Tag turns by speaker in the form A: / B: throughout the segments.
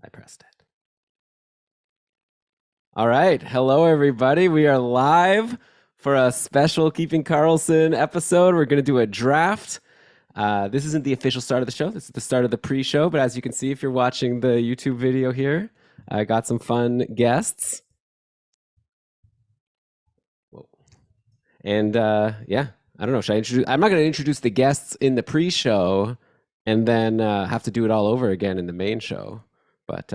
A: I pressed it. All right. Hello, everybody. We are live for a special Keeping Karlsson episode. We're going to do a draft. This isn't the official start of the show. This is the start of the pre-show. But as you can see, if you're watching the YouTube video here, I got some fun guests. Whoa. And yeah, I don't know. Should I introduce? I'm not going to introduce the guests in the pre-show and then have to do it all over again in the main show. But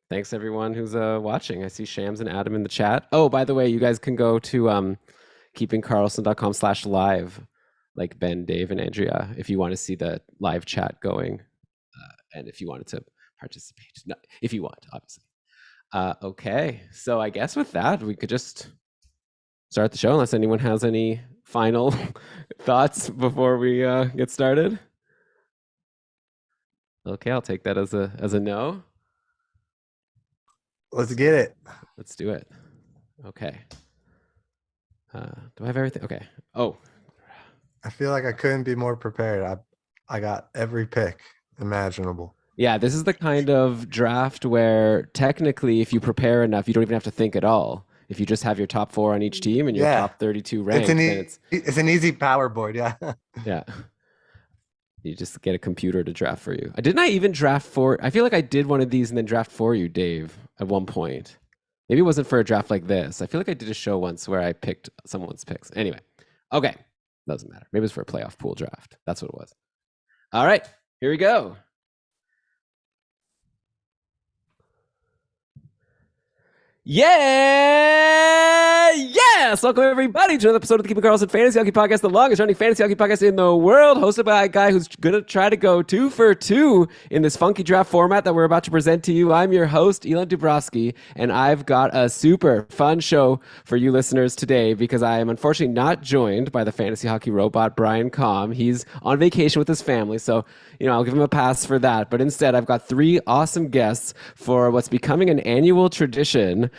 A: thanks everyone who's watching. I see Shams and Adam in the chat. Oh, by the way, you guys can go to keepingkarlsson.com/live, like Ben, Dave, and Andrea, if you want to see the live chat going, and if you wanted to participate. No, if you want, obviously. Okay, so I guess with that, we could just start the show unless anyone has any final thoughts before we get started. Okay, I'll take that as a no.
B: Let's get it.
A: Let's do it. Okay. Do I have everything? Okay. Oh.
B: I feel like I couldn't be more prepared. I got every pick imaginable.
A: Yeah, this is the kind of draft where technically if you prepare enough, you don't even have to think at all. If you just have your top 4 on each team and your top 32 ranked,
B: it's an easy power board, yeah.
A: Yeah. You just get a computer to draft for you. Didn't I even draft for? I feel like I did one of these and then draft for you, Dave, at one point. Maybe it wasn't for a draft like this. I feel like I did a show once where I picked someone's picks. Anyway, okay, doesn't matter. Maybe it was for a playoff pool draft. That's what it was. All right, here we go. Yeah! Yes! Welcome everybody to another episode of the Keeping Karlsson Fantasy Hockey Podcast, the longest running fantasy hockey podcast in the world, hosted by a guy who's going to try to go 2 for 2 in this funky draft format that we're about to present to you. I'm your host, Elon Dubrovsky, and I've got a super fun show for you listeners today because I am unfortunately not joined by the fantasy hockey robot, Brian Combe. He's on vacation with his family, so I'll give him a pass for that. But instead, I've got 3 awesome guests for what's becoming an annual tradition,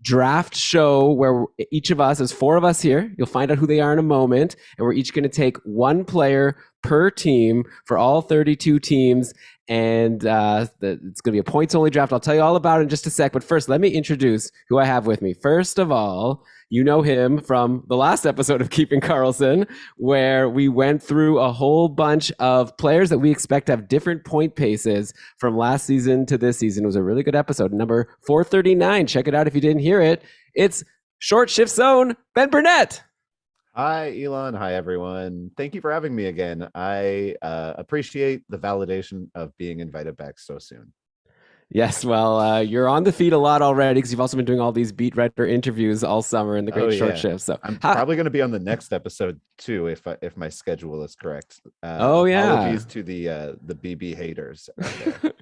A: draft show where each of us, there's 4 of us here. You'll find out who they are in a moment. And we're each going to take 1 player per team for all 32 teams. And it's going to be a points-only draft. I'll tell you all about it in just a sec. But first, let me introduce who I have with me. First of all, you know him from the last episode of Keeping Karlsson, where we went through a whole bunch of players that we expect to have different point paces from last season to this season. It was a really good episode. Number 439. Check it out if you didn't hear it. It's Short Shift Zone, Ben Burnett.
C: Hi, Elon. Hi, everyone. Thank you for having me again. I appreciate the validation of being invited back so soon.
A: Yes, well, you're on the feed a lot already because you've also been doing all these beat writer interviews all summer in the Great Short Shift. So
C: I'm probably going to be on the next episode too, if my schedule is correct.
A: Apologies
C: to the BB haters out there.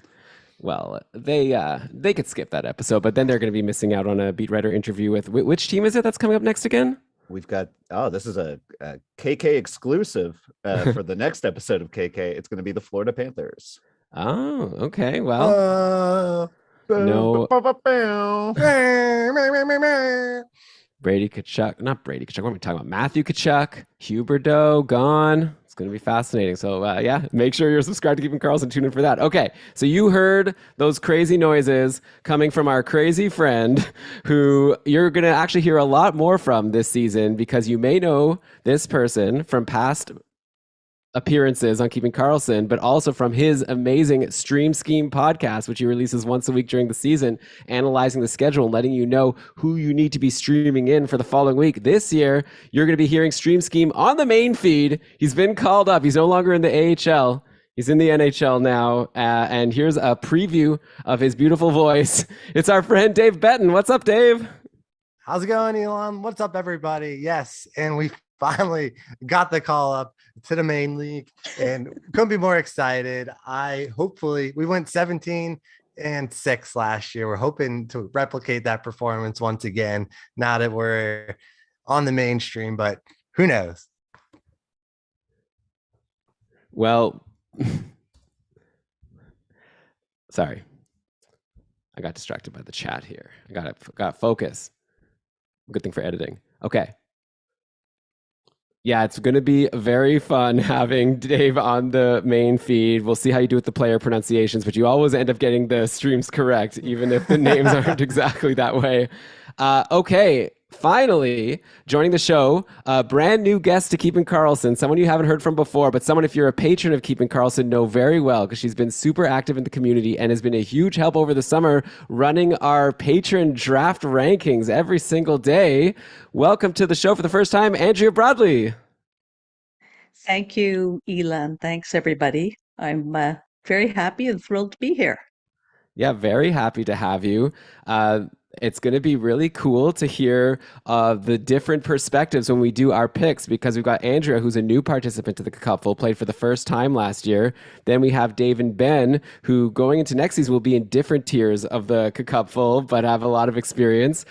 A: Well, they could skip that episode, but then they're going to be missing out on a beat writer interview with which team is it that's coming up next again?
C: We've got this is a KK exclusive for the next episode of KK. It's going to be the Florida Panthers.
A: Oh, okay. Well, no. Brady Tkachuk, not Brady Tkachuk. What am I talking about? Matthew Tkachuk, Huberdeau, gone. It's going to be fascinating. So yeah, make sure you're subscribed to Keeping Karlsson. Tune in for that. Okay, so you heard those crazy noises coming from our crazy friend who you're going to actually hear a lot more from this season because you may know this person from past appearances on Keeping Karlsson, but also from his amazing Stream Scheme podcast, which he releases once a week during the season, analyzing the schedule and letting you know who you need to be streaming in for the following week. This year, you're going to be hearing Stream Scheme on the main feed. He's been called up. He's no longer in the AHL. He's in the NHL now. And here's a preview of his beautiful voice. It's our friend Dave Benton. What's up, Dave?
B: How's it going, Elon? What's up, everybody? Yes, and we finally got the call up to the main league and couldn't be more excited. We went 17-6 last year. We're hoping to replicate that performance once again now that we're on the mainstream, but who knows?
A: Well, sorry. I got distracted by the chat here. I got focus. Good thing for editing. Okay. Yeah, it's going to be very fun having Dave on the main feed. We'll see how you do with the player pronunciations, but you always end up getting the streams correct, even if the names aren't exactly that way. Okay, finally joining the show, a brand new guest to Keeping Karlsson, someone you haven't heard from before, but someone, if you're a patron of Keeping Karlsson, know very well because she's been super active in the community and has been a huge help over the summer running our patron draft rankings every single day. Welcome to the show for the first time, Andrea Broadley.
D: Thank you, Elon. Thanks, everybody. I'm very happy and thrilled to be here.
A: Yeah, very happy to have you. It's going to be really cool to hear the different perspectives when we do our picks because we've got Andrea, who's a new participant to the Cupful, played for the first time last year. Then we have Dave and Ben, who going into next season will be in different tiers of the Cupful, but have a lot of experience.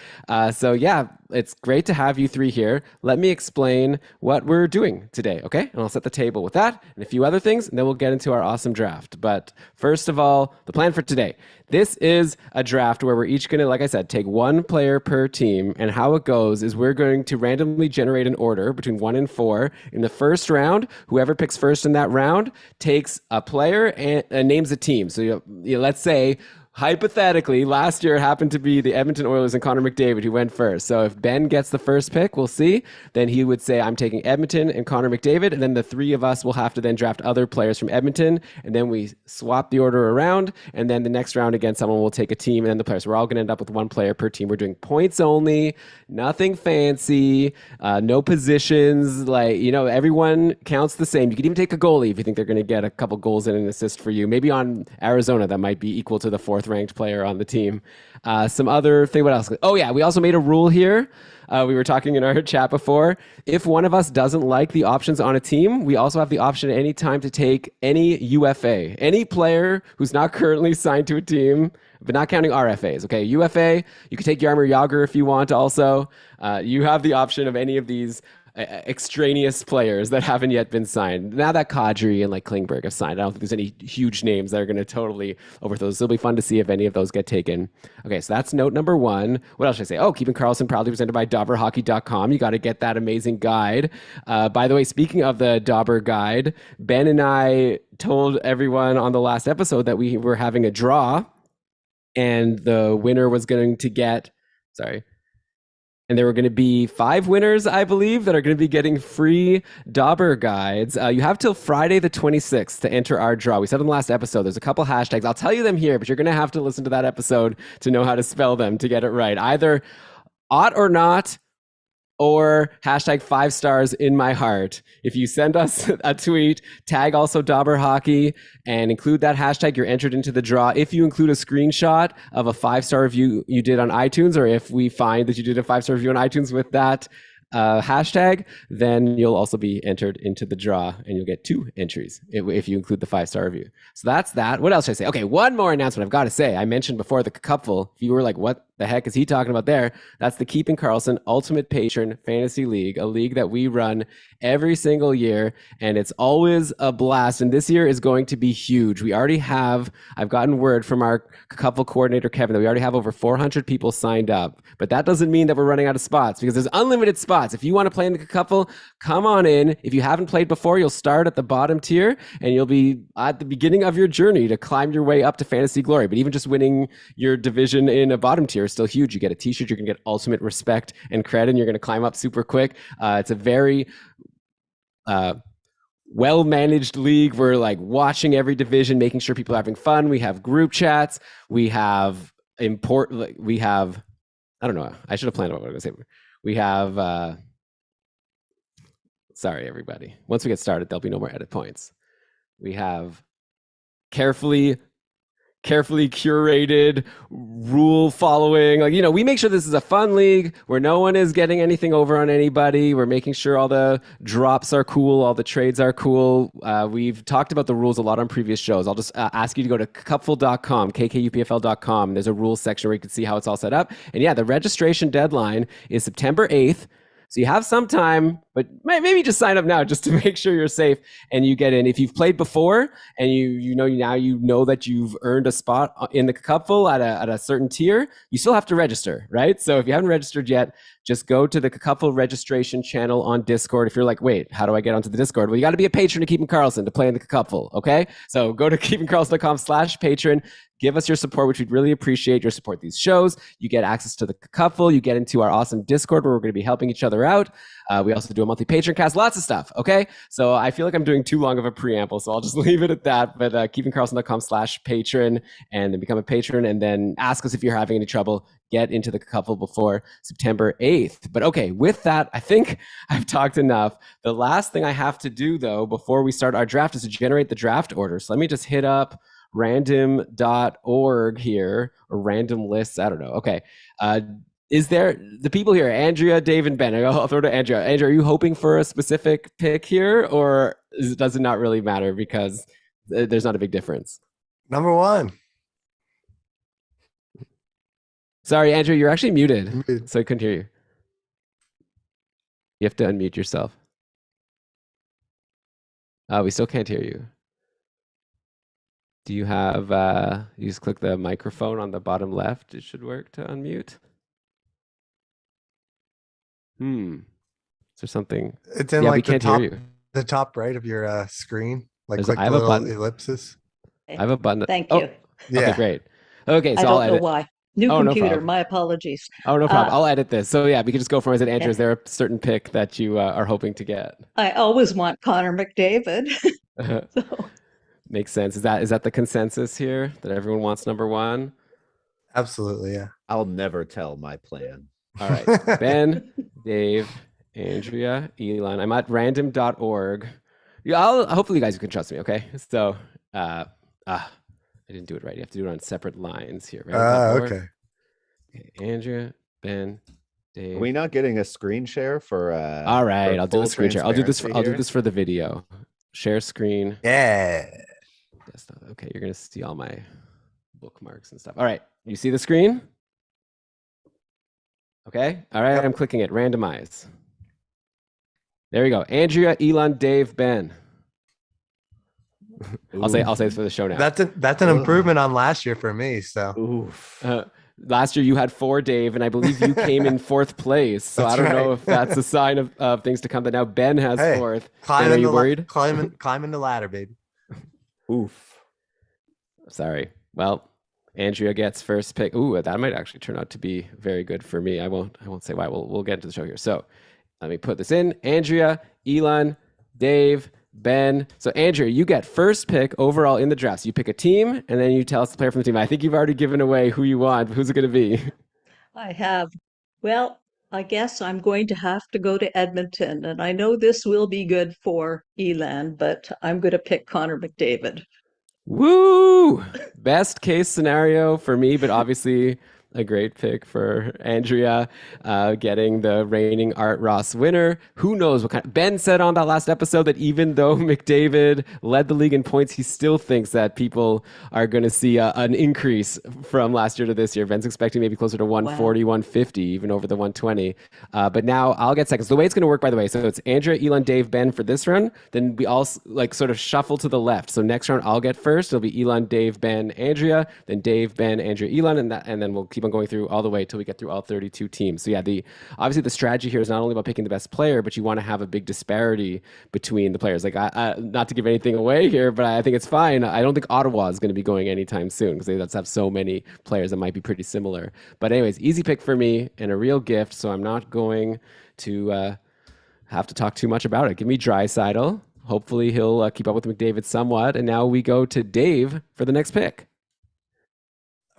A: So yeah, it's great to have you three here. Let me explain what we're doing today, okay? And I'll set the table with that and a few other things, and then we'll get into our awesome draft. But first of all, the plan for today. This is a draft where we're each going to, like I said, take one player per team. And how it goes is we're going to randomly generate an order between 1 and 4. In the first round, whoever picks first in that round takes a player and names a team. So let's say, hypothetically, last year it happened to be the Edmonton Oilers and Connor McDavid who went first. So if Ben gets the first pick, we'll see. Then he would say, I'm taking Edmonton and Connor McDavid. And then the three of us will have to then draft other players from Edmonton. And then we swap the order around. And then the next round, again, someone will take a team and then the players. We're all going to end up with one player per team. We're doing points only, nothing fancy, no positions. Everyone counts the same. You could even take a goalie if you think they're going to get a couple goals and an assist for you. Maybe on Arizona, that might be equal to the fourth ranked player on the team. Some other thing, what else? Oh yeah, we also made a rule here. We were talking in our chat before. If one of us doesn't like the options on a team, we also have the option at any time to take any UFA, any player who's not currently signed to a team, but not counting RFAs. Okay, UFA, you could take Jaromir Jagr if you want also. You have the option of any of these extraneous players that haven't yet been signed. Now that Kadri and Klingberg have signed, I don't think there's any huge names that are going to totally overthrow this. It'll be fun to see if any of those get taken. Okay, so that's note number 1. What else should I say? Oh, Keeping Karlsson, proudly presented by DauberHockey.com. You got to get that amazing guide. By the way, speaking of the Dauber guide, Ben and I told everyone on the last episode that we were having a draw, and the winner was going to get, and there were going to be 5 winners, I believe, that are going to be getting free Dauber guides. You have till Friday the 26th to enter our draw. We said in the last episode, there's a couple hashtags. I'll tell you them here, but you're going to have to listen to that episode to know how to spell them to get it right. Either ought or not, or hashtag 5 stars in my heart. If you send us a tweet, tag also Dauber Hockey, and include that hashtag, you're entered into the draw. If you include a screenshot of a 5-star review you did on iTunes, or if we find that you did a 5-star review on iTunes with that hashtag, then you'll also be entered into the draw, and you'll get 2 entries if you include the 5-star review. So that's that. What else should I say? Okay, one more announcement I've got to say. I mentioned before the Cupful. If you were like, what the heck is he talking about there? That's the Keeping Karlsson Ultimate Patron Fantasy League, a league that we run every single year, and it's always a blast. And this year is going to be huge. I've gotten word from our Cupful coordinator, Kevin, that we already have over 400 people signed up. But that doesn't mean that we're running out of spots, because there's unlimited spots. If you want to play in the Cupful, come on in. If you haven't played before, you'll start at the bottom tier, and you'll be at the beginning of your journey to climb your way up to fantasy glory. But even just winning your division in a bottom tier is still huge. You get a t-shirt, you're going to get ultimate respect and credit, and you're going to climb up super quick. It's a very well-managed league. We're watching every division, making sure people are having fun. We have group chats. We have I don't know. I should have planned what I was going to say. We have, sorry, everybody. Once we get started, there'll be no more edit points. We have carefully curated, rule following. We make sure this is a fun league where no one is getting anything over on anybody. We're making sure all the drops are cool, all the trades are cool. We've talked about the rules a lot on previous shows. I'll just ask you to go to cupful.com, kkupfl.com. There's a rules section where you can see how it's all set up. And yeah, the registration deadline is September 8th. So you have some time, but maybe just sign up now just to make sure you're safe and you get in. If you've played before and you know that you've earned a spot in the cupful at a certain tier, you still have to register, right? So if you haven't registered yet, just go to the cupful registration channel on Discord. If you're like, wait, how do I get onto the Discord? Well, you got to be a patron of Keeping Karlsson to play in the cupful, okay? So go to keepingkarlsson.com/patron. Give us your support, which we'd really appreciate. Your support these shows. You get access to the cupful. You get into our awesome Discord where we're going to be helping each other out. We also do a monthly Patreon cast, lots of stuff. Okay. So I feel like I'm doing too long of a preamble, so I'll just leave it at that. But keepingkarlsson.com/patron and then become a patron and then ask us if you're having any trouble. Get into the cupful before September 8th. But okay, with that, I think I've talked enough. The last thing I have to do though, before we start our draft is to generate the draft order. So let me just hit up random.org here, or random lists. I don't know. Okay. Is there the people here, Andrea, Dave, and Ben? I'll throw to Andrea. Andrea, are you hoping for a specific pick here, or does it not really matter because there's not a big difference?
B: Number one.
A: Sorry, Andrea, you're actually muted,
B: Muted.
A: so I couldn't hear you. You have to unmute yourself. We still can't hear you. Do you have, you just click the microphone on the bottom left. It should work to unmute. Is there something?
B: It's in
A: Yeah,
B: like
A: we can't hear you.
B: the top right of your screen. Like
A: There's-
B: click
A: I have
B: the
A: a
B: little
A: button.
B: ellipses.
A: I have a button.
D: Thank
A: Oh,
D: you.
B: Yeah.
A: okay, great. Okay, so
D: I
A: I'll
D: don't know
A: edit.
D: why. New
A: Oh, no
D: computer.
A: problem.
D: My apologies.
A: Oh, no problem.
D: Uh,
A: I'll edit this. So yeah, we can just go from, is it Andrew?
D: yeah.
A: Is there a certain pick that you are hoping to get?
D: I always want Connor McDavid. So
A: Makes sense. Is that the consensus here that everyone wants number one?
B: Absolutely. Yeah.
C: I'll never tell my plan.
A: All right. Ben, Dave, Andrea, Elon. I'm at random.org. Yeah, hopefully you guys can trust me, okay? So I didn't do it right. You have to do it on separate lines here. Random.org.
B: Okay.
A: Okay, Andrea, Ben, Dave.
C: Are we not getting a screen share for
A: All right,
C: for
A: I'll do a
C: full
A: screen share. I'll do this
C: transparency
A: for the video. Share screen.
B: Yeah.
A: Desktop. Okay, you're gonna see all my bookmarks and stuff. All right, you see the screen? Okay. All right, I'm clicking it. Randomize. There we go. Andrea, Elon, Dave, Ben. I'll say this for the show now.
B: That's an improvement on last year for me. So
C: Oof.
A: Last year you had 4, Dave, and I believe you came in 4th place. So
B: That's
A: I don't know
B: right.
A: if that's a sign of things to come. But now Ben has
B: Hey,
A: 4th. Ben,
B: climbing
A: are you worried?
B: climbing the ladder, baby.
C: Oof.
A: Sorry. Well, Andrea gets first pick. Ooh, that might actually turn out to be very good for me. I won't say why. We'll get into the show here. So let me put this in. Andrea, Elon, Dave, Ben. So Andrea, you get first pick overall in the draft. So you pick a team and then you tell us the player from the team. I think you've already given away who you want. Who's it going to be?
D: I have, well, I guess I'm going to have to go to Edmonton. And I know this will be good for Elan, but I'm going to pick Connor McDavid.
A: Woo! Best case scenario for me, but obviously a great pick for Andrea, getting the reigning Art Ross winner. Who knows what kind? Ben said on that last episode that even though McDavid led the league in points, he still thinks that people are going to see an increase from last year to this year. Ben's expecting maybe closer to 140, 150, even over the 120. But now I'll get seconds. The way it's going to work, by the way, so it's Andrea, Elon, Dave, Ben for this round. Then we all like sort of shuffle to the left. So next round I'll get first. It'll be Elon, Dave, Ben, Andrea. Then Dave, Ben, Andrea, Elon, and then we'll keep on going through all the way till we get through all 32 teams. So yeah, obviously the strategy here is not only about picking the best player, but you want to have a big disparity between the players. Like I not to give anything away here, but I think it's fine. I don't think Ottawa is going to be going anytime soon because they have so many players that might be pretty similar. But anyways, easy pick for me and a real gift. So I'm not going to have to talk too much about it. Give me Draisaitl. Hopefully he'll keep up with McDavid somewhat. And now we go to Dave for the next pick.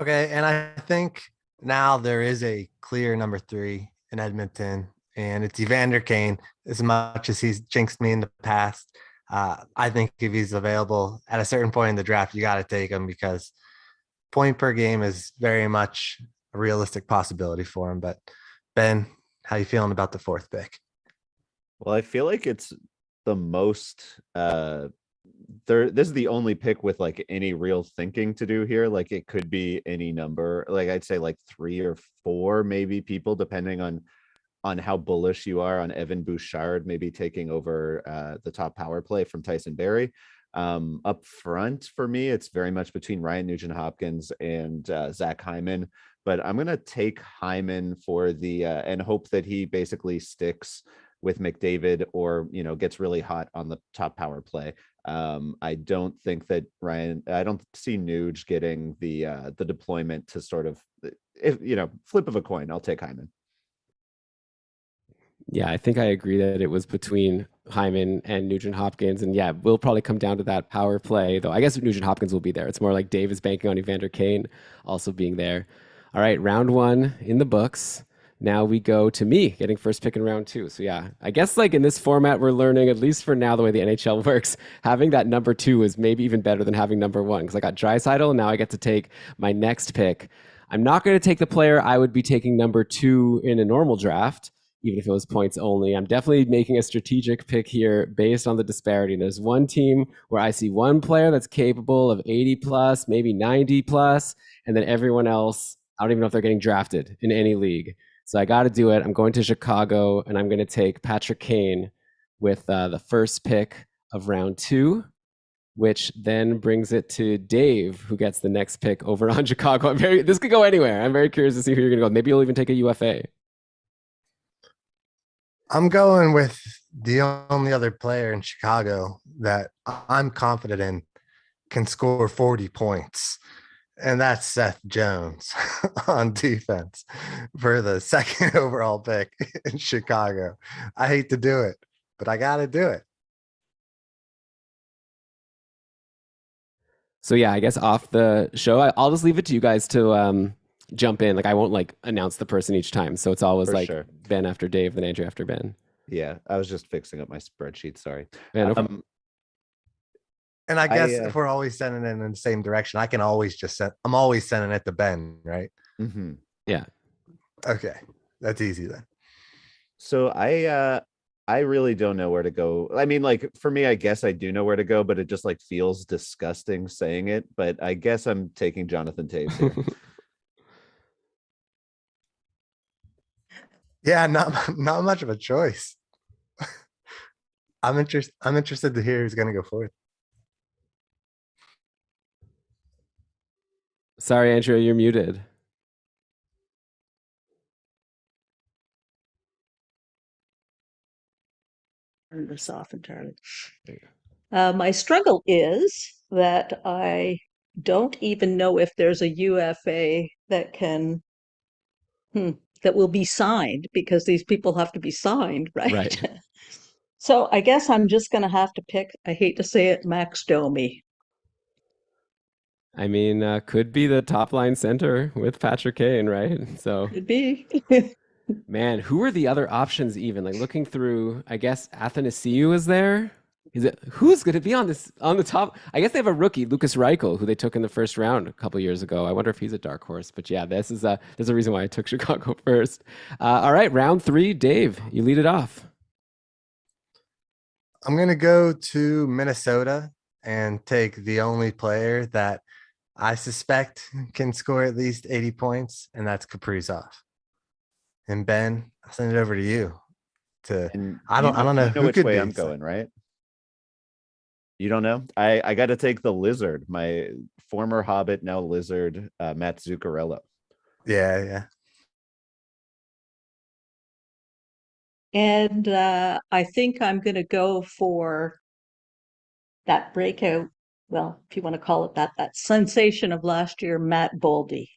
B: Okay, and I think now there is a clear number 3 in Edmonton, and it's Evander Kane. As much as he's jinxed me in the past, I think if he's available at a certain point in the draft, you got to take him because point per game is very much a realistic possibility for him. But Ben, how you feeling about the 4th pick?
C: Well, I feel like it's the most this is the only pick with like any real thinking to do here. Like it could be any number. Like I'd say like 3 or 4 maybe people depending on on how bullish you are on Evan Bouchard maybe taking over the top power play from Tyson Berry. Up front for me, it's very much between Ryan Nugent-Hopkins and Zach Hyman, but I'm going to take Hyman for the and hope that he basically sticks with McDavid or, you know, gets really hot on the top power play. I don't think that I don't see Nuge getting the deployment to sort of, if you know, flip of a coin. I'll take Hyman.
A: Yeah, I think I agree that it was between Hyman and Nugent Hopkins. And yeah, we'll probably come down to that power play, though I guess Nugent Hopkins will be there. It's more like Dave is banking on Evander Kane also being there. All right, round 1 in the books. Now we go to me getting first pick in round 2. So yeah, I guess like in this format, we're learning, at least for now, the way the NHL works, having that number 2 is maybe even better than having number 1, because I got Draisaitl and now I get to take my next pick. I'm not going to take the player I would be taking number 2 in a normal draft, even if it was points only. I'm definitely making a strategic pick here based on the disparity. There's one team where I see one player that's capable of 80 plus, maybe 90 plus, and then everyone else, I don't even know if they're getting drafted in any league. So I got to do it. I'm going to Chicago, and I'm going to take Patrick Kane with the first pick of round 2, which then brings it to Dave, who gets the next pick over on Chicago. This could go anywhere. I'm very curious to see who you're going to go. Maybe you'll even take a UFA.
B: I'm going with the only other player in Chicago that I'm confident in can score 40 points. And that's Seth Jones on defense for the second overall pick in Chicago. I hate to do it, but I got to do it.
A: So yeah, I guess off the show, I'll just leave it to you guys to jump in. Like I won't like announce the person each time. So it's always
C: For
A: like
C: sure.
A: Ben after Dave, then Andrew after Ben.
C: Yeah, I was just fixing up my spreadsheet. Sorry.
A: Yeah, no problem.
B: And I guess if we're always sending it in the same direction, I can always just I'm always sending it to Ben, right?
C: Mm-hmm.
A: Yeah.
B: Okay. That's easy then.
C: So I really don't know where to go. I mean, like for me, I guess I do know where to go, but it just like feels disgusting saying it. But I guess I'm taking Jonathan Toews here.
B: Yeah, not much of a choice. I'm interested to hear who's going to go forth.
A: Sorry, Andrew, you're muted.
D: Turn this off entirely. My struggle is that I don't even know if there's a UFA that can that will be signed, because these people have to be signed, right?
A: Right.
D: So I guess I'm just going to have to pick, I hate to say it, Max Domi.
A: I mean, could be the top line center with Patrick Kane, right? So
D: Could be.
A: man, who are the other options even? Like looking through, I guess Athanasiou is there. Who's going to be on the top? I guess they have a rookie, Lucas Reichel, who they took in the first round a couple years ago. I wonder if he's a dark horse. But yeah, there's a reason why I took Chicago first. All right, round 3, Dave, you lead it off.
B: I'm going to go to Minnesota and take the only player that I suspect can score at least 80 points, and that's Kaprizov. And Ben, I'll send it over to you. I don't know who
C: which way I'm going, right? You don't know? I got to take the Lizard, my former Hobbit, now Lizard, Matt Zuccarello.
B: Yeah.
D: And I think I'm going to go for that breakout, well, if you want to call it that sensation of last year, Matt Boldy.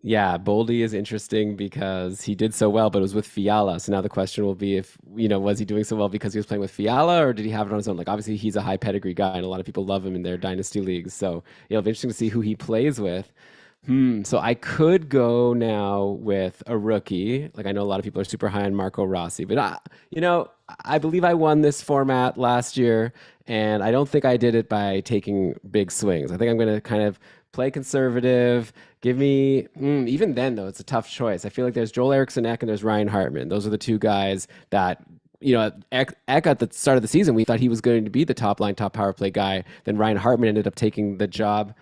A: Yeah, Boldy is interesting because he did so well, but it was with Fiala. So now the question will be if, was he doing so well because he was playing with Fiala, or did he have it on his own? Like, obviously, he's a high pedigree guy, and a lot of people love him in their dynasty leagues. So it'll be interesting to see who he plays with. So I could go now with a rookie. Like, I know a lot of people are super high on Marco Rossi, but I believe I won this format last year, and I don't think I did it by taking big swings. I think I'm going to kind of play conservative. Give me, even then though, it's a tough choice. I feel like there's Joel Eriksson Ek and there's Ryan Hartman. Those are the two guys that, Ek at the start of the season, we thought he was going to be the top line, top power play guy. Then Ryan Hartman ended up taking the job.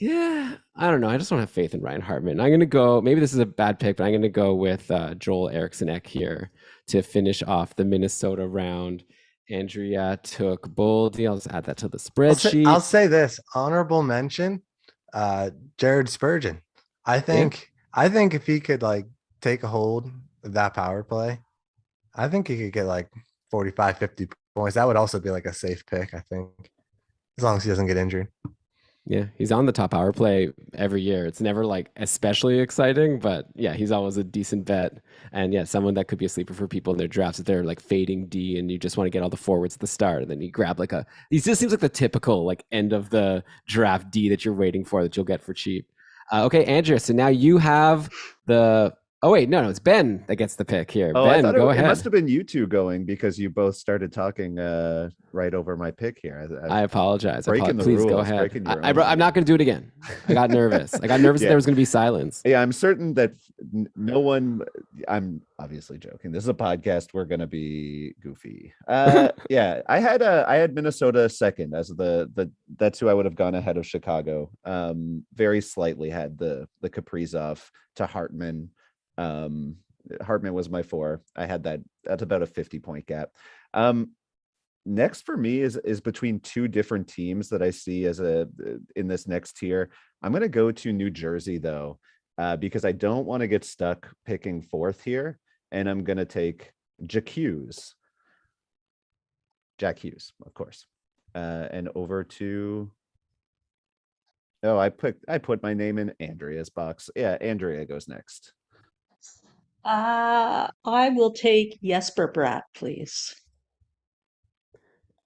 A: Yeah, I don't know. I just don't have faith in Ryan Hartman. I'm gonna go. Maybe this is a bad pick, but I'm gonna go with Joel Eriksson Ek here to finish off the Minnesota round. Andrea took Boldy. I'll just add that to the
B: I'll
A: spreadsheet.
B: say this honorable mention, Jared Spurgeon. I think if he could like take a hold of that power play, I think he could get like 45, 50 points. That would also be like a safe pick, I think, as long as he doesn't get injured.
A: Yeah, he's on the top power play every year. It's never like especially exciting, but yeah, he's always a decent bet. And yeah, someone that could be a sleeper for people in their drafts if they're like fading D and you just want to get all the forwards at the start. And then you grab like he just seems like the typical like end of the draft D that you're waiting for that you'll get for cheap. Okay, Andrea, so now you have the. Oh, wait, no, it's Ben that gets the pick here.
C: Oh, I
A: Ben,
C: thought
A: go
C: it
A: ahead.
C: must have been you two going because you both started talking right over my pick here.
A: I apologize.
C: Breaking the
A: Please go
C: rules,
A: ahead.
C: breaking your
A: I'm
C: own.
A: not going to do it again. I got nervous. I got nervous that
C: Yeah.
A: there was going to be silence.
C: Yeah, I'm certain that no one. I'm obviously joking. This is a podcast. We're gonna be goofy. Yeah, I had Minnesota second as that's who I would have gone ahead of Chicago. Very slightly had the Kaprizov to Hartman. Hartman was my 4. I had that's about a 50-point gap. Next for me is between two different teams that I see as in this next tier. I'm going to go to New Jersey though, because I don't want to get stuck picking 4th here, and I'm going to take Jack Hughes, of course, and over to. Oh, I put my name in Andrea's box. Yeah, Andrea goes next.
D: I will take Jesper Bratt, please.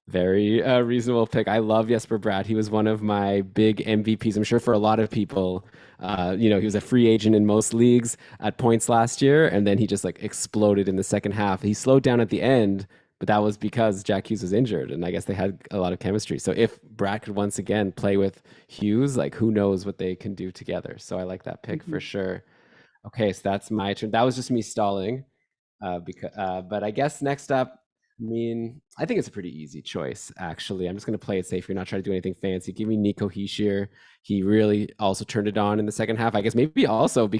A: Very reasonable pick. I love Jesper Bratt. He was one of my big MVPs. I'm sure for a lot of people, he was a free agent in most leagues at points last year, and then he just like exploded in the second half. He slowed down at the end, but that was because Jack Hughes was injured, and I guess they had a lot of chemistry. So if Bratt could once again play with Hughes, like who knows what they can do together. So I like that pick for sure. Okay, so that's my turn. That was just me stalling. But I guess next up, I think it's a pretty easy choice, actually. I'm just going to play it safe. You're not trying to do anything fancy. Give me Nico Hischier. He really also turned it on in the second half. I guess maybe it was like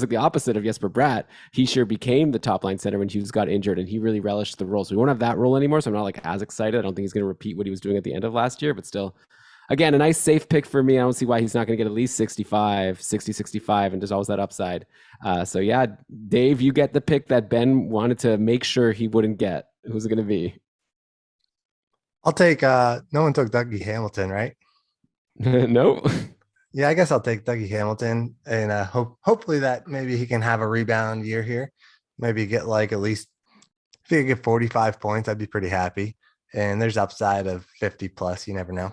A: the opposite of Jesper Bratt. Hischier became the top line center when Hughes got injured, and he really relished the role. So we won't have that role anymore. So I'm not like as excited. I don't think he's going to repeat what he was doing at the end of last year, but still. Again, a nice safe pick for me. I don't see why he's not going to get at least 65, and there's always that upside. So yeah, Dave, you get the pick that Ben wanted to make sure he wouldn't get. Who's it going to be?
B: I'll take no one took Dougie Hamilton, right?
A: Nope.
B: Yeah, I guess I'll take Dougie Hamilton, and hopefully that maybe he can have a rebound year here. Maybe get like at least if he could get 45 points, I'd be pretty happy. And there's upside of 50 plus. You never know.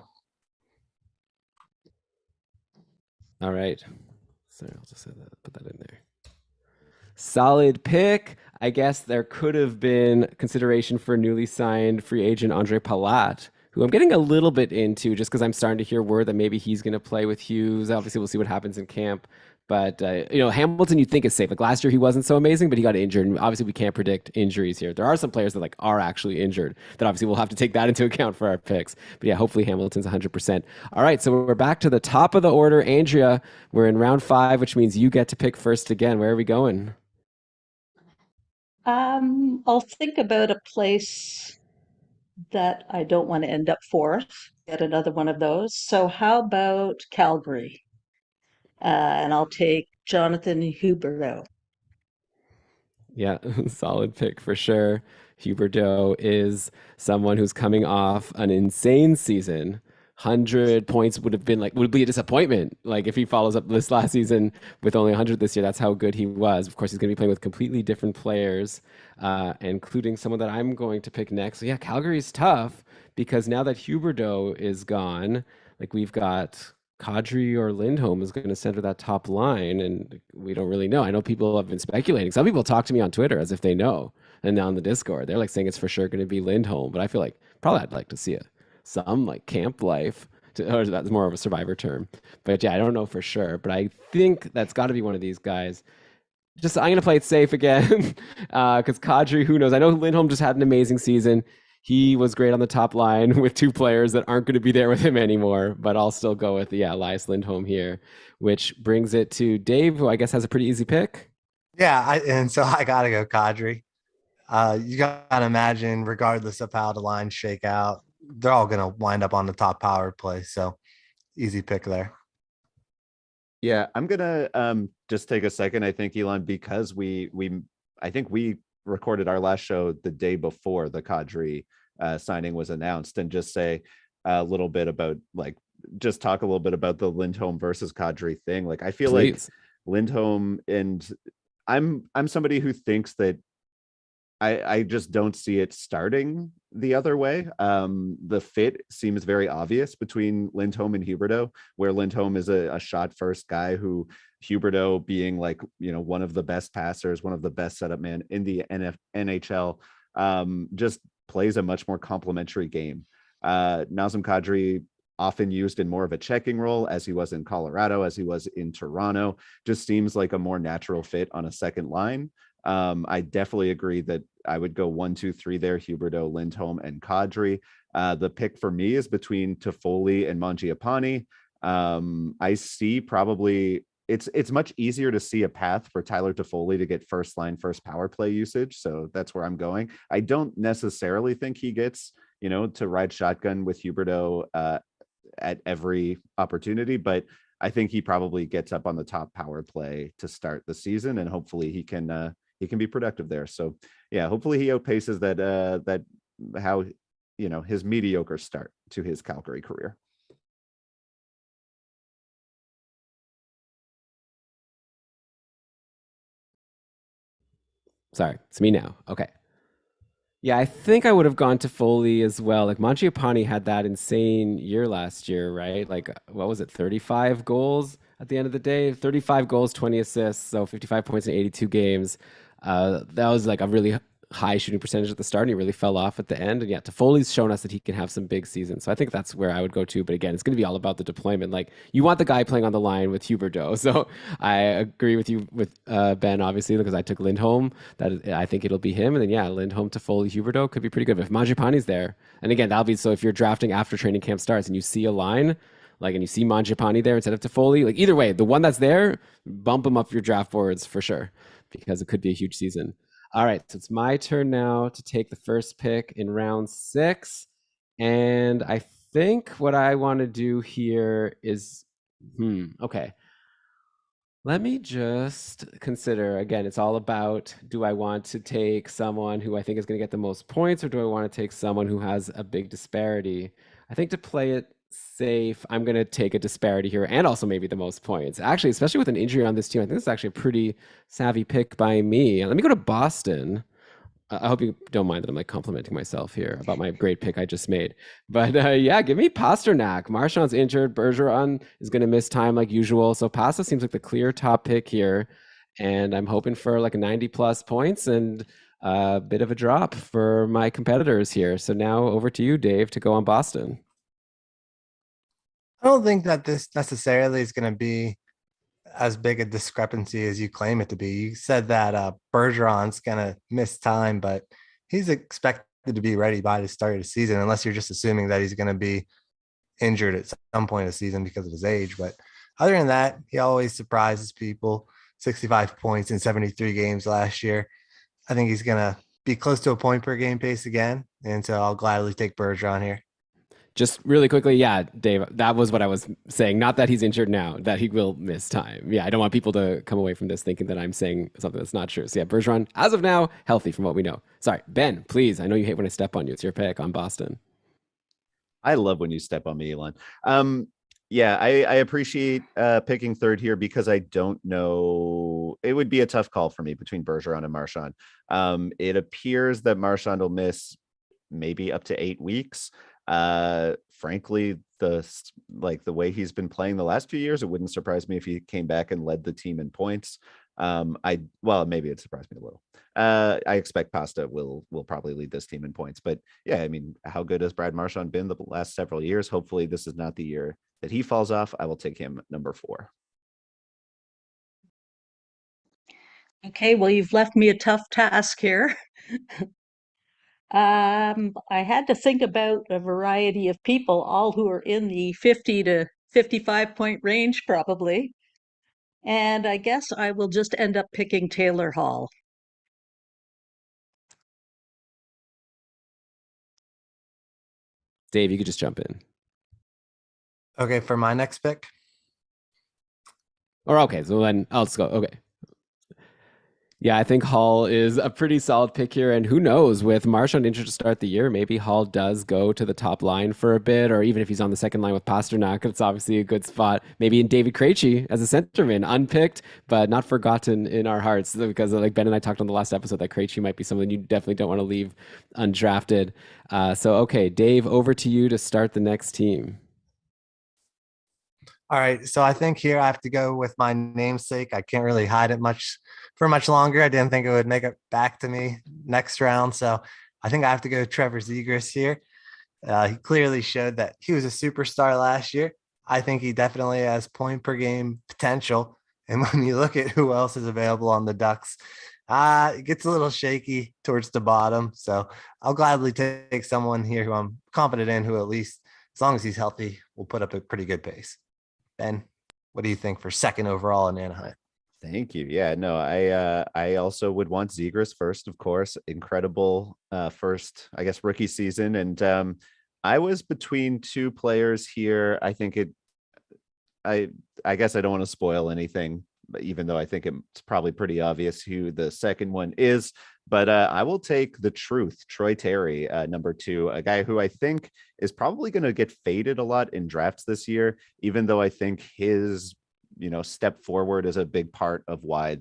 A: All right. Sorry, I'll just put that in there. Solid pick. I guess there could have been consideration for newly signed free agent Andre Palat, who I'm getting a little bit into just because I'm starting to hear word that maybe he's going to play with Hughes. Obviously, we'll see what happens in camp. But, Hamilton, you'd think is safe. Like last year, he wasn't so amazing, but he got injured. And obviously, we can't predict injuries here. There are some players that are actually injured that obviously we'll have to take that into account for our picks. But yeah, hopefully Hamilton's 100%. All right, so we're back to the top of the order. Andrea, we're in round 5, which means you get to pick first again. Where are we going?
D: I'll think about a place that I don't want to end up 4th. Get another one of those. So how about Calgary? And I'll take Jonathan Huberdeau.
A: Yeah, solid pick for sure. Huberdeau is someone who's coming off an insane season. 100 points would be a disappointment. Like if he follows up this last season with only 100 this year, that's how good he was. Of course, he's going to be playing with completely different players, including someone that I'm going to pick next. So yeah, Calgary's tough because now that Huberdeau is gone, like we've got Kadri or Lindholm is going to center that top line, and we don't really know. I know people have been speculating. Some people talk to me on Twitter as if they know, and on the Discord, they're like saying it's for sure going to be Lindholm. But I feel like probably I'd like to see some like camp life, or that's more of a survivor term. But yeah, I don't know for sure. But I think that's got to be one of these guys. I'm going to play it safe again because Kadri, who knows? I know Lindholm just had an amazing season. he was great on the top line with two players that aren't going to be there with him anymore. But I'll still go with Elias Lindholm here, which brings it to Dave, who I guess has a pretty easy pick.
B: Yeah, and so I gotta go Kadri. You gotta imagine, regardless of how the lines shake out, they're all gonna wind up on the top power play. So easy pick there.
C: Yeah, I'm gonna just take a second. I think Elon, because I think we recorded our last show the day before the Kadri signing was announced, and just say a little bit about just talk a little bit about the Lindholm versus Kadri thing. Like I feel like
A: Please.
C: Lindholm, and I'm somebody who thinks that I just don't see it starting the other way. The fit seems very obvious between Lindholm and Huberdeau, where Lindholm is a shot first guy, who Huberdeau, being like, one of the best passers, one of the best setup man in the NHL, just plays a much more complementary game. Nazem Kadri, often used in more of a checking role, as he was in Colorado, as he was in Toronto, just seems like a more natural fit on a second line. I definitely agree that I would go 1, 2, 3 there: Huberdeau, Lindholm, and Kadri. The pick for me is between Toffoli and Mangiapane. I see probably it's much easier to see a path for Tyler Toffoli to get first line, first power play usage. So that's where I'm going. I don't necessarily think he gets, to ride shotgun with Huberdeau at every opportunity, but I think he probably gets up on the top power play to start the season, and hopefully he can be productive there. So yeah, hopefully he outpaces that how his mediocre start to his Calgary career.
A: Sorry, it's me now. Okay. Yeah, I think I would have gone to Foley as well. Like Mangiapane had that insane year last year, right? Like what was it, 35 goals at the end of the day? 35 goals, 20 assists, so 55 points in 82 games. That was like a really high shooting percentage at the start, and he really fell off at the end. And yeah, Toffoli's shown us that he can have some big seasons. So I think that's where I would go to. But again, it's going to be all about the deployment. Like you want the guy playing on the line with Huberdeau. So I agree with you with Ben, obviously, because I took Lindholm. That I think it'll be him. And then yeah, Lindholm, Toffoli, Huberdeau could be pretty good. But if Mangiapane's there, and again, that'll be so if you're drafting after training camp starts and you see a line, like, and you see Mangiapane there instead of Toffoli, like either way, the one that's there, bump him up your draft boards for sure, because it could be a huge season. All right, so it's my turn now to take the first pick in round 6. And I think what I want to do here is, okay. Let me just consider again, it's all about, do I want to take someone who I think is going to get the most points, or do I want to take someone who has a big disparity? I think to play it safe, I'm going to take a disparity here and also maybe the most points. Actually, especially with an injury on this team, I think this is actually a pretty savvy pick by me. Let me go to Boston. I hope you don't mind that I'm like complimenting myself here about my great pick I just made. But yeah, give me Pasternak. Marchand's injured. Bergeron is going to miss time like usual. So Pasta seems like the clear top pick here. And I'm hoping for like a 90 plus points and a bit of a drop for my competitors here. So now over to you, Dave, to go on Boston.
B: I don't think that this necessarily is going to be as big a discrepancy as you claim it to be. You said that Bergeron's going to miss time, but he's expected to be ready by the start of the season, unless you're just assuming that he's going to be injured at some point of the season because of his age. But other than that, he always surprises people. 65 points in 73 games last year. I think he's going to be close to a point per game pace again. And so I'll gladly take Bergeron here.
A: Just really quickly, yeah, Dave, that was what I was saying. Not that he's injured now, that he will miss time. Yeah, I don't want people to come away from this thinking that I'm saying something that's not true. So yeah, Bergeron, as of now, healthy from what we know. Sorry, Ben, please. I know you hate when I step on you. It's your pick on Boston.
C: I love when you step on me, Elon. Yeah, I appreciate picking third here, because I don't know. It would be a tough call for me between Bergeron and Marchand. It appears that Marchand will miss maybe up to 8 weeks. Frankly, the way he's been playing the last few years, it wouldn't surprise me if he came back and led the team in points. Maybe it surprised me a little. I expect Pasta will probably lead this team in points, but yeah, I mean, how good has Brad Marchand been the last several years? Hopefully this is not the year that he falls off. I will take him number 4.
D: Okay, well, you've left me a tough task here. I had to think about a variety of people, all who are in the 50 to 55 point range, probably. And I guess I will just end up picking Taylor Hall.
A: Dave, you could just jump in.
B: Okay, for my next pick.
A: Or okay, so then I'll just go. Okay. Yeah, I think Hall is a pretty solid pick here. And who knows, with Marchand injured to start the year, maybe Hall does go to the top line for a bit, or even if he's on the second line with Pasternak, it's obviously a good spot. Maybe in David Krejci as a centerman, unpicked, but not forgotten in our hearts, because like Ben and I talked on the last episode that Krejci might be someone you definitely don't want to leave undrafted. So, okay, Dave, over to you to start the next team.
B: All right, so I think here I have to go with my namesake. I can't really hide it much for much longer. I didn't think it would make it back to me next round, so I think I have to go Trevor Zegras here. He clearly showed that he was a superstar last year. I think he definitely has point per game potential. And when you look at who else is available on the Ducks, it gets a little shaky towards the bottom. So I'll gladly take someone here who I'm confident in, who at least, as long as he's healthy, will put up a pretty good pace. Ben, what do you think for second overall in Anaheim?
C: Thank you. Yeah, no, I also would want Zegras first, of course. Incredible first, I guess, rookie season. And I was between two players here. I think I guess I don't want to spoil anything, even though I think it's probably pretty obvious who the second one is. But I will take the truth, Troy Terry, number 2, a guy who I think is probably going to get faded a lot in drafts this year, even though I think his, step forward is a big part of why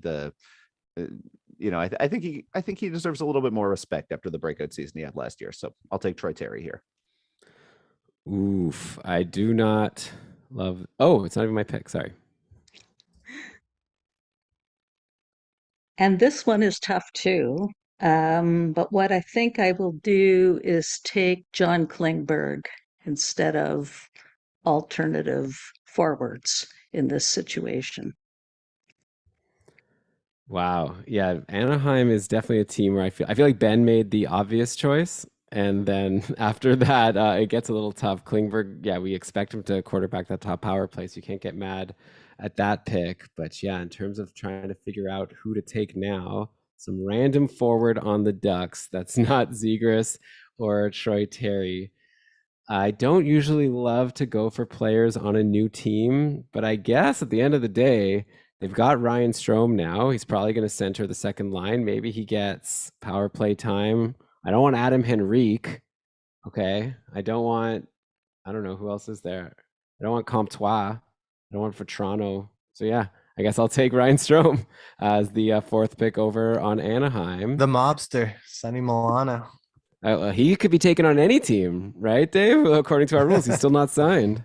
C: I think he deserves a little bit more respect after the breakout season he had last year. So I'll take Troy Terry here.
A: Oof, I do not love. Oh, it's not even my pick. Sorry.
D: And this one is tough too. But what I think I will do is take John Klingberg instead of alternative forwards in this situation.
A: Wow. Yeah, Anaheim is definitely a team where I feel like Ben made the obvious choice. And then after that, it gets a little tough. Klingberg, yeah, we expect him to quarterback that top power play, so you can't get mad at that pick. But yeah, in terms of trying to figure out who to take now, some random forward on the Ducks that's not Zegras or Troy Terry. I don't usually love to go for players on a new team, but I guess at the end of the day, they've got Ryan Strome now. He's probably going to center the second line. Maybe he gets power play time. I don't want Adam Henrique. Okay. I don't know who else is there. I don't want Comtois. I don't want Vetrano. So yeah, I guess I'll take Ryan Strome as the fourth pick over on Anaheim.
B: The mobster, Sonny Milano.
A: He could be taken on any team, right, Dave? According to our rules, he's still not signed.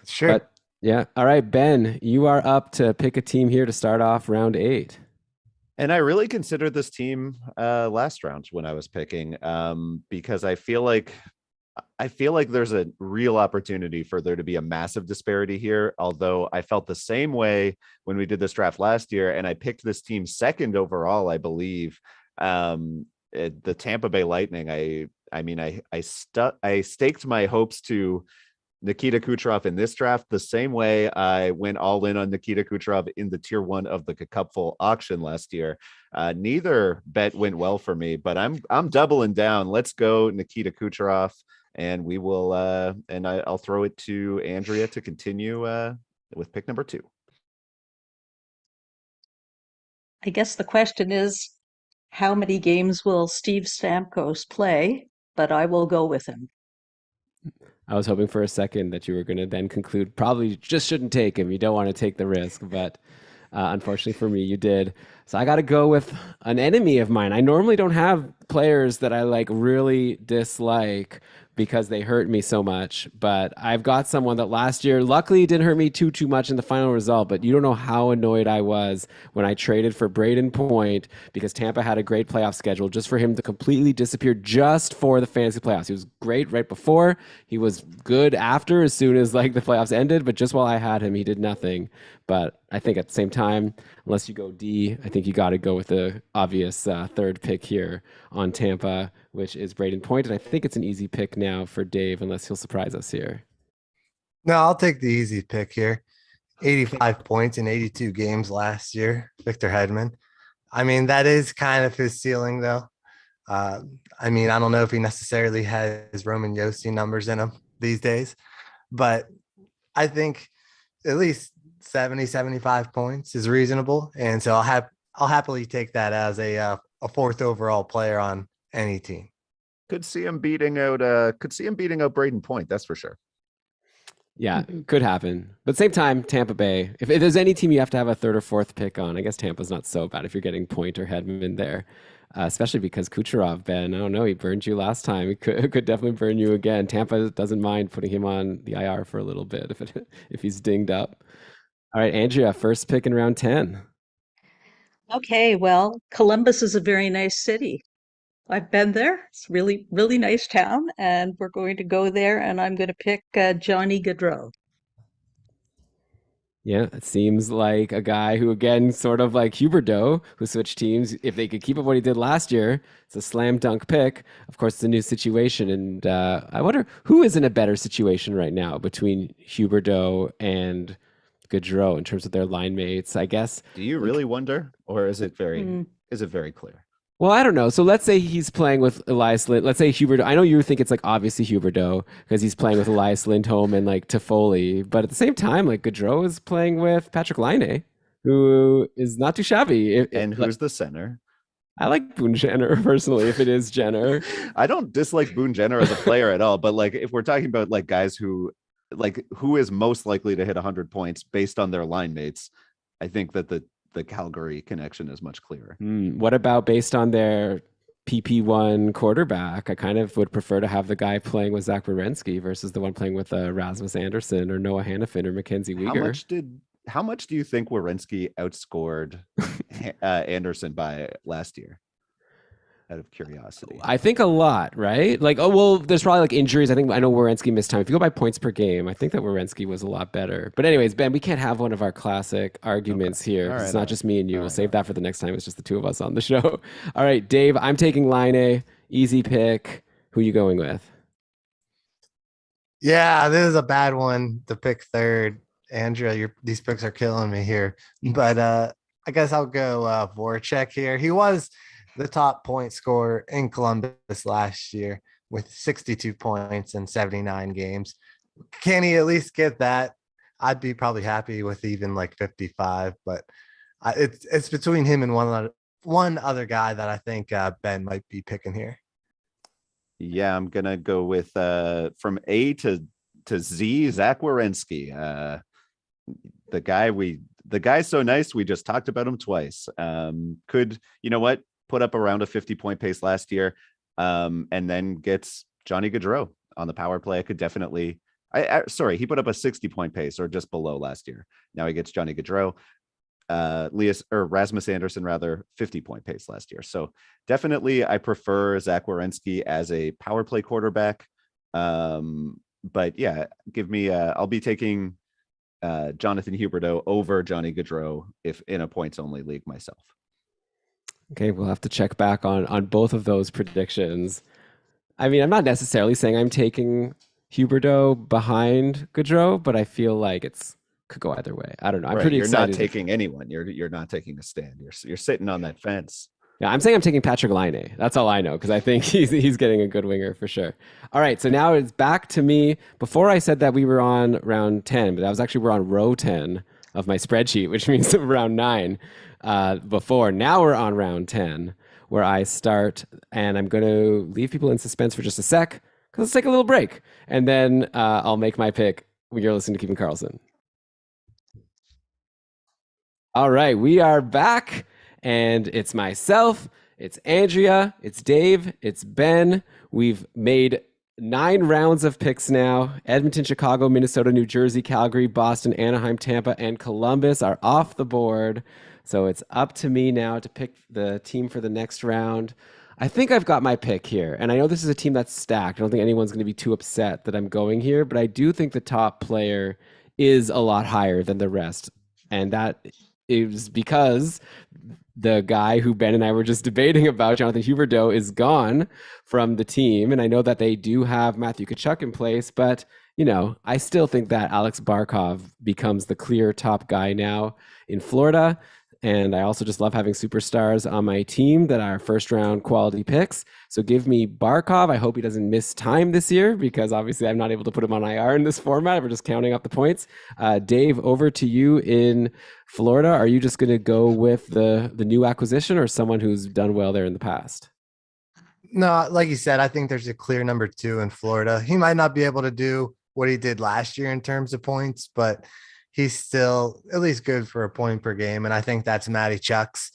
B: Sure.
A: But yeah. All right, Ben, you are up to pick a team here to start off round 8.
C: And I really considered this team last round when I was picking, because I feel like there's a real opportunity for there to be a massive disparity here. Although I felt the same way when we did this draft last year, and I picked this team second overall, I believe. The Tampa Bay Lightning. I staked my hopes to Nikita Kucherov in this draft the same way I went all in on Nikita Kucherov in the tier 1 of the Cupful auction last year. Neither bet went well for me, but I'm doubling down. Let's go Nikita Kucherov, and we will I'll throw it to Andrea to continue with pick number 2.
D: I guess the question is, how many games will Steve Stamkos play? But I will go with him.
A: I was hoping for a second that you were going to then conclude probably just shouldn't take him. You don't want to take the risk, but unfortunately for me, you did. So I got to go with an enemy of mine. I normally don't have players that I really dislike because they hurt me so much, but I've got someone that last year luckily didn't hurt me too much in the final result. But you don't know how annoyed I was when I traded for Braden Point because Tampa had a great playoff schedule just for him to completely disappear just for the fantasy playoffs. He was great right before, he was good after, as soon as the playoffs ended, but just while I had him, he did nothing. But I think at the same time, unless you go D, I think you got to go with the obvious third pick here on Tampa, which is Braden Point. And I think it's an easy pick now for Dave, unless he'll surprise us here.
B: No, I'll take the easy pick here. 85 points in 82 games last year, Victor Hedman. I mean, that is kind of his ceiling, though. I mean, I don't know if he necessarily has Roman Yossi numbers in him these days, but I think at least 70, 75 points is reasonable. And so I'll happily take that as a fourth overall player on any team.
C: Could see him beating out Braden Point, that's for sure.
A: Yeah, could happen. But same time, Tampa Bay. If there's any team you have to have a third or fourth pick on, I guess Tampa's not so bad if you're getting Point or Hedman there. Especially because Kucherov, Ben, I don't know, he burned you last time. He could definitely burn you again. Tampa doesn't mind putting him on the IR for a little bit if he's dinged up. All right, Andrea, first pick in round 10.
D: Okay, well, Columbus is a very nice city. I've been there. It's really, really nice town, and we're going to go there, and I'm going to pick Johnny Gaudreau.
A: Yeah, it seems like a guy who, again, sort of like Huberdeau, who switched teams. If they could keep up what he did last year, it's a slam dunk pick. Of course, it's a new situation. And I wonder who is in a better situation right now between Huberdeau and Gaudreau in terms of their line mates, I guess.
C: Do you really wonder? Or is it very clear?
A: Well, I don't know. So let's say he's playing with Elias Lind. Let's say Huberdeau. I know you think it's like obviously Huberdeau because he's playing with Elias Lindholm and like Toffoli. But at the same time, like Gaudreau is playing with Patrick Laine, who is not too shabby.
C: And who's the center?
A: I like Boone Jenner personally, if it is Jenner.
C: I don't dislike Boone Jenner as a player at all. But like if we're talking about like guys who is most likely to hit 100 points based on their line mates, I think that the Calgary connection is much clearer.
A: What about based on their PP1 quarterback? I kind of would prefer to have the guy playing with Zach Werenski versus the one playing with Rasmus Anderson or Noah Hannafin or Mackenzie Weegar.
C: How much do you think Werenski outscored Anderson by last year? Out of curiosity,
A: I think a lot, right? Like, oh well, there's probably like injuries. I know Werenski missed time. If you go by points per game, I think that Werenski was a lot better. But anyways, Ben, we can't have one of our classic arguments here. Right, it's not just me and you. We'll save that for the next time. It's just the two of us on the show. All right, Dave, I'm taking Laine. Easy pick. Who you going with?
B: Yeah, this is a bad one to pick third. Andrea, these picks are killing me here. But I guess I'll go Voracek here. He was the top point scorer in Columbus last year with 62 points in 79 games. Can he at least get that? I'd be probably happy with even like 55, but it's between him and one other guy that I think Ben might be picking here.
C: Yeah, I'm gonna go with from A to Z, Zach Werenski. The guy's so nice. We just talked about him twice. Could, you know what? Put up around a 50-point pace last year, and then gets Johnny Gaudreau on the power play. I could definitely. He put up a 60-point pace or just below last year. Now he gets Johnny Gaudreau, Rasmus Anderson, 50-point pace last year. So definitely, I prefer Zach Werenski as a power play quarterback. But yeah, give me. I'll be taking Jonathan Huberdeau over Johnny Gaudreau if in a points only league myself.
A: Okay, we'll have to check back on both of those predictions. I mean, I'm not necessarily saying I'm taking Huberdeau behind Gaudreau, but I feel like could go either way. I don't know. I'm pretty excited.
C: You're not taking anyone. You're not taking a stand. You're sitting on that fence.
A: Yeah, I'm saying I'm taking Patrick Laine. That's all I know because I think he's getting a good winger for sure. All right, so now it's back to me. Before I said that we were on round 10, but we're on row 10 of my spreadsheet, which means round 9. Before. Now we're on round 10 where I start, and I'm going to leave people in suspense for just a sec because let's take a little break. And then I'll make my pick when you're listening to Keeping Karlsson. All right, we are back, and it's myself, it's Andrea, it's Dave, it's Ben. We've made 9 rounds of picks now. Edmonton, Chicago, Minnesota, New Jersey, Calgary, Boston, Anaheim, Tampa, and Columbus are off the board. So it's up to me now to pick the team for the next round. I think I've got my pick here. And I know this is a team that's stacked. I don't think anyone's going to be too upset that I'm going here, but I do think the top player is a lot higher than the rest And that is because the guy who Ben and I were just debating about, Jonathan Huberdeau, is gone from the team. And I know that they do have Matthew Tkachuk in place, but I still think that Alex Barkov becomes the clear top guy now in Florida. And I also just love having superstars on my team that are first round quality picks. So give me Barkov. I hope he doesn't miss time this year because obviously I'm not able to put him on IR in this format. We're just counting up the points. Dave, over to you in Florida. Are you just going to go with the new acquisition or someone who's done well there in the past?
B: No, like you said, I think there's a clear number 2 in Florida. He might not be able to do what he did last year in terms of points, but he's still at least good for a point per game. And I think that's Matty Chucks.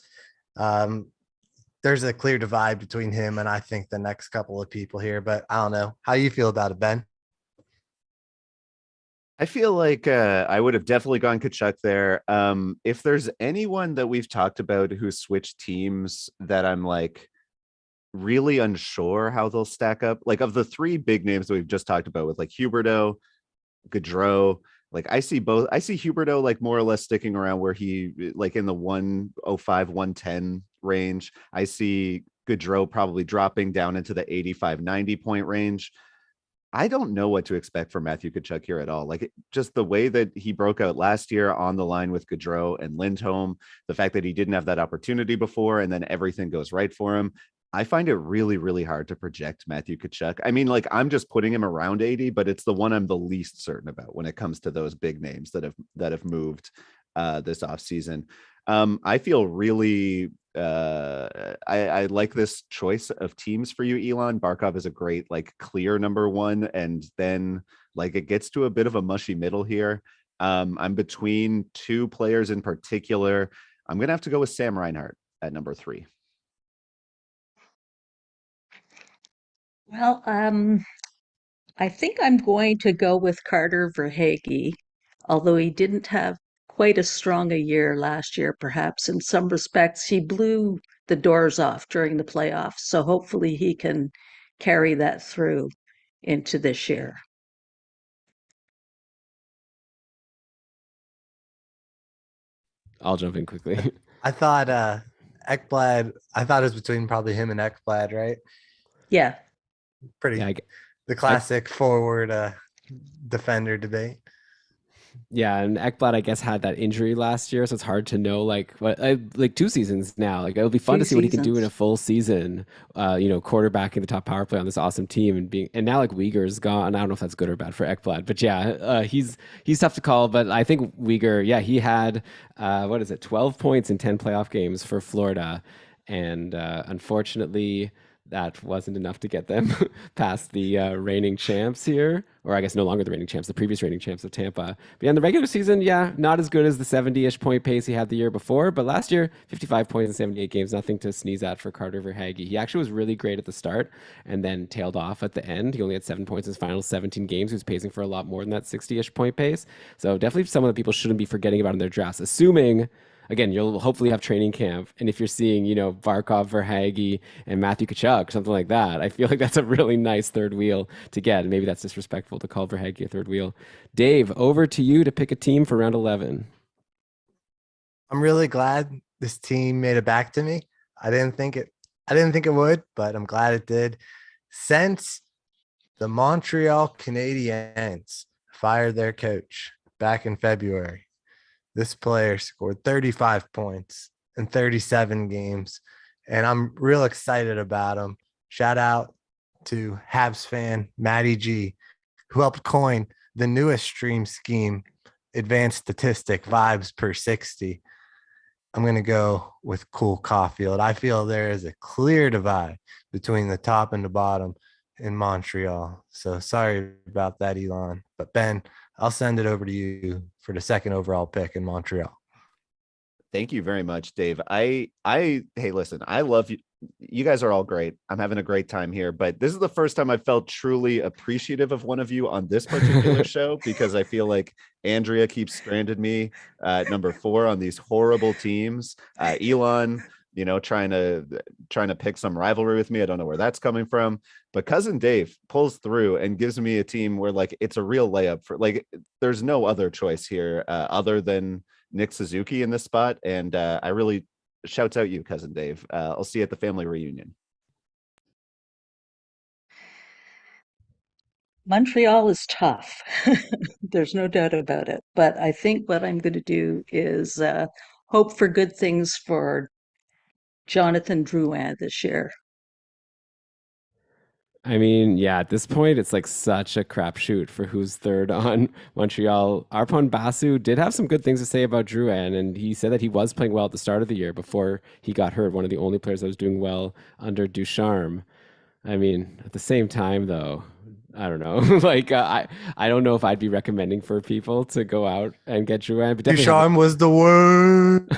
B: There's a clear divide between him and I think the next couple of people here, but I don't know. How you feel about it, Ben?
C: I feel like I would have definitely gone Kachuk there. If there's anyone that we've talked about who switched teams that I'm like really unsure how they'll stack up, like of the 3 big names that we've just talked about with like Huberdeau, Gaudreau, like I see Huberdeau like more or less sticking around where he like in the 105, 110 range. I see Gaudreau probably dropping down into the 85, 90 point range. I don't know what to expect from Matthew Tkachuk here at all. Like just the way that he broke out last year on the line with Gaudreau and Lindholm, the fact that he didn't have that opportunity before and then everything goes right for him. I find it really, really hard to project Matthew Tkachuk. I mean, like I'm just putting him around 80, but it's the one I'm the least certain about when it comes to those big names that have moved this offseason. I feel really I like this choice of teams for you, Elon. Barkov is a great, like clear number 1. And then like it gets to a bit of a mushy middle here. I'm between 2 players in particular. I'm going to have to go with Sam Reinhart at number 3.
D: Well, I think I'm going to go with Carter Verhaeghe, although he didn't have quite as strong a year last year, perhaps in some respects. He blew the doors off during the playoffs, so hopefully he can carry that through into this year.
A: I'll jump in quickly.
B: I thought Ekblad, I thought it was between probably him and Ekblad, right?
D: Yeah.
B: Pretty
A: Yeah,
B: the classic forward defender debate.
A: Yeah, and Ekblad, I guess, had that injury last year, so it's hard to know. Like, like 2 seasons now. Like, it'll be fun
D: 2
A: to see what he can do in a
D: seasons.
A: full season. Quarterbacking the top power play on this awesome team, and now like Uyghur's gone. I don't know if that's good or bad for Ekblad, but yeah, he's tough to call. But I think Uyghur, yeah, he had 12 points in 10 playoff games for Florida, and unfortunately, that wasn't enough to get them past the reigning champs here, or I guess no longer the reigning champs, the previous reigning champs of Tampa. But yeah, in the regular season, yeah, not as good as the 70-ish point pace he had the year before, but last year, 55 points in 78 games, nothing to sneeze at for Carter Verhaeghe. He actually was really great at the start and then tailed off at the end. He only had 7 points in his final 17 games. He was pacing for a lot more than that 60-ish point pace. So definitely someone that people shouldn't be forgetting about in their drafts, assuming again, you'll hopefully have training camp. And if you're seeing, Barkov, Verhaeghe, and Matthew Tkachuk, something like that, I feel like that's a really nice third wheel to get. And maybe that's disrespectful to call Verhaeghe a third wheel. Dave, over to you to pick a team for round 11.
B: I'm really glad this team made it back to me. I didn't think it would, but I'm glad it did. Since the Montreal Canadiens fired their coach back in February, this player scored 35 points in 37 games, and I'm real excited about him. Shout out to Habs fan Matty G, who helped coin the newest stream scheme, advanced statistic vibes per 60. I'm going to go with Cole Caulfield. I feel there is a clear divide between the top and the bottom in Montreal. So sorry about that, Elon. But Ben, I'll send it over to you for the second overall pick in Montreal.
C: Thank you very much, Dave. Hey, listen, I love you. You guys are all great. I'm having a great time here, but this is the first time I felt truly appreciative of one of you on this particular show, because I feel like Andrea keeps stranded me at number 4 on these horrible teams. Elon, trying to pick some rivalry with me. I don't know where that's coming from, but cousin Dave pulls through and gives me a team where like it's a real layup for like there's no other choice here other than Nick Suzuki in this spot, and I really shouts out you, cousin Dave. I'll see you at the family reunion.
D: Montreal is tough. There's no doubt about it. But I think what I'm going to do is hope for good things for Jonathan Drouin this year.
A: I mean, yeah, at this point, it's like such a crapshoot for who's third on Montreal. Arpon Basu did have some good things to say about Drouin, and he said that he was playing well at the start of the year before he got hurt. One of the only players that was doing well under Ducharme. I mean, at the same time, though, I don't know. Like, I don't know if I'd be recommending for people to go out and get Drouin, but definitely
B: Ducharme was the word.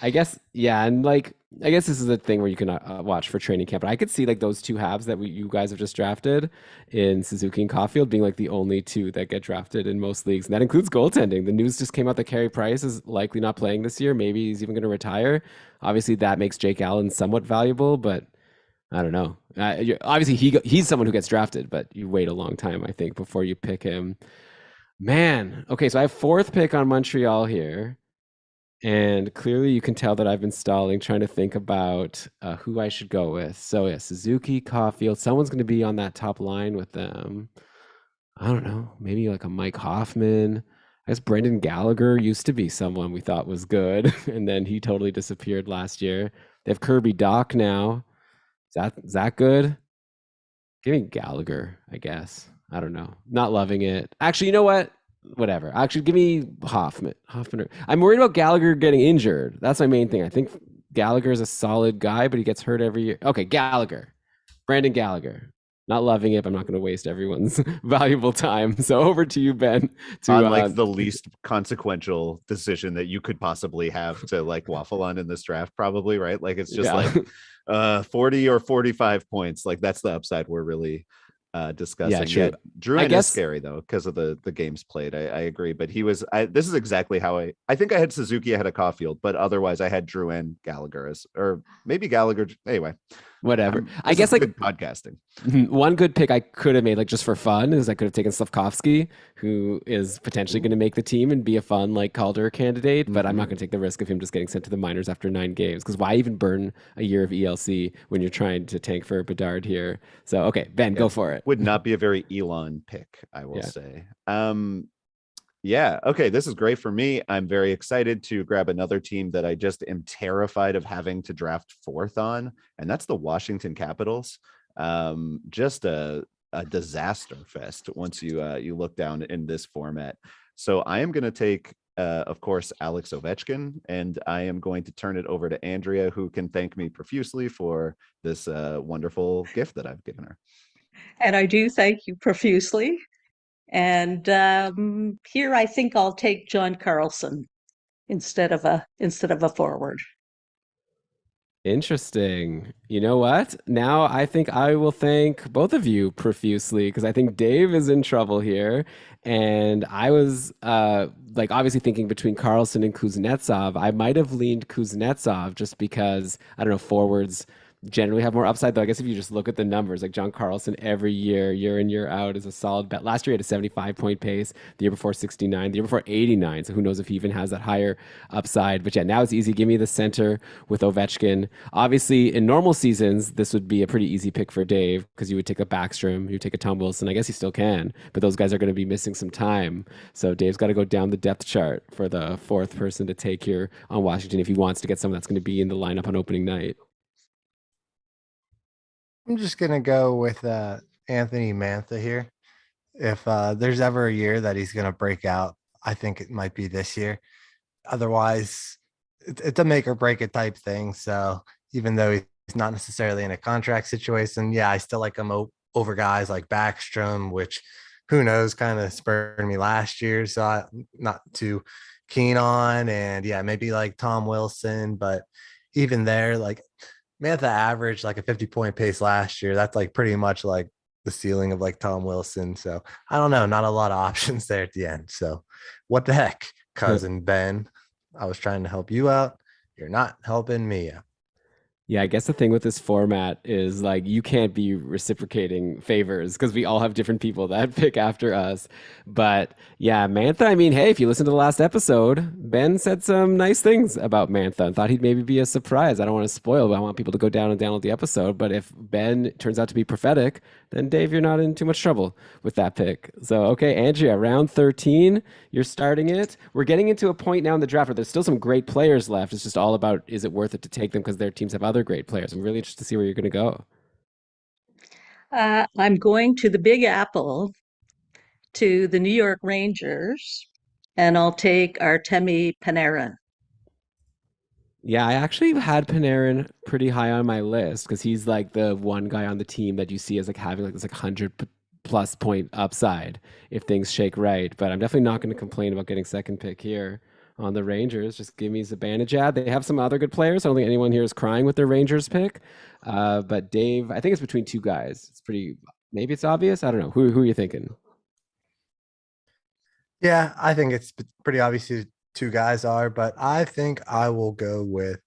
A: I guess, yeah, and like, I guess this is a thing where you can watch for training camp. But I could see like those two halves that you guys have just drafted in Suzuki and Caulfield being like the only two that get drafted in most leagues, and that includes goaltending. The news just came out that Carey Price is likely not playing this year. Maybe he's even going to retire. Obviously, that makes Jake Allen somewhat valuable, but I don't know. Obviously, he's someone who gets drafted, but you wait a long time, I think, before you pick him. Man, okay, so I have fourth pick on Montreal here. And clearly you can tell that I've been stalling, trying to think about who I should go with. So yeah, Suzuki, Caulfield, someone's going to be on that top line with them. I don't know, maybe like a Mike Hoffman. I guess Brendan Gallagher used to be someone we thought was good, and then he totally disappeared last year. They have Kirby Doc now. Is that good? Give me Gallagher, I guess. I don't know. Not loving it. Actually, you know what? Whatever. Actually, give me Hoffman. I'm worried about Gallagher getting injured. That's my main thing. I think Gallagher is a solid guy, but he gets hurt every year. Okay, Gallagher. Brandon Gallagher. Not loving it, but I'm not going to waste everyone's valuable time. So over to you, Ben.
C: On like the least consequential decision that you could possibly have to like waffle on in this draft, probably, right? Like it's just like 40 or 45 points. Like that's the upside we're really discussing.
A: Yeah,
C: Drouin is scary though because of the games played. I agree, but this is exactly how I think I had Suzuki ahead of Caulfield, but otherwise I had Drouin, Gallagher or maybe Gallagher. Anyway,
A: whatever. I guess like
C: good podcasting.
A: One good pick I could have made, like just for fun, is I could have taken Slavkovsky, who is potentially going to make the team and be a fun like Calder candidate. But I'm not going to take the risk of him just getting sent to the minors after 9 games, because why even burn a year of ELC when you're trying to tank for Bedard here? So okay, Ben, go for it.
C: Would not be a very Elon pick, I will say. Yeah, okay, this is great for me. I'm very excited to grab another team that I just am terrified of having to draft fourth on, and that's the Washington Capitals. Just a disaster fest once you look down in this format. So I am going to take, of course, Alex Ovechkin, and I am going to turn it over to Andrea, who can thank me profusely for this wonderful gift that I've given her.
D: And I do thank you profusely. And here I think I'll take John Karlsson instead of a forward.
A: Interesting. You know what? Now I think I will thank both of you profusely, because I think Dave is in trouble here. And I was like obviously thinking between Karlsson and Kuznetsov. I might have leaned Kuznetsov just because, I don't know, forwards generally have more upside, though. I guess if you just look at the numbers, like John Karlsson every year in, year out, is a solid bet. Last year he had a 75-point pace, the year before 69, the year before 89. So who knows if he even has that higher upside. But yeah, now it's easy. Give me the center with Ovechkin. Obviously, in normal seasons, this would be a pretty easy pick for Dave, because you would take a Backstrom, you would take a Tom Wilson. I guess he still can, but those guys are going to be missing some time. So Dave's got to go down the depth chart for the fourth person to take here on Washington if he wants to get someone that's going to be in the lineup on opening night.
B: I'm just gonna go with Anthony Mantha here. If there's ever a year that he's gonna break out, I think it might be this year. Otherwise, it's a make or break it type thing. So even though he's not necessarily in a contract situation, yeah, I still like him over guys like Backstrom, which who knows, kind of spurred me last year. So I'm not too keen on. And yeah, maybe like Tom Wilson, but even there, like Mantha averaged like a 50-point pace last year. That's like pretty much like the ceiling of like Tom Wilson. So I don't know, not a lot of options there at the end. So what the heck, cousin Ben? I was trying to help you out. You're not helping me out.
A: Yeah, I guess the thing with this format is like you can't be reciprocating favors because we all have different people that pick after us. But yeah, Mantha, I mean, hey, if you listen to the last episode, Ben said some nice things about Mantha and thought he'd maybe be a surprise. I don't want to spoil, but I want people to go down and download the episode. But if Ben turns out to be prophetic, then Dave, you're not in too much trouble with that pick. So, okay, Andrea, round 13, you're starting it. We're getting into a point now in the draft where there's still some great players left. It's just all about is it worth it to take them because their teams have other great players. I'm really interested to see where you're going to go.
D: I'm going to the Big Apple to the New York Rangers, and I'll take Artemi Panarin.
A: Yeah, I actually had Panarin pretty high on my list because he's like the one guy on the team that you see as like having like this like 100 plus point upside if things shake right. But I'm definitely not going to complain about getting second pick here on the Rangers. Just give me Zibanejad. They have some other good players. I don't think anyone here is crying with their Rangers pick. But Dave, I think it's between two guys. It's pretty, maybe it's obvious. I don't know. Who are you thinking?
B: Yeah, I think it's pretty obvious who two guys are, but I think I will go with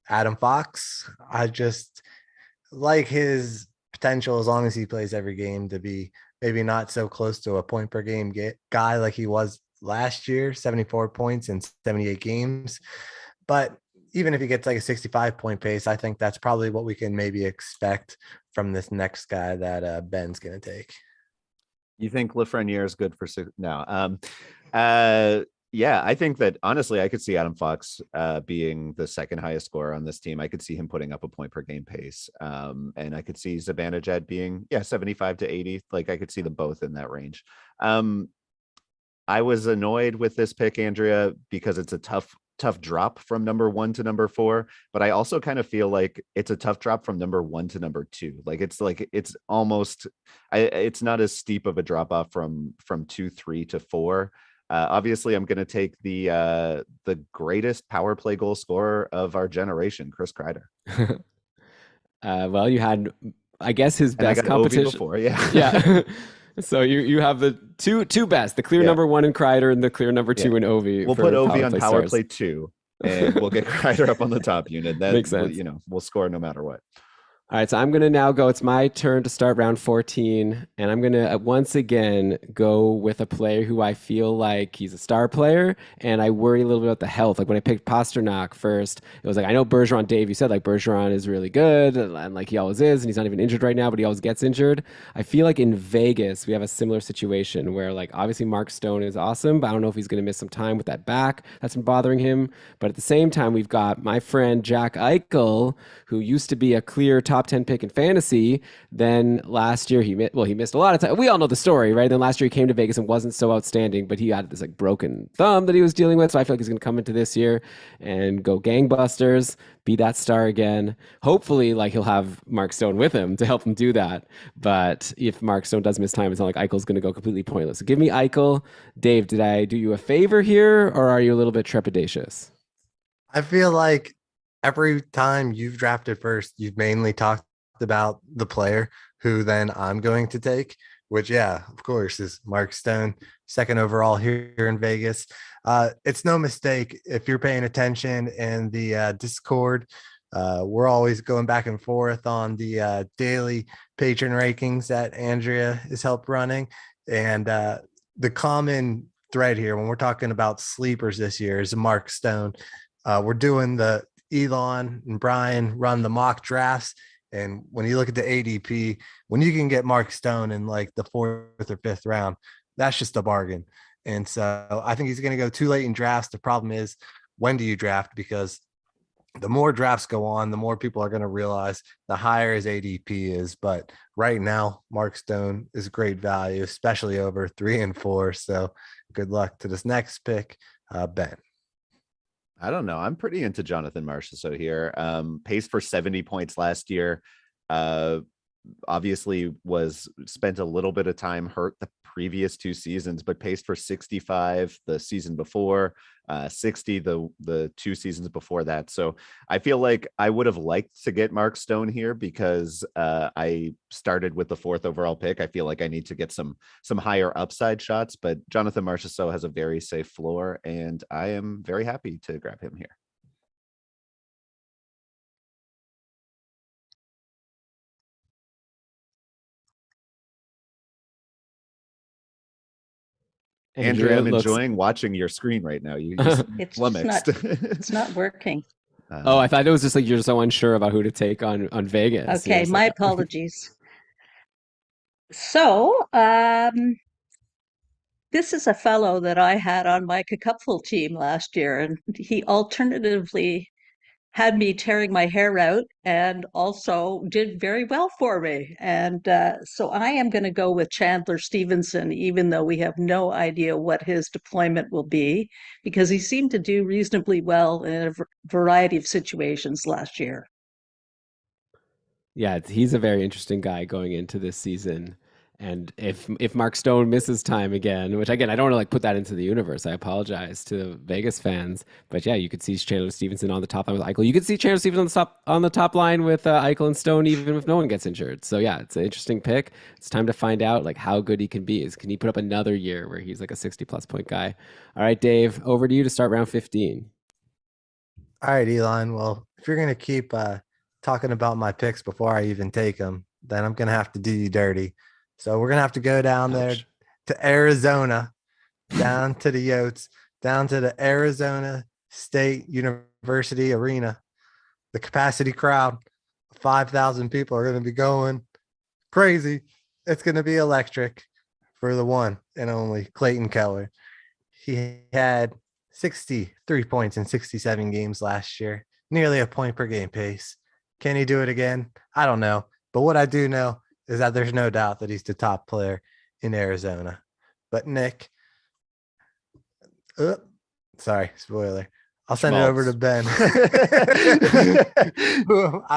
B: Adam Fox. I just like his potential as long as he plays every game to be maybe not so close to a point per game guy like he was last year, 74 points in 78 games. But even if he gets like a 65 point pace, I think that's probably what we can maybe expect from this next guy that Ben's going to take.
C: You think Lafreniere is good for six? No. Yeah, I think that honestly, I could see Adam Fox being the second highest scorer on this team. I could see him putting up a point per game pace. And I could see Zibanejad being, 75 to 80. Like I could see them both in that range. I was annoyed with this pick, Andrea, because it's a tough drop from number 1 to number 4, but I also kind of feel like it's a tough drop from number 1 to number 2. It's almost it's not as steep of a drop off from 2, 3 to 4. Obviously I'm going to take the greatest power play goal scorer of our generation, Chris Kreider.
A: Well, you had, I guess, his
C: And I
A: best
C: got Ovi
A: competition.
C: before, yeah.
A: Yeah. So you have the two best, the clear
C: Yeah.
A: number 1 in Kreider and the clear number 2 in Ovi.
C: We'll
A: for
C: put Ovi on power
A: stars.
C: play 2, and we'll get Kreider up on the top unit. That
A: Makes sense.
C: We'll score no matter what.
A: All right, so I'm going to now go. It's my turn to start round 14, and I'm going to once again go with a player who I feel like he's a star player, and I worry a little bit about the health. Like when I picked Pasternak first, it was like, I know Bergeron, Dave, you said like Bergeron is really good, and like he always is, and he's not even injured right now, but he always gets injured. I feel like in Vegas, we have a similar situation where like obviously Mark Stone is awesome, but I don't know if he's going to miss some time with that back that's been bothering him. But at the same time, we've got my friend Jack Eichel, who used to be a clear top 10 pick in fantasy. Then last year he missed a lot of time. We all know the story, right? Then last year he came to Vegas and wasn't so outstanding, but he had this like broken thumb that he was dealing with. So I feel like he's going to come into this year and go gangbusters, be that star again. Hopefully, like he'll have Mark Stone with him to help him do that. But if Mark Stone does miss time, it's not like Eichel's going to go completely pointless. So give me Eichel. Dave, did I do you a favor here, or are you a little bit trepidatious?
B: I feel like every time you've drafted first, you've mainly talked about the player who then I'm going to take, which, yeah, of course, is Mark Stone, second overall here in Vegas. It's no mistake if you're paying attention in the Discord. We're always going back and forth on the daily patron rankings that Andrea has helped running. And the common thread here when we're talking about sleepers this year is Mark Stone. We're doing the Elon and Brian run the mock drafts. And when you look at the ADP, when you can get Mark Stone in like the 4th or 5th round, that's just a bargain. And so I think he's going to go too late in drafts. The problem is, when do you draft? Because the more drafts go on, the more people are going to realize the higher his ADP is. But right now, Mark Stone is great value, especially over 3 and 4. So good luck to this next pick, Ben.
C: I don't know. I'm pretty into Jonathan Marchessault here. Paced for 70 points last year. Obviously was spent a little bit of time hurt the previous 2 seasons, but paced for 65 the season before, 60 the 2 seasons before that. So I feel like I would have liked to get Mark Stone here because I started with the 4th overall pick. I feel like I need to get some higher upside shots, but Jonathan Marchessault has a very safe floor, and I am very happy to grab him here.
A: And
C: Andrea,
A: here it
C: I'm
A: looks-
C: enjoying watching your screen right now. You seem
D: It's just
C: flummoxed.
D: it's not working.
A: Oh, I thought it was just like you're so unsure about who to take on Vegas.
D: Okay,
A: Yes,
D: my
A: like-
D: apologies. So, this is a fellow that I had on my cupful team last year, and he alternatively had me tearing my hair out and also did very well for me. And so I am going to go with Chandler Stevenson, even though we have no idea what his deployment will be, because he seemed to do reasonably well in a variety of situations last year.
A: Yeah, he's a very interesting guy going into this season. And if Mark Stone misses time again, which again I don't want to like put that into the universe, I apologize to the Vegas fans. But yeah, you could see Chandler Stevenson on the top line with Eichel. You could see Chandler Stevenson on the top line with Eichel and Stone, even if no one gets injured. So yeah, it's an interesting pick. It's time to find out like how good he can be. Can he put up another year where he's like a 60+ point guy? All right, Dave, over to you to start round 15.
B: All right, Elon. Well, if you're gonna keep talking about my picks before I even take them, then I'm gonna have to do you dirty. So we're gonna have to go down there
A: Ouch.
B: to Arizona, down to the Yotes, down to the Arizona State University Arena. The capacity crowd, 5,000 people are gonna be going crazy. It's gonna be electric for the one and only Clayton Keller. He had 63 points in 67 games last year, nearly a point per game pace. Can he do it again? I don't know. But what I do know is that there's no doubt that he's the top player in Arizona. But Nick, sorry, spoiler. I'll send it over to Ben. I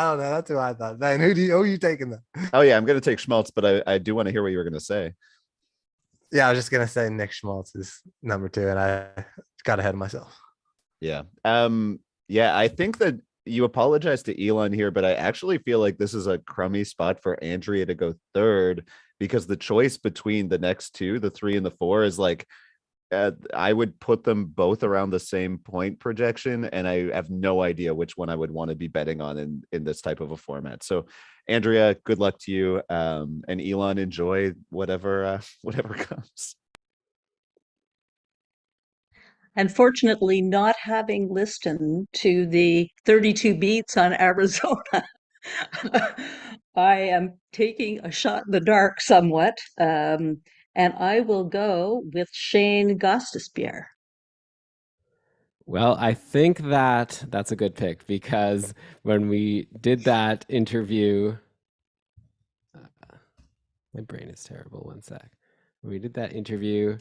B: don't know. That's who I thought. Ben, who are you taking then?
C: Oh yeah, I'm gonna take Schmaltz, but I do want to hear what you were gonna say.
B: Yeah, I was just gonna say Nick Schmaltz is number 2, and I got ahead of myself.
C: Yeah. Yeah, I think that you apologize to Elon here, but I actually feel like this is a crummy spot for Andrea to go third, because the choice between the next two, the 3 and the 4, is like I would put them both around the same point projection, and I have no idea which one I would want to be betting on in this type of a format. So Andrea, good luck to you. And Elon, enjoy whatever comes.
D: Unfortunately, not having listened to the 32 beats on Arizona, I am taking a shot in the dark somewhat, and I will go with Shane Gostisbehere.
A: Well, I think that that's a good pick, because when we did that interview, my brain is terrible. One sec. When we did that interview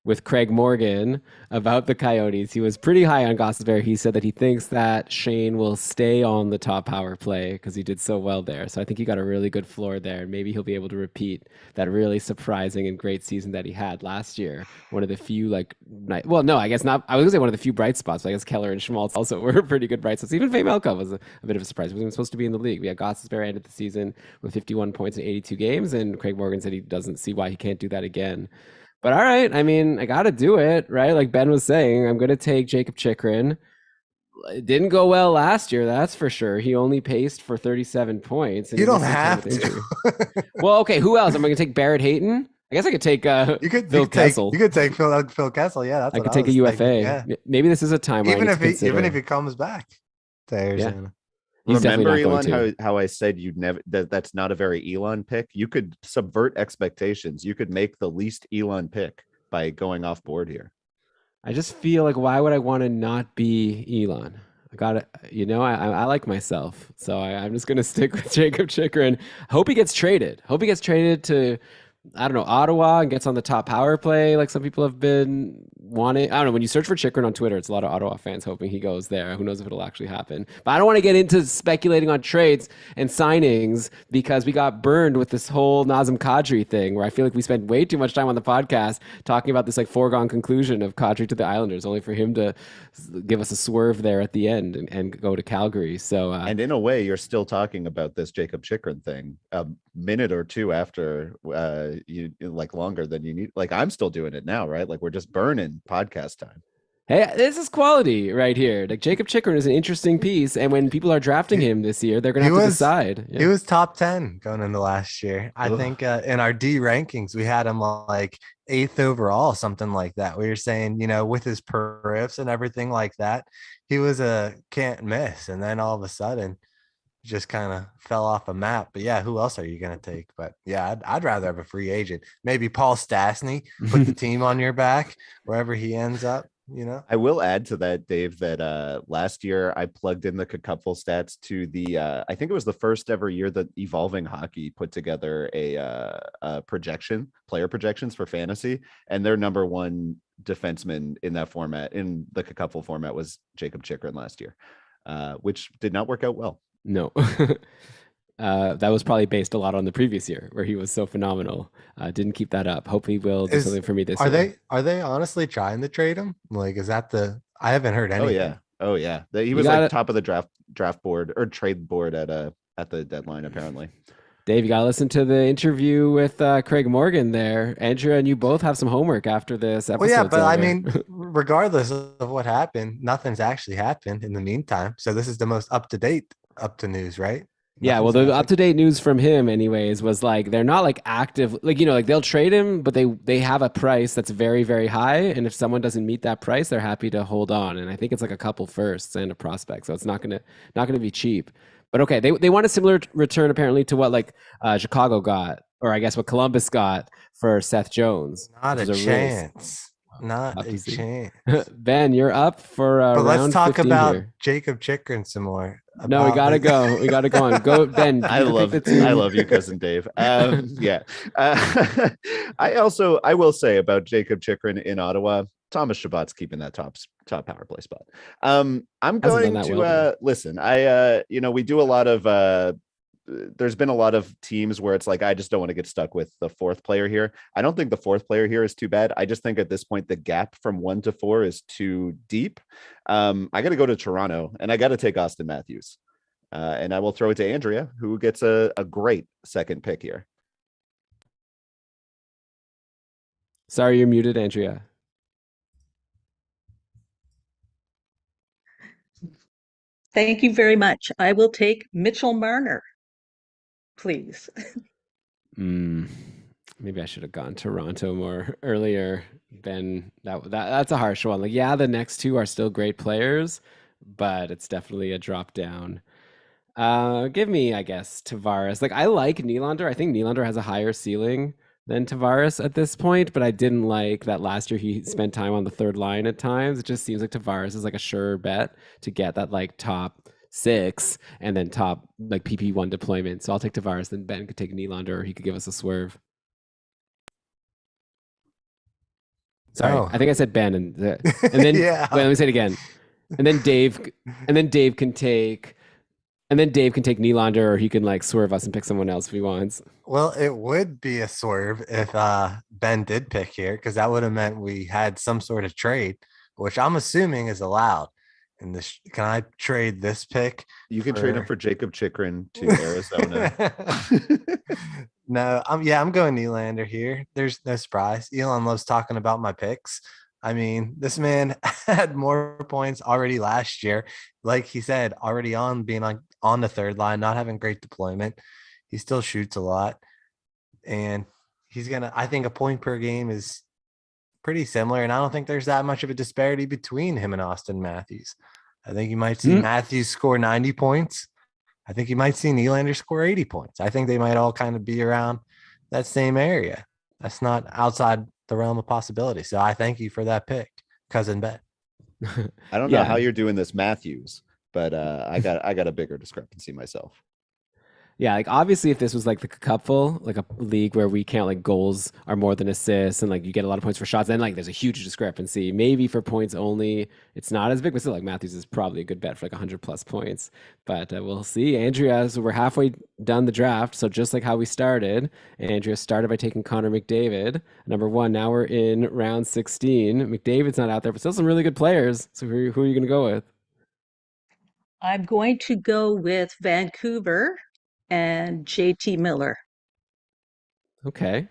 A: with Craig Morgan about the Coyotes, he was pretty high on Gostisbehere. He said that he thinks that Shane will stay on the top power play because he did so well there. So I think he got a really good floor there, and maybe he'll be able to repeat that really surprising and great season that he had last year. One of the few well, no, I guess not. I was gonna say one of the few bright spots, but I guess Keller and Schmaltz also were pretty good bright spots. Even Faye was a bit of a surprise. He wasn't even supposed to be in the league. We had Gostisbehere ended the season with 51 points in 82 games, and Craig Morgan said he doesn't see why he can't do that again. But all right, I mean, I got to do it, right? Like Ben was saying, I'm going to take Jacob Chychrun. It didn't go well last year, that's for sure. He only paced for 37 points. And
B: You
A: he
B: don't
A: missed some time
B: have
A: with injury.
B: to.
A: Well, okay, who else? Am I going to take Barrett Hayton? I guess I could take Phil Kessel.
B: You could take Phil Kessel. Yeah, that's
A: I
B: what
A: could take a
B: was
A: UFA.
B: thinking, yeah.
A: Maybe this is a time where
B: Even
A: I need to
B: even if
A: consider.
B: he comes back to Arizona.
A: He's
C: Remember,
A: definitely not
C: Elon,
A: going to.
C: how I said you'd never that's not a very Elon pick. You could subvert expectations. You could make the least Elon pick by going off board here.
A: I just feel like, why would I want to not be Elon? I got it. I like myself. So I'm just going to stick with Jacob Chychrun. Hope he gets traded. Hope he gets traded to, I don't know, Ottawa, and gets on the top power play like some people have been wanting. I don't know. When you search for Chychrun on Twitter, it's a lot of Ottawa fans hoping he goes there. Who knows if it'll actually happen. But I don't want to get into speculating on trades and signings, because we got burned with this whole Nazem Kadri thing, where I feel like we spent way too much time on the podcast talking about this like foregone conclusion of Kadri to the Islanders, only for him to give us a swerve there at the end and go to Calgary. So
C: And in a way, you're still talking about this Jacob Chychrun thing a minute or two after you like longer than you need. Like, I'm still doing it now, right? Like, we're just burning podcast time.
A: hey, this is quality right here. Like, Jacob Chychrun is an interesting piece, and when people are drafting him this year, they're going to have to decide.
B: He was top 10 going into last year. I think in our D rankings, we had him like eighth overall, something like that. We were saying, with his periffs and everything like that, he was a can't miss. And then all of a sudden, just kind of fell off a map. But yeah, who else are you going to take? But yeah, I'd rather have a free agent. Maybe Paul Stastny, put the team on your back wherever he ends up.
C: I will add to that, Dave, that last year I plugged in the Cupful stats to the I think it was the first ever year that Evolving Hockey put together a player projections for fantasy, and their number one defenseman in that format, in the Cupful format, was Jacob Chikrin last year, which did not work out well.
A: No. That was probably based a lot on the previous year where he was so phenomenal. Didn't keep that up. Hopefully will do something for me this
B: Are
A: year.
B: they honestly trying to trade him? Like, is that I haven't heard anything.
C: Oh yeah. He was like top of the draft board or trade board at the deadline, apparently.
A: Dave, you gotta listen to the interview with Craig Morgan there. Andrea and you both have some homework after this episode.
B: Well, yeah, but I mean, regardless of what happened, nothing's actually happened in the meantime. So this is the most up to news, right?
A: Yeah, well, the up-to-date news from him, anyways, was like they're not like active, like like they'll trade him, but they have a price that's very, very high, and if someone doesn't meet that price, they're happy to hold on. And I think it's like a couple firsts and a prospect, so it's not gonna be cheap. But okay, they want a similar return apparently to what like Chicago got, or I guess what Columbus got for Seth Jones.
B: Not a chance. Not a chance.
A: Ben, you're up for
B: but
A: round
B: let's talk
A: 15
B: about
A: here.
B: Jacob Chikrin some more.
A: No, we gotta go. We gotta go on. Go, Ben.
C: I love you, cousin Dave. Yeah. I will say about Jacob Chikrin in Ottawa, Thomas Chabot's keeping that top power play spot. I'm going to listen. We do a lot of there's been a lot of teams where it's like, I just don't want to get stuck with the fourth player here. I don't think the fourth player here is too bad. I just think at this point, the gap from 1 to 4 is too deep. I got to go to Toronto and I got to take Austin Matthews. And I will throw it to Andrea, who gets a great second pick here.
A: Sorry, you're muted, Andrea.
D: Thank you very much. I will take Mitchell Marner, please.
A: Maybe I should have gone Toronto more earlier. Ben, that's a harsh one. Like, yeah, the next two are still great players, but it's definitely a drop down. Give me, I guess, Tavares. Like, I like Nylander. I think Nylander has a higher ceiling than Tavares at this point, but I didn't like that last year he spent time on the third line at times. It just seems like Tavares is like a sure bet to get that like top 6 and then top like PP1 deployment. So I'll take Tavares, then Ben could take Nylander, or he could give us a swerve. Sorry, I think I said Ben, and then
B: yeah.
A: Wait, let me say it again. And then Dave can take Nylander, or he can like swerve us and pick someone else if he wants.
B: Well, it would be a swerve if Ben did pick here, because that would have meant we had some sort of trade, which I'm assuming is allowed. And can I trade this pick?
C: You can trade him for Jacob Chikrin to Arizona.
B: No, I'm going Nylander here. There's no surprise. Elon loves talking about my picks. I mean, this man had more points already last year. Like he said, already being on the third line, not having great deployment. He still shoots a lot. And I think a point per game is pretty similar. And I don't think there's that much of a disparity between him and Austin Matthews. I think you might see Matthews score 90 points. I think you might see Nylander score 80 points. I think they might all kind of be around that same area. That's not outside the realm of possibility. So I thank you for that pick, cousin Ben.
C: I don't know how you're doing this, Matthews, but I got a bigger discrepancy myself.
A: Yeah, like obviously if this was like the cupful, like a league where we count like goals are more than assists and like you get a lot of points for shots, then like there's a huge discrepancy. Maybe for points only, it's not as big, but still like Matthews is probably a good bet for like 100 plus points. But we'll see. Andrea, so we're halfway done the draft. So just like how we started, Andrea started by taking Connor McDavid, number 1. Now we're in round 16. McDavid's not out there, but still some really good players. So who are you going to go with?
D: I'm going to go with Vancouver and JT Miller.
A: Okay.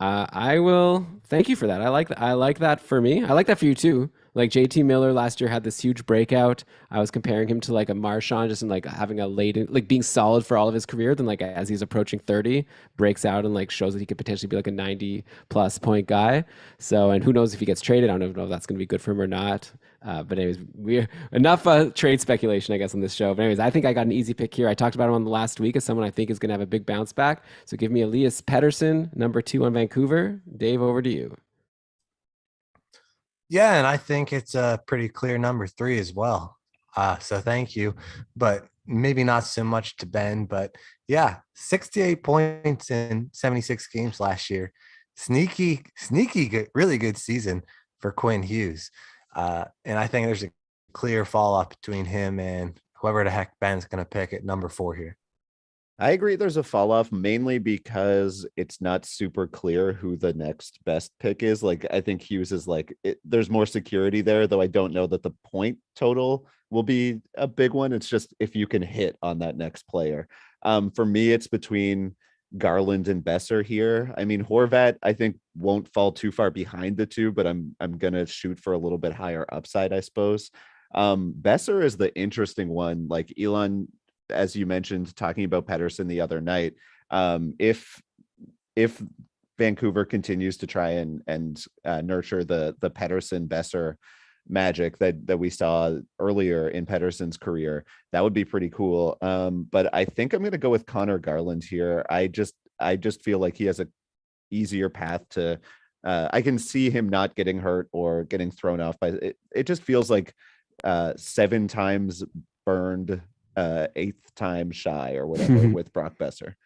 A: I will thank you for that. I like that for me. I like that for you too. Like JT Miller last year had this huge breakout. I was comparing him to like a Marshawn, just in like having a late, like being solid for all of his career. Then like as he's approaching 30, breaks out and like shows that he could potentially be like a 90 plus point guy. So, and who knows if he gets traded? I don't know if that's going to be good for him or not. But anyways, we enough trade speculation, I guess, on this show. But anyways, I think I got an easy pick here. I talked about him on the last week as someone I think is going to have a big bounce back. So give me Elias Pettersson, #2 on Vancouver. Dave, over to you.
B: Yeah, and I think it's a pretty clear #3 as well. So thank you, but maybe not so much to Ben. But yeah, 68 points in 76 games last year. Sneaky, good, really good season for Quinn Hughes. And I think there's a clear fall off between him and whoever the heck Ben's going to pick at #4 here.
C: I agree there's a fall off mainly because it's not super clear who the next best pick is. Like, I think Hughes is like, there's more security there, though I don't know that the point total will be a big one. It's just if you can hit on that next player. For me, it's between Garland and Besser here. I mean, Horvat, I think, won't fall too far behind the two, but I'm gonna shoot for a little bit higher upside, I suppose. Besser is the interesting one. Like Elon, as you mentioned, talking about Pettersson the other night, if Vancouver continues to try and nurture the Pettersson Besser magic that we saw earlier in Pettersson's career, that would be pretty cool. But I think I'm going to go with Connor Garland here. I just feel like he has a easier path to. I can see him not getting hurt or getting thrown off by it. It just feels like 7 times burned, 8th time shy or whatever with Brock Besser.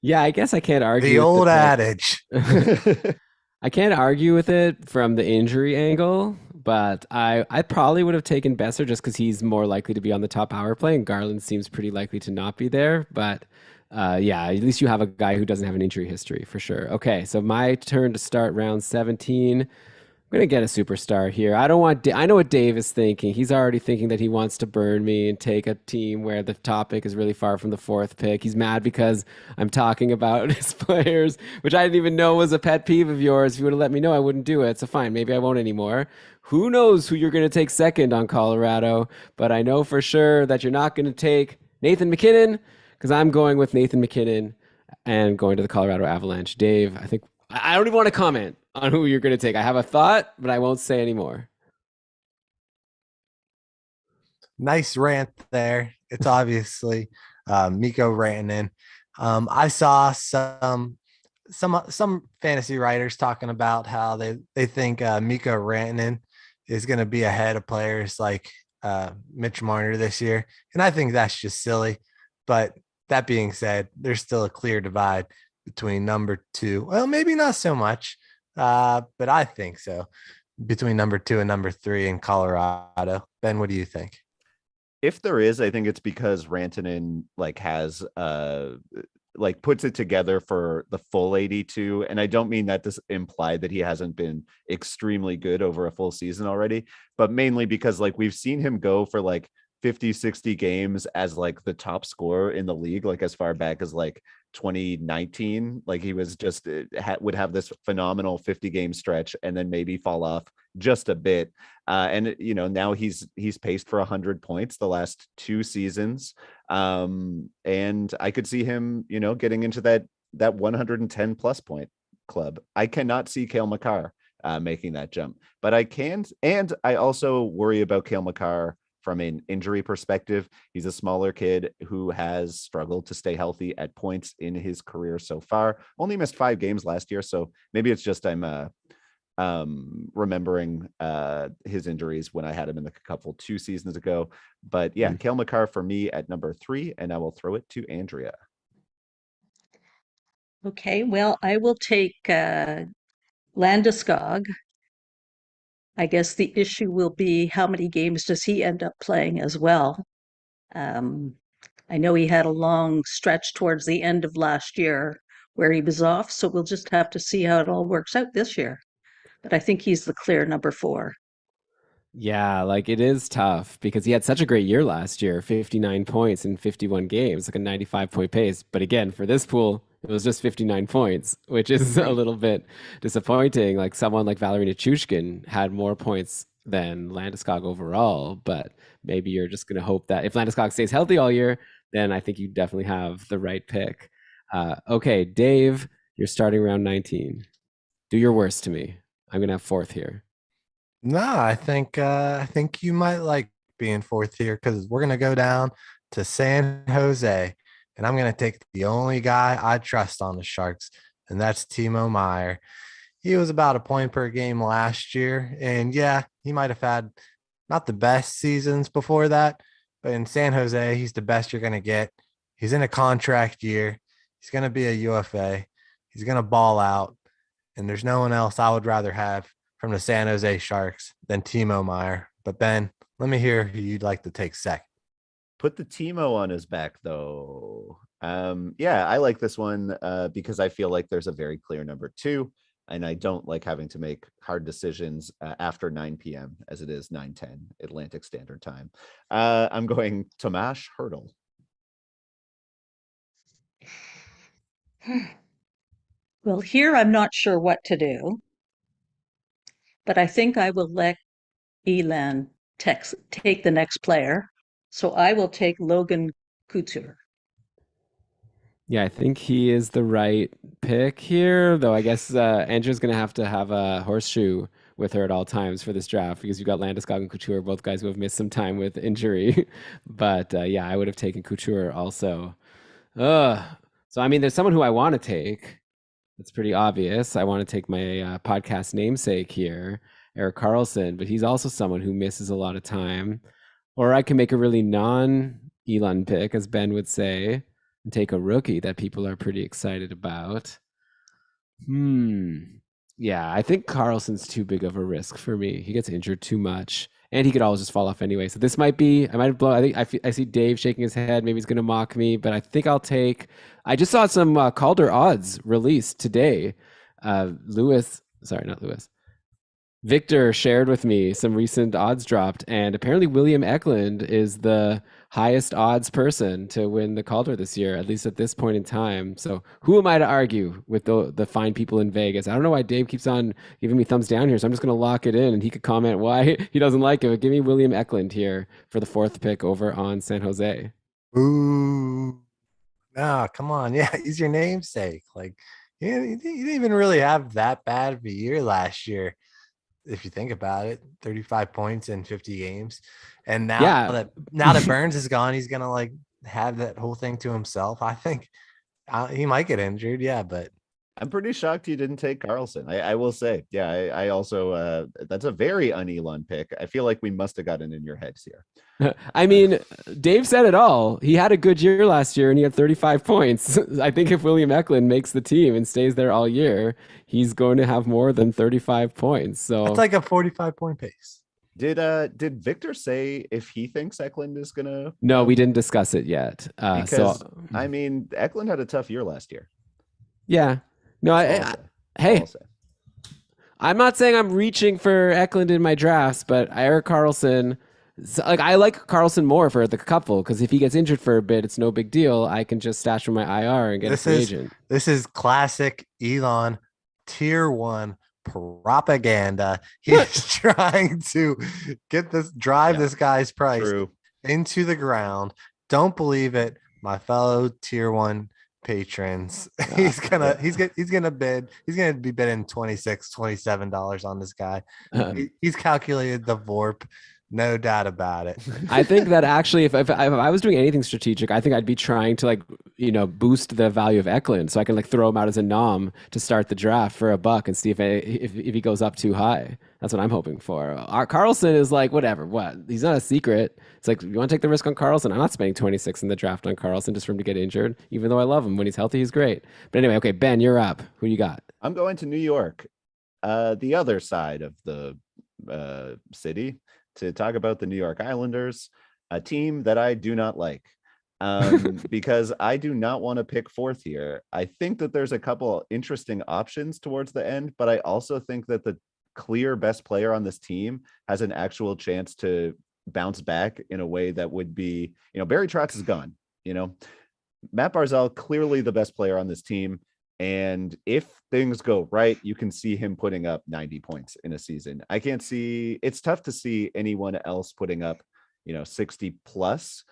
A: Yeah, I guess I can't argue.
B: The old adage.
A: I can't argue with it from the injury angle, but I probably would have taken Besser just because he's more likely to be on the top power play, and Garland seems pretty likely to not be there. But yeah, at least you have a guy who doesn't have an injury history for sure. Okay, so my turn to start round 17. I'm gonna get a superstar here. I don't want. I know what Dave is thinking. He's already thinking that he wants to burn me and take a team where the top pick is really far from the 4th pick. He's mad because I'm talking about his players, which I didn't even know was a pet peeve of yours. If you would have let me know, I wouldn't do it. So fine, maybe I won't anymore. Who knows who you're gonna take second on Colorado? But I know for sure that you're not gonna take Nathan MacKinnon because I'm going with Nathan MacKinnon and going to the Colorado Avalanche. Dave, I think I don't even want to comment on who you're going to take. I have a thought, but I won't say anymore.
B: Nice rant there. It's obviously Mikko Rantanen. I saw some fantasy writers talking about how they think Mikko Rantanen is going to be ahead of players like Mitch Marner this year, and I think that's just silly. But that being said, there's still a clear divide between #2. Well, maybe not so much, but I think so, between #2 and #3 in Colorado. Ben, what do you think?
C: If there is, I think it's because Rantanen like has like puts it together for the full 82. And I don't mean that to imply that he hasn't been extremely good over a full season already, but mainly because like we've seen him go for like 50, 60 games as like the top scorer in the league, like as far back as like 2019. Like he was just would have this phenomenal 50 game stretch and then maybe fall off just a bit. And you know, now he's paced for 100 points the last 2 seasons. And I could see him, you know, getting into that 110 plus point club. I cannot see Cale Makar making that jump, but I can. And I also worry about Cale Makar from an injury perspective. He's a smaller kid who has struggled to stay healthy at points in his career so far. Only missed 5 games last year, so maybe it's just I'm remembering his injuries when I had him in the couple 2 seasons ago. But yeah, Cale Makar for me at #3, and I will throw it to Andrea.
D: Okay, well, I will take Landeskog. I guess the issue will be how many games does he end up playing as well. I know he had a long stretch towards the end of last year where he was off, so we'll just have to see how it all works out this year. But I think he's the clear #4.
A: Yeah, like it is tough because he had such a great year last year, 59 points in 51 games, like a 95 point pace. But again, for this pool, it was just 59 points, which is a little bit disappointing. Like someone like Valerie Nichushkin had more points than Landeskog overall, but maybe you're just going to hope that if Landeskog stays healthy all year, then I think you definitely have the right pick. Okay, Dave, you're starting round 19. Do your worst to me. I'm going to have fourth here.
B: No, I think you might like being fourth here because we're gonna go down to San Jose, and I'm gonna take the only guy I trust on the Sharks, and that's Timo Meyer. He was about a point per game last year, and yeah, he might have had not the best seasons before that, but in San Jose, he's the best you're gonna get. He's in a contract year. He's gonna be a UFA. He's gonna ball out, and there's no one else I would rather have from the San Jose Sharks than Timo Meyer. But Ben, let me hear who you'd like to take second.
C: Put the Timo on his back though. Yeah, I like this one because I feel like there's a very clear number 2, and I don't like having to make hard decisions after 9 p.m. as it is 9:10 Atlantic Standard Time. I'm going Tomas Hertl.
D: Well, here I'm not sure what to do, but I think I will let Elan take the next player. So I will take Logan Couture.
A: Yeah, I think he is the right pick here, though I guess Andrew's going to have a horseshoe with her at all times for this draft because you've got Landeskog and Couture, both guys who have missed some time with injury. But yeah, I would have taken Couture also. So, I mean, there's someone who I want to take. It's pretty obvious. I want to take my podcast namesake here, Eric Karlsson, but he's also someone who misses a lot of time. Or I can make a really non-Elon pick, as Ben would say, and take a rookie that people are pretty excited about. Yeah, I think Carlson's too big of a risk for me. He gets injured too much, and he could always just fall off anyway. So this might be, I might have blown. I see Dave shaking his head. Maybe he's going to mock me, but I think I'll take. I just saw some Calder odds released today. Not Lewis. Victor shared with me some recent odds dropped, and apparently William Eklund is the highest odds person to win the Calder this year, at least at this point in time. So who am I to argue with the fine people in Vegas? I don't know why Dave keeps on giving me thumbs down here, so I'm just going to lock it in, and he could comment why he doesn't like it. But give me William Eklund here for the 4th pick over on San Jose.
B: Ooh, no, come on. Yeah, he's your namesake. Like, he didn't even really have that bad of a year last year. If you think about it, 35 points in 50 games. And now that Burns is gone, he's going to like have that whole thing to himself. I think he might get injured. Yeah. But
C: I'm pretty shocked you didn't take Karlsson. I will say, yeah, I also, that's a very un-Elon pick. I feel like we must have gotten in your heads here.
A: I mean, Dave said it all. He had a good year last year and he had 35 points. I think if William Eklund makes the team and stays there all year, he's going to have more than 35 points. So
B: it's like a 45-point pace.
C: Did Victor say if he thinks Eklund is gonna?
A: No, we didn't discuss it yet.
C: Because I mean, Eklund had a tough year last year.
A: Yeah. No, hey, I'm not saying I'm reaching for Eklund in my drafts, but Eric Karlsson, like I like Karlsson more for the couple because if he gets injured for a bit, it's no big deal. I can just stash from my IR and get a free agent.
B: This is classic Elon tier 1 propaganda. He's trying to drive this guy's price into the ground. Don't believe it, my fellow tier 1 patrons. He's gonna be bidding $26-27 on this guy. He's calculated the VORP, no doubt about it.
A: I think that actually if I was doing anything strategic, I think I'd be trying to boost the value of Eklund so I can throw him out as a nom to start the draft for $1 and see if he goes up too high. That's what I'm hoping for. Our Karlsson is whatever. What? He's not a secret. It's like, you want to take the risk on Karlsson? I'm not spending 26 in the draft on Karlsson just for him to get injured, even though I love him. When he's healthy, he's great. But anyway, okay, Ben, you're up. Who you got?
C: I'm going to New York, the other side of the city, to talk about the New York Islanders, a team that I do not like. Because I do not want to pick 4th here. I think that there's a couple interesting options towards the end, but I also think that the clear best player on this team has an actual chance to bounce back in a way that would be, Barry Trotz is gone, Matt Barzal, clearly the best player on this team. And if things go right, you can see him putting up 90 points in a season. I can't see, it's tough to see anyone else putting up, 60 plus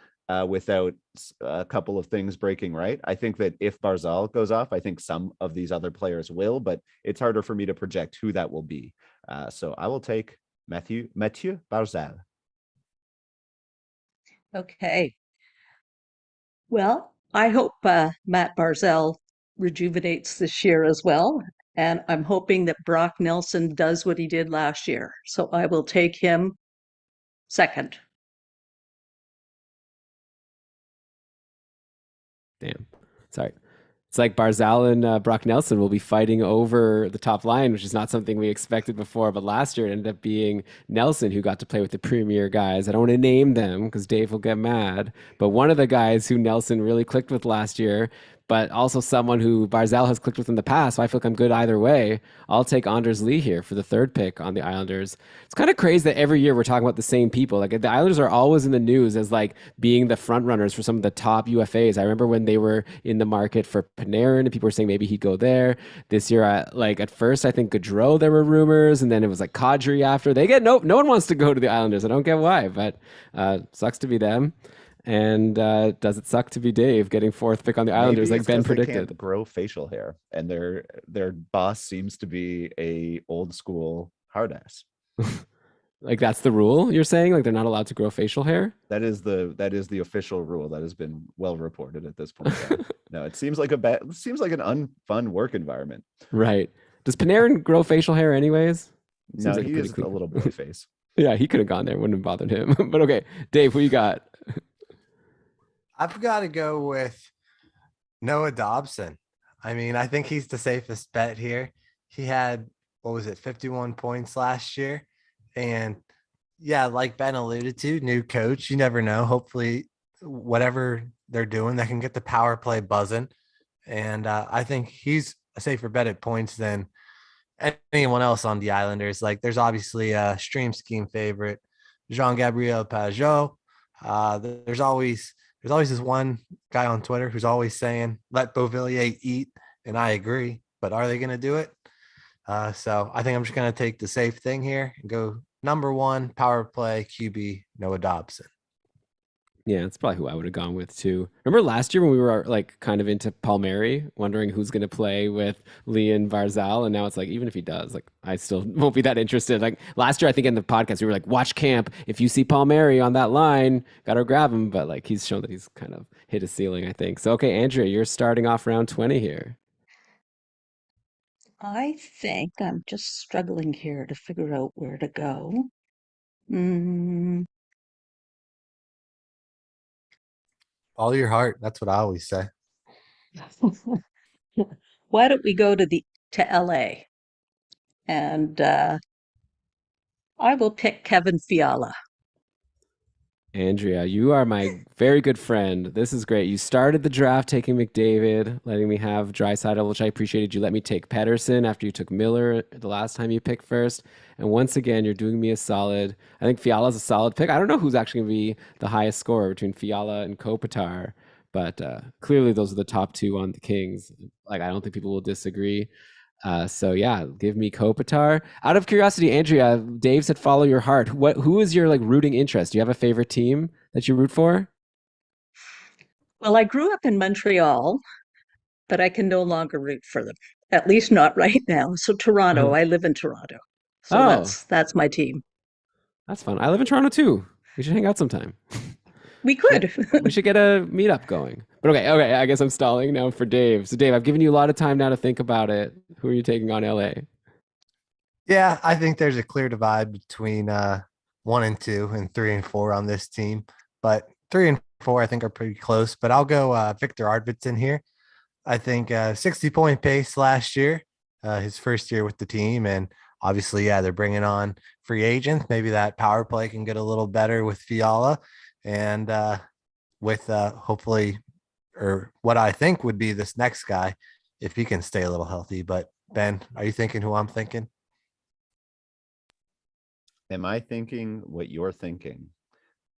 C: without a couple of things breaking right. I think that if Barzal goes off, I think some of these other players will, but it's harder for me to project who that will be. So I will take Mathieu Barzal.
D: Okay. Well, I hope Matt Barzell rejuvenates this year as well. And I'm hoping that Brock Nelson does what he did last year. So I will take him second.
A: Damn. Sorry. It's like Barzal and Brock Nelson will be fighting over the top line, which is not something we expected before. But last year it ended up being Nelson who got to play with the premier guys. I don't want to name them because Dave will get mad. But one of the guys who Nelson really clicked with last year, but also someone who Barzal has clicked with in the past. So I feel like I'm good either way. I'll take Anders Lee here for the third pick on the Islanders. It's kind of crazy that every year we're talking about the same people. Like the Islanders are always in the news as like being the front runners for some of the top UFAs. I remember when they were in the market for Panarin and people were saying maybe he'd go there. This year, at first I think Gaudreau there were rumors, and then it was like Kadri after. They get no one wants to go to the Islanders. I don't get why, but sucks to be them. And does it suck to be Dave getting fourth pick on the Islanders
C: Maybe
A: like
C: it's
A: Ben
C: 'cause they
A: predicted?
C: can't grow facial hair, and their boss seems to be a old school hard ass.
A: Like that's the rule you're saying? Like they're not allowed to grow facial hair?
C: That is the official rule that has been well reported at this point. Yeah. No, it seems like an unfun work environment.
A: Right. Does Panarin grow facial hair anyways?
C: No,
A: Seems like
C: he
A: pretty
C: is a
A: clean.
C: little boy face.
A: Yeah, he could have gone there. Wouldn't have bothered him. But okay, Dave, who you got?
B: I've got to go with Noah Dobson. I mean, I think he's the safest bet here. He had, what was it, 51 points last year. And yeah, like Ben alluded to, new coach, you never know. Hopefully, whatever they're doing, they can get the power play buzzing. And I think he's a safer bet at points than anyone else on the Islanders. Like, there's obviously a stream scheme favorite, Jean Gabriel Pajot. There's always this one guy on Twitter who's always saying, let Beauvillier eat. And I agree, but are they going to do it? So I think I'm just going to take the safe thing here and go number one power play QB Noah Dobson.
A: Yeah, that's probably who I would have gone with too. Remember last year when we were like kind of into Palmieri, wondering who's going to play with Lee and Barzal, and now it's like even if he does, like I still won't be that interested. Like last year, I think in the podcast we were like, watch camp. If you see Palmieri on that line, gotta grab him. But like he's shown that he's kind of hit a ceiling, I think. So okay, Andrea, you're starting off round 20 here.
D: I think I'm just struggling here to figure out where to go. Mm,
B: Follow your heart. That's what I always say.
D: why don't we go to LA? And I will pick Kevin Fiala.
A: Andrea, you are my very good friend. This is great. You started the draft taking McDavid, letting me have Draisaitl, which I appreciated. You let me take Pedersen after you took Miller the last time you picked first. And once again, you're doing me a solid. I think Fiala's a solid pick. I don't know who's actually going to be the highest scorer between Fiala and Kopitar, but clearly those are the top two on the Kings. Like, I don't think people will disagree. So yeah, give me Kopitar. Out of curiosity, Andrea, Dave said follow your heart. Who is your like rooting interest? Do you have a favorite team that you root for?
D: Well, I grew up in Montreal, but I can no longer root for them. At least not right now. So Toronto, I live in Toronto. So
A: Oh,
D: that's my team.
A: that's fun. I live in Toronto too. We should hang out sometime.
D: We could.
A: We should get a meetup going. But okay. I guess I'm stalling now for Dave. So Dave, I've given you a lot of time now to think about it. Who are you taking on LA?
B: Yeah, I think there's a clear divide between 1 and 2 and 3 and 4 on this team. But 3 and 4, I think, are pretty close. But I'll go Victor Arvidsson here. I think 60-point pace last year, his first year with the team. And obviously, yeah, they're bringing on free agents. Maybe that power play can get a little better with Fiala. And with hopefully, or what I think would be this next guy, if he can stay a little healthy. But Ben, are you thinking who I'm thinking?
C: Am I thinking what you're thinking?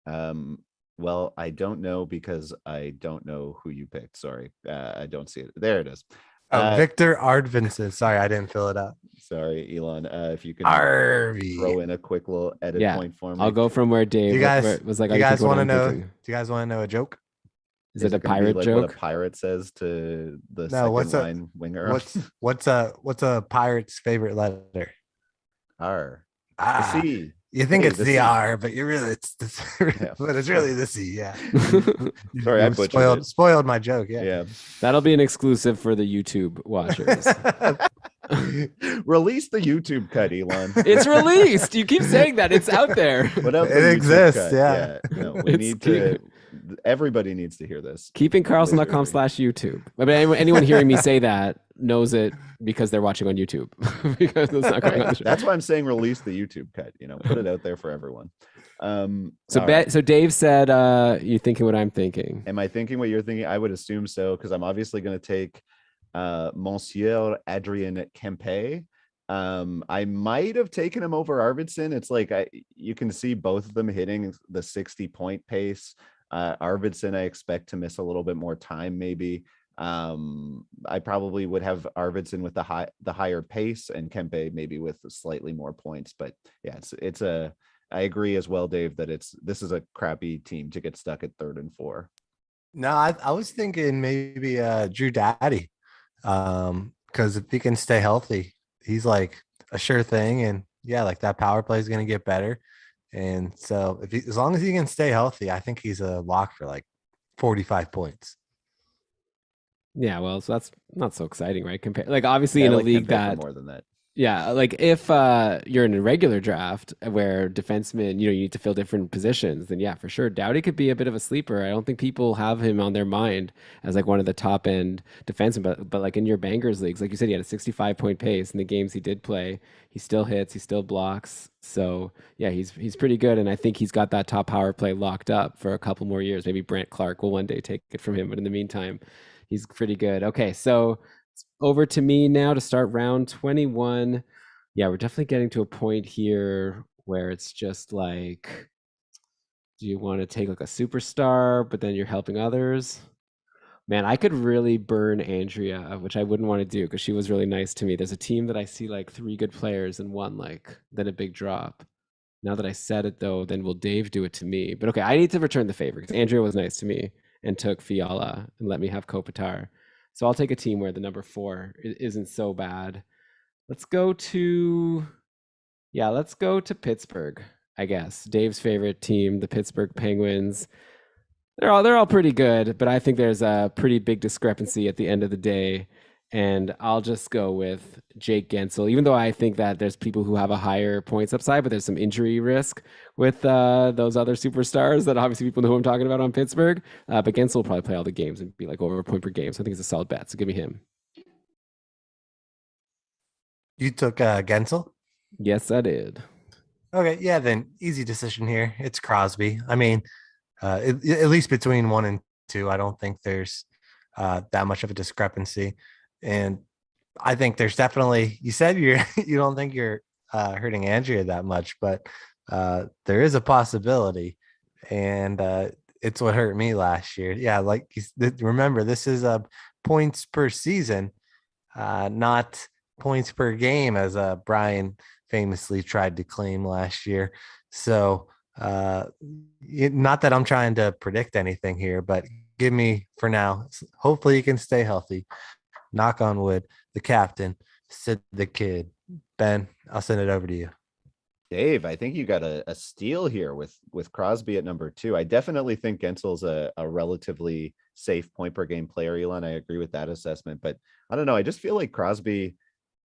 C: Well, I don't know because I don't know who you picked. Sorry, I don't see it. There it is.
B: Victor Ardvinson. Sorry, I didn't fill it out.
C: Sorry, Elon. If you could
B: Arby.
C: throw in a quick little edit
A: Yeah,
C: point for me.
A: I'll go from where Dave
B: Do you guys,
A: where it was like,
B: do you guys want to
A: I'm
B: know?
A: thinking.
B: Do you guys want to know a joke?
A: Is it a
C: gonna be
A: pirate
C: like
A: joke?
C: what a pirate says to the
B: No, what's
C: second
B: a-
C: line winger?
B: What's a pirate's favorite letter?
C: R. The
B: Ah,
C: C.
B: you think
C: Hey,
B: it's
C: the
B: the
C: C.
B: R, but it's
C: Yeah.
B: but it's really the C. Yeah.
C: Sorry, I butchered it.
B: Spoiled my joke. Yeah.
C: Yeah.
A: That'll be an exclusive for the YouTube watchers.
C: Release the YouTube cut, Elon.
A: It's released. You keep saying that. It's out there.
C: Put out the
B: It
C: YouTube
B: exists,
C: cut.
B: yeah.
C: No, we
A: It's
C: need to. Everybody needs to hear this.
A: Keeping Karlsson.com/YouTube. But anyone hearing me say that knows it because they're watching on YouTube. Because it's not going on the show.
C: That's why I'm saying release the YouTube cut. Put it out there for everyone.
A: So
C: all right.
A: so Dave said, "You're thinking what I'm thinking."
C: Am I thinking what you're thinking? I would assume so, because I'm obviously going to take Monsieur Adrien Kempe. I might have taken him over Arvidsson. It's like you can see both of them hitting the 60-point pace. Arvidsson, I expect to miss a little bit more time, maybe. I probably would have Arvidsson with the higher pace and Kempe maybe with slightly more points. But yeah, I agree as well, Dave, that this is a crappy team to get stuck at 3rd and 4.
B: No, I was thinking maybe Drew Daddy, because if he can stay healthy, he's like a sure thing, and yeah, like that power play is going to get better. And so as long as he can stay healthy, I think he's a lock for like 45 points.
A: Yeah, well, so that's not so exciting, right? Like obviously
C: Yeah,
A: in a
C: like
A: league
C: Kempe for
A: that
C: more than that.
A: Yeah, like if you're in a regular draft where defensemen, you need to fill different positions, then yeah, for sure, Doughty could be a bit of a sleeper. I don't think people have him on their mind as like one of the top end defensemen, but like in your bangers leagues, like you said, he had a 65-point pace in the games he did play. He still hits, he still blocks. So yeah, he's pretty good, and I think he's got that top power play locked up for a couple more years. Maybe Brant Clark will one day take it from him, but in the meantime, he's pretty good. Okay, so over to me now to start round 21. Yeah, we're definitely getting to a point here where it's just like, do you want to take like a superstar, but then you're helping others? Man, I could really burn Andrea, which I wouldn't want to do because she was really nice to me. There's a team that I see like 3 good players and one then a big drop. Now that I said it though, then will Dave do it to me? But okay, I need to return the favor because Andrea was nice to me and took Fiala and let me have Kopitar. So I'll take a team where the number 4 isn't so bad. Let's go to Pittsburgh, I guess. Dave's favorite team, the Pittsburgh Penguins. They're all pretty good, but I think there's a pretty big discrepancy at the end of the day. And I'll just go with Jake Gensel, even though I think that there's people who have a higher points upside, but there's some injury risk with those other superstars that obviously people know who I'm talking about on Pittsburgh. But Gensel will probably play all the games and be like over a point per game. So I think it's a solid bet. So give me him.
B: You took Gensel?
A: Yes, I did.
B: Okay, yeah, then easy decision here. It's Crosby. I mean, at least between 1 and 2, I don't think there's that much of a discrepancy. And I think there's definitely, you said you don't think you're hurting Andrea that much, but there is a possibility. And it's what hurt me last year. Yeah, like remember, this is points per season, not points per game, as Brian famously tried to claim last year. So not that I'm trying to predict anything here, but give me for now. Hopefully you can stay healthy. Knock on wood. The captain, Sid the Kid. Ben, I'll send it over to you.
C: Dave, I think you got a steal here with Crosby at number 2. I definitely think Gensel's a relatively safe point per game player, Elon. I agree with that assessment, but I don't know. I just feel like Crosby,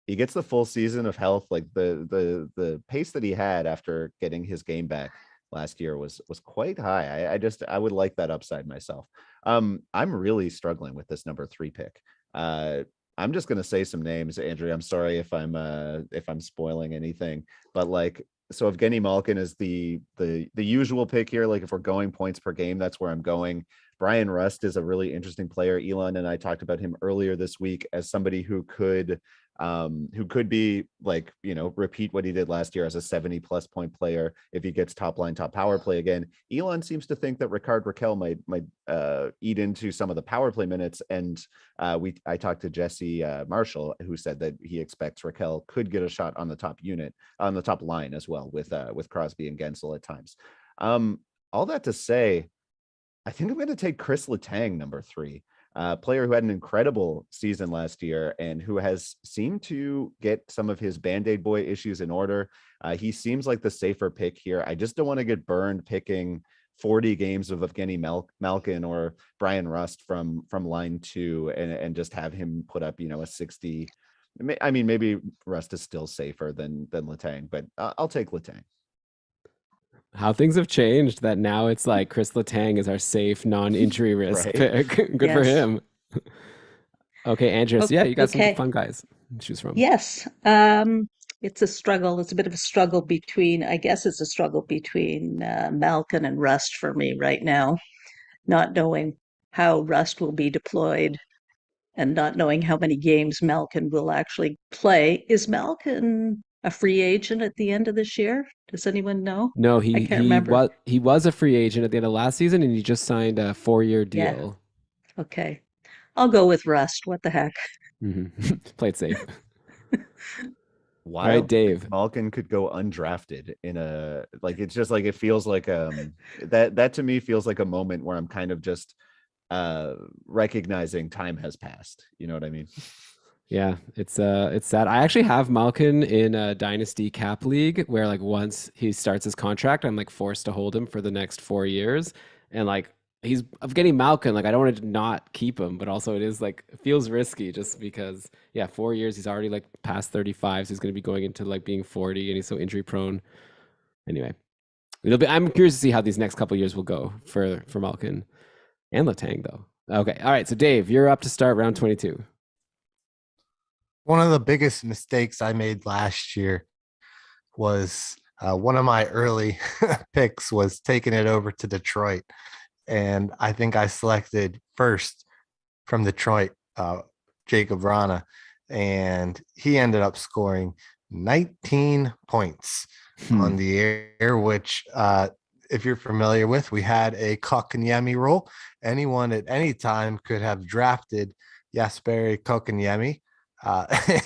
C: he gets the full season of health. Like the pace that he had after getting his game back last year was quite high. I would like that upside myself. I'm really struggling with this number 3 pick. I'm just gonna say some names, Andrea. I'm sorry if I'm spoiling anything, but like, so Evgeny Malkin is the usual pick here. Like if we're going points per game, that's where I'm going. Brian Rust is a really interesting player. Elon and I talked about him earlier this week as somebody who could who could be like, repeat what he did last year as a 70+ point player if he gets top line, top power play again. Elon seems to think that Ricard Raquel might eat into some of the power play minutes. And I talked to Jesse Marshall, who said that he expects Raquel could get a shot on the top line as well with Crosby and Gensel at times. All that to say, I think I'm going to take Chris Letang, number 3. Player who had an incredible season last year and who has seemed to get some of his Band-Aid boy issues in order. He seems like the safer pick here. I just don't want to get burned picking 40 games of Evgeny Malkin or Brian Rust from line 2 and just have him put up, a 60. I mean, maybe Rust is still safer than Letang, but I'll take Letang.
A: How things have changed that now it's like Chris Letang is our safe non-injury risk
C: Right.
A: pick. Good for
D: Yes.
A: him. Okay, Andreas. Yeah, you got some
D: Okay.
A: fun guys to choose from.
D: Yes. It's a struggle. It's a bit of a struggle between, I guess it's a struggle between Malkin and Rust for me right now, not knowing how Rust will be deployed and not knowing how many games Malkin will actually play. Is Malkin a free agent at the end of this year? Does anyone know?
A: No,
D: I can't remember.
A: he was a free agent at the end of last season, and he just signed a 4-year
D: Yeah.
A: deal.
D: Okay. I'll go with Rust. What the heck?
A: Play it safe.
C: Wild.
A: All right, Dave.
C: Malkin could go undrafted in a, like, it's just like, it feels like that to me feels like a moment where I'm kind of just recognizing time has passed. You know what I mean?
A: Yeah, it's sad. I actually have Malkin in a dynasty cap league where like once he starts his contract, I'm like forced to hold him for the next 4 years, and like of getting Malkin, like I don't want to not keep him, but also it is like it feels risky just because 4 years he's already like past 35, so he's going to be going into like being 40, and he's so injury prone. Anyway, I'm curious to see how these next couple of years will go for Malkin and Letang though. Okay, all right, so Dave, you're up to start round 22.
B: One of the biggest mistakes I made last year was one of my early picks was taking it over to Detroit. And I think I selected first from Detroit, Jacob Vrana, and he ended up scoring 19 points on the air, which if you're familiar with, we had a Kotkaniemi rule. Anyone at any time could have drafted Jesperi Kotkaniemi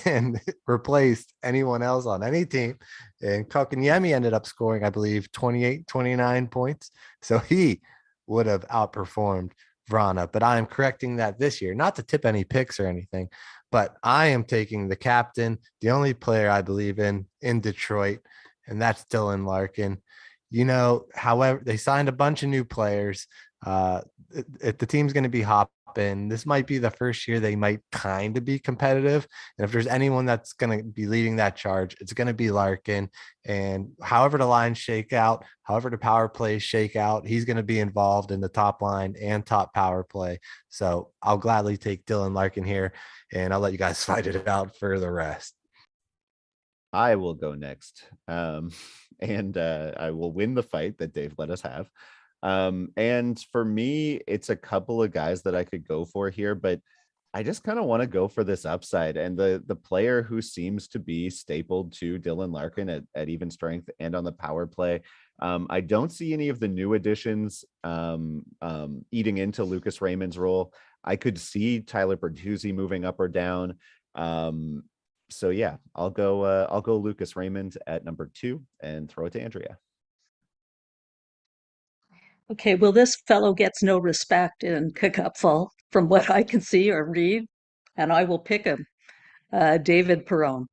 B: and replaced anyone else on any team. And Kotkaniemi ended up scoring, I believe, 28, 29 points. So he would have outperformed Vrana. But I am correcting that this year, not to tip any picks or anything, but I am taking the captain, the only player I believe in Detroit, and that's Dylan Larkin. However, they signed a bunch of new players. The team's going to be hopping. This might be the first year they might kind of be competitive. And if there's anyone that's going to be leading that charge, it's going to be Larkin. And however the lines shake out, however the power plays shake out, he's going to be involved in the top line and top power play. So I'll gladly take Dylan Larkin here, and I'll let you guys fight it out for the rest.
C: I will go next. And I will win the fight that Dave let us have. And for me, it's a couple of guys that I could go for here, but I just kind of want to go for this upside. And the player who seems to be stapled to Dylan Larkin at even strength and on the power play, I don't see any of the new additions eating into Lucas Raymond's role. I could see Tyler Bertuzzi moving up or down. So yeah, I'll go Lucas Raymond at number 2 and throw it to Andrea.
D: Okay, well, this fellow gets no respect in Kickupful from what I can see or read, and I will pick him. David Perron.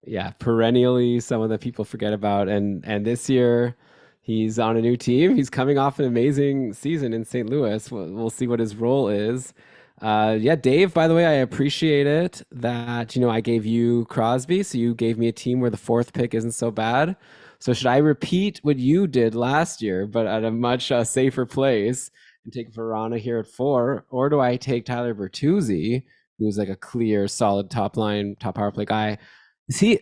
A: Yeah, perennially someone that people forget about, and this year he's on a new team. He's coming off an amazing season in St. Louis. We'll see what his role is. Dave, by the way, I appreciate it that I gave you Crosby, so you gave me a team where the 4th pick isn't so bad. So should I repeat what you did last year, but at a much safer place, and take Vrana here at 4, or do I take Tyler Bertuzzi, who's like a clear, solid top line, top power play guy? Is he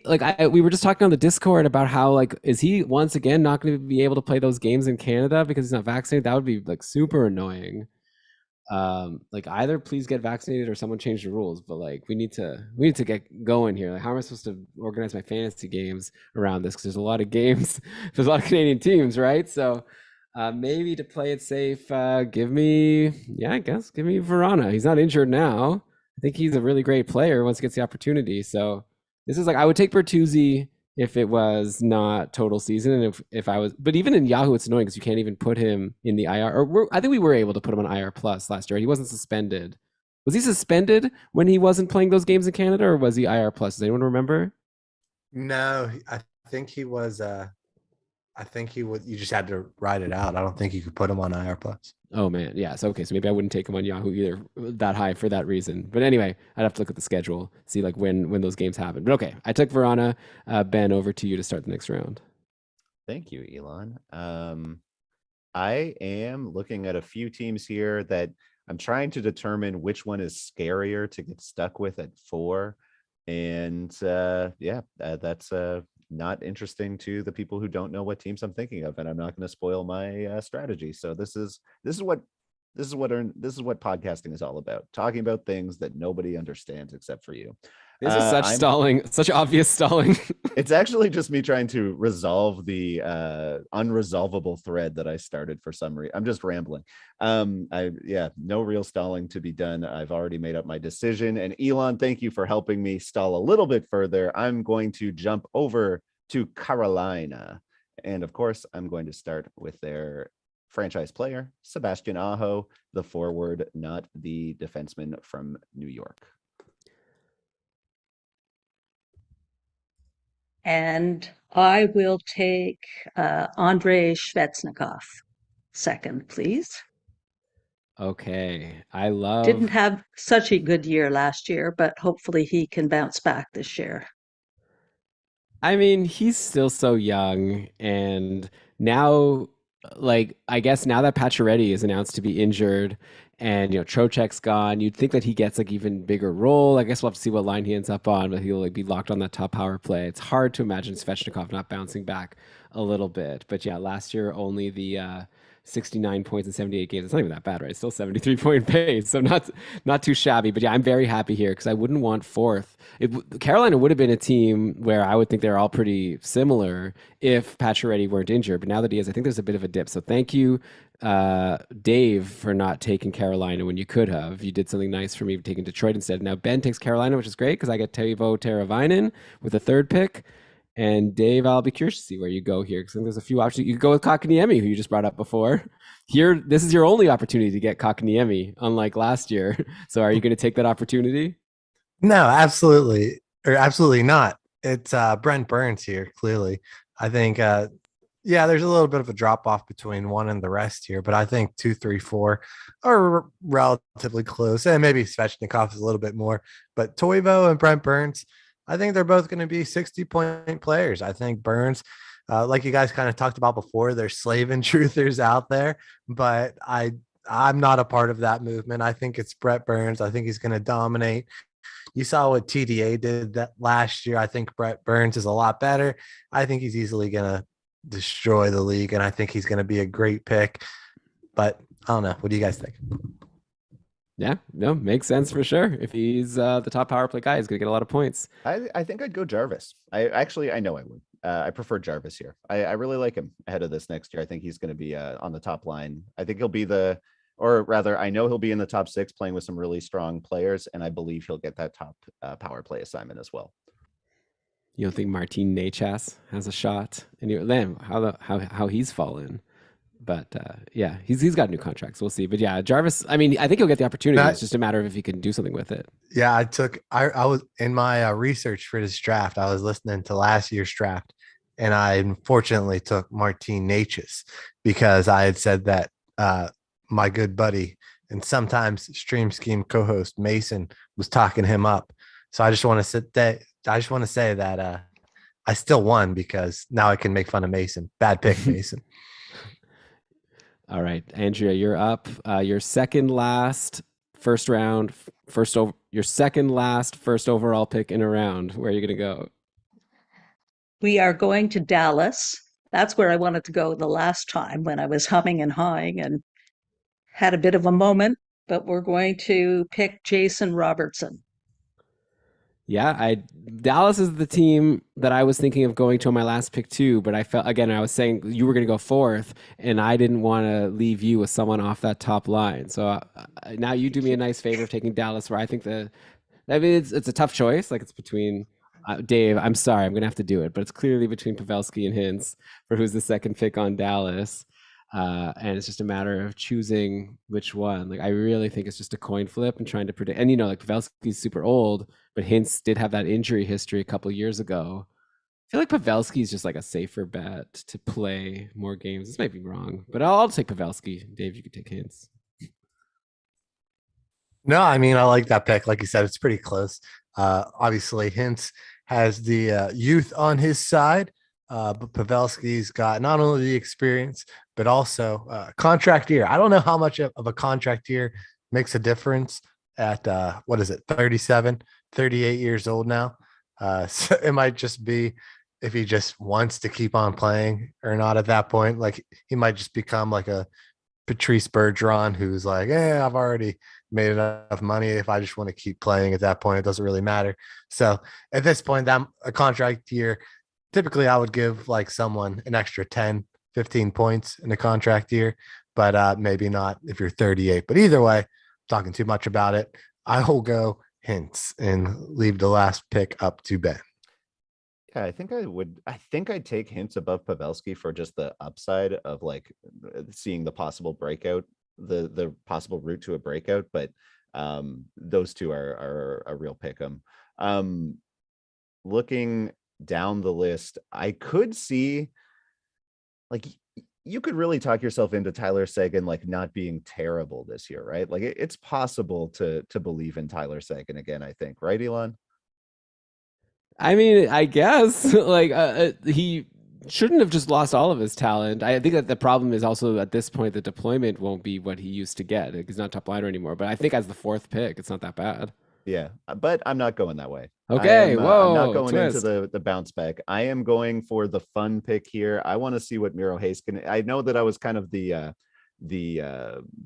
A: we were just talking on the Discord about how is he once again not going to be able to play those games in Canada because he's not vaccinated? That would be like super annoying. Like either please get vaccinated or someone change the rules. But like we need to get going here. Like how am I supposed to organize my fantasy games around this? Because there's a lot of games, there's a lot of Canadian teams, right? So maybe to play it safe, I guess give me Verana. He's not injured now. I think he's a really great player once he gets the opportunity. So this is like I would take Bertuzzi if it was not total season, and if I was, but even in Yahoo, it's annoying because you can't even put him in the IR. I think we were able to put him on IR plus last year. He wasn't suspended. Was he suspended when he wasn't playing those games in Canada, or was he IR plus? Does anyone remember?
B: No, I think he was. I think he would. You just had to ride it out. I don't think you could put him on IR plus.
A: Oh man, yeah. So okay, so maybe I wouldn't take him on Yahoo either that high for that reason. But anyway, I'd have to look at the schedule, see like when those games happen. But okay, I took Verana. Ben, over to you to start the next round.
C: Thank you, Elon. I am looking at a few teams here that I'm trying to determine which one is scarier to get stuck with at 4. And that's not interesting to the people who don't know what teams I'm thinking of, and I'm not going to spoil my strategy. So this is what podcasting is all about: talking about things that nobody understands except for you.
A: This is such obvious stalling.
C: It's actually just me trying to resolve the unresolvable thread that I started for some reason. I'm just rambling. No real stalling to be done. I've already made up my decision. And Elon, thank you for helping me stall a little bit further. I'm going to jump over to Carolina. And of course, I'm going to start with their franchise player, Sebastian Aho, the forward, not the defenseman from New York.
D: And I will take Andrei Svechnikov second, please.
A: Okay,
D: Didn't have such a good year last year, but hopefully he can bounce back this year.
A: I mean, he's still so young, and now, like, I guess now that Pacioretty is announced to be injured, and Trocheck's gone, you'd think that he gets like even bigger role. I guess we'll have to see what line he ends up on, but he'll like be locked on that top power play. It's hard to imagine Svechnikov not bouncing back a little bit, but yeah, last year only the 69 points in 78 games. It's not even that bad, right? It's still 73-point pace, so not too shabby. But yeah, I'm very happy here because I wouldn't want fourth. Carolina would have been a team where I would think they're all pretty similar if Pacioretty weren't injured. But now that he is, I think there's a bit of a dip. So thank you, Dave, for not taking Carolina when you could have. You did something nice for me taking Detroit instead. Now Ben takes Carolina, which is great because I get Teuvo Teravainen with a third pick. And Dave, I'll be curious to see where you go here because I think there's a few options. You could go with Kotkaniemi, who you just brought up before. Here, this is your only opportunity to get Kotkaniemi, unlike last year. So, are you going to take that opportunity?
B: No, absolutely, or absolutely not. It's Brent Burns here. Clearly, I think. There's a little bit of a drop off between one and the rest here, but I think 2, 3, 4 are relatively close, and maybe Svechnikov is a little bit more. But Toivo and Brent Burns, I think they're both going to be 60-point players. I think Burns, like you guys kind of talked about before, there's slave and truthers out there, but I'm not a part of that movement. I think it's Brett Burns. I think he's going to dominate. You saw what TDA did that last year. I think Brett Burns is a lot better. I think he's easily going to destroy the league, and I think he's going to be a great pick. But I don't know. What do you guys think?
A: Yeah, no, makes sense for sure. If he's the top power play guy, he's going to get a lot of points.
C: I think I'd go Jarvis. I know I would. I prefer Jarvis here. I really like him ahead of this next year. I think he's going to be on the top line. I think he'll be I know he'll be in the top 6 playing with some really strong players, and I believe he'll get that top power play assignment as well.
A: You don't think Martin Necas has a shot? And how he's fallen. But he's got new contracts. We'll see. But yeah, Jarvis, I mean, I think he'll get the opportunity. It's just a matter of if he can do something with it.
B: Yeah, I was in my research for this draft. I was listening to last year's draft, and I unfortunately took Martin Necas because I had said that my good buddy and sometimes Stream Scheme co-host Mason was talking him up. So I just want to say that I still won because now I can make fun of Mason. Bad pick, Mason.
A: All right, Andrea, you're up. Your second last first overall pick in a round. Where are you going to go?
D: We are going to Dallas. That's where I wanted to go the last time when I was humming and hawing and had a bit of a moment. but we're going to pick Jason Robertson.
A: Yeah, Dallas is the team that I was thinking of going to on my last pick too, but I felt again I was saying you were going to go fourth, and I didn't want to leave you with someone off that top line. So now you do me a nice favor of taking Dallas, where I think it's a tough choice. Like it's between Dave. I'm sorry, I'm going to have to do it, but it's clearly between Pavelski and Hintz for who's the second pick on Dallas. And it's just a matter of choosing which one. Like I really think it's just a coin flip and trying to predict. And like Pavelski's super old, but Hintz did have that injury history a couple years ago. I feel like Pavelski's just like a safer bet to play more games. This might be wrong, but I'll take Pavelski. Dave, you could take Hintz.
B: No, I mean, I like that pick. Like you said, it's pretty close. Obviously, Hintz has the youth on his side, but Pavelski's got not only the experience, but also contract year. I don't know how much of a contract year makes a difference at, 37, 38 years old now. So it might just be if he just wants to keep on playing or not at that point. Like he might just become like a Patrice Bergeron, who's like, I've already made enough money. If I just want to keep playing at that point, it doesn't really matter. So at this point, that a contract year, typically I would give like someone an extra 10, 15 points in a contract year, but maybe not if you're 38. But either way, talking too much about it, I will go Hintz and leave the last pick up to Ben.
C: Yeah, I think I would. I think I'd take Hintz above Pavelski for just the upside of like seeing the possible breakout, the possible route to a breakout. But those two are a real pick 'em. Looking down the list, I could see like you could really talk yourself into Tyler Seguin like not being terrible this year, right? Like it's possible to believe in Tyler Seguin again. I think, right, Elon?
A: I mean, I guess like he shouldn't have just lost all of his talent. I think that the problem is also at this point the deployment won't be what he used to get. Like, he's not top liner anymore. But I think as the fourth pick, it's not that bad.
C: Yeah, but I'm not going that way.
A: Okay,
C: I'm
A: whoa,
C: not going
A: twist.
C: into the bounce back. I am going for the fun pick here. I want to see what Miro Heiskanen. I know that I was kind of the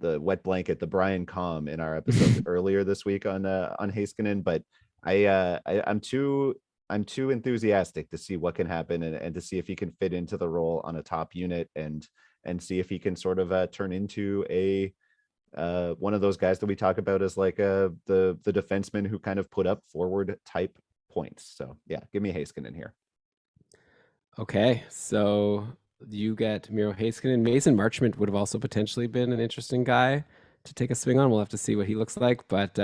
C: wet blanket, the Brian Calm in our episode earlier this week on Heiskanen, but I'm too enthusiastic to see what can happen and to see if he can fit into the role on a top unit and see if he can sort of turn into a one of those guys that we talk about as like the defenseman who kind of put up forward type points. So yeah, give me Heiskanen here.
A: Okay, so you get Miro Heiskanen. Mason Marchment would have also potentially been an interesting guy to take a swing on. We'll have to see what he looks like, but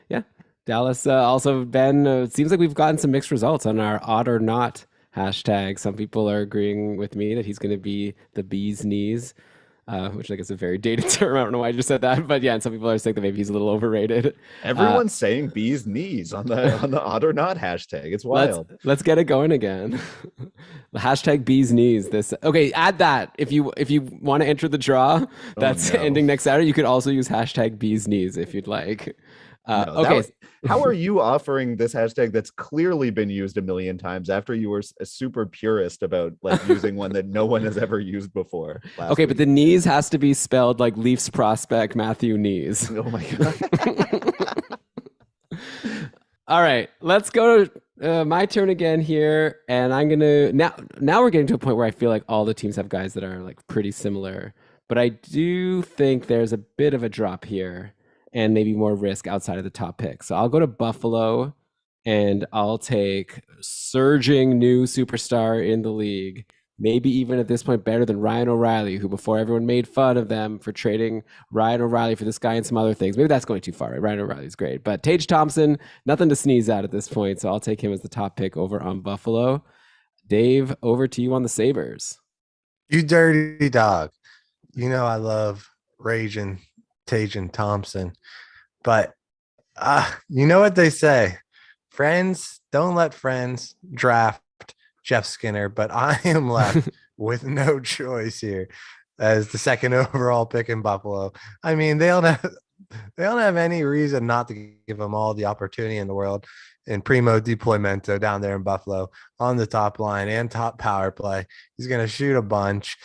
A: yeah. Dallas also, Ben, it seems like we've gotten some mixed results on our odd or not hashtag. Some people are agreeing with me that he's going to be the bee's knees, which I guess is a very dated term. I don't know why I just said that, but yeah, and some people are saying that maybe he's a little overrated.
C: Everyone's saying bee's knees on the odd or not hashtag. It's wild.
A: Let's get it going again. The hashtag bee's knees. Okay, add that if you want to enter the draw that's ending next Saturday. You could also use hashtag bee's knees if you'd like. Okay.
C: How are you offering this hashtag that's clearly been used a million times after you were a super purist about like using one that no one has ever used before?
A: Okay, but the knees has to be spelled like Leafs prospect Matthew Knees.
C: Oh my God.
A: All right, let's go to my turn again here, and I'm gonna now we're getting to a point where I feel like all the teams have guys that are like pretty similar, but I do think there's a bit of a drop here and maybe more risk outside of the top pick. So I'll go to Buffalo and I'll take surging new superstar in the league. Maybe even at this point better than Ryan O'Reilly, who before everyone made fun of them for trading Ryan O'Reilly for this guy and some other things. Maybe that's going too far, right? Ryan O'Reilly's great. But Tage Thompson, nothing to sneeze at this point. So I'll take him as the top pick over on Buffalo. Dave, over to you on the Sabres.
B: You dirty dog. You know I love raging Tage Thompson, but you know what they say, friends don't let friends draft Jeff Skinner, but I am left with no choice here as the second overall pick in Buffalo. I mean, they don't have any reason not to give them all the opportunity in the world. And Primo Deploymento down there in Buffalo on the top line and top power play. He's going to shoot a bunch.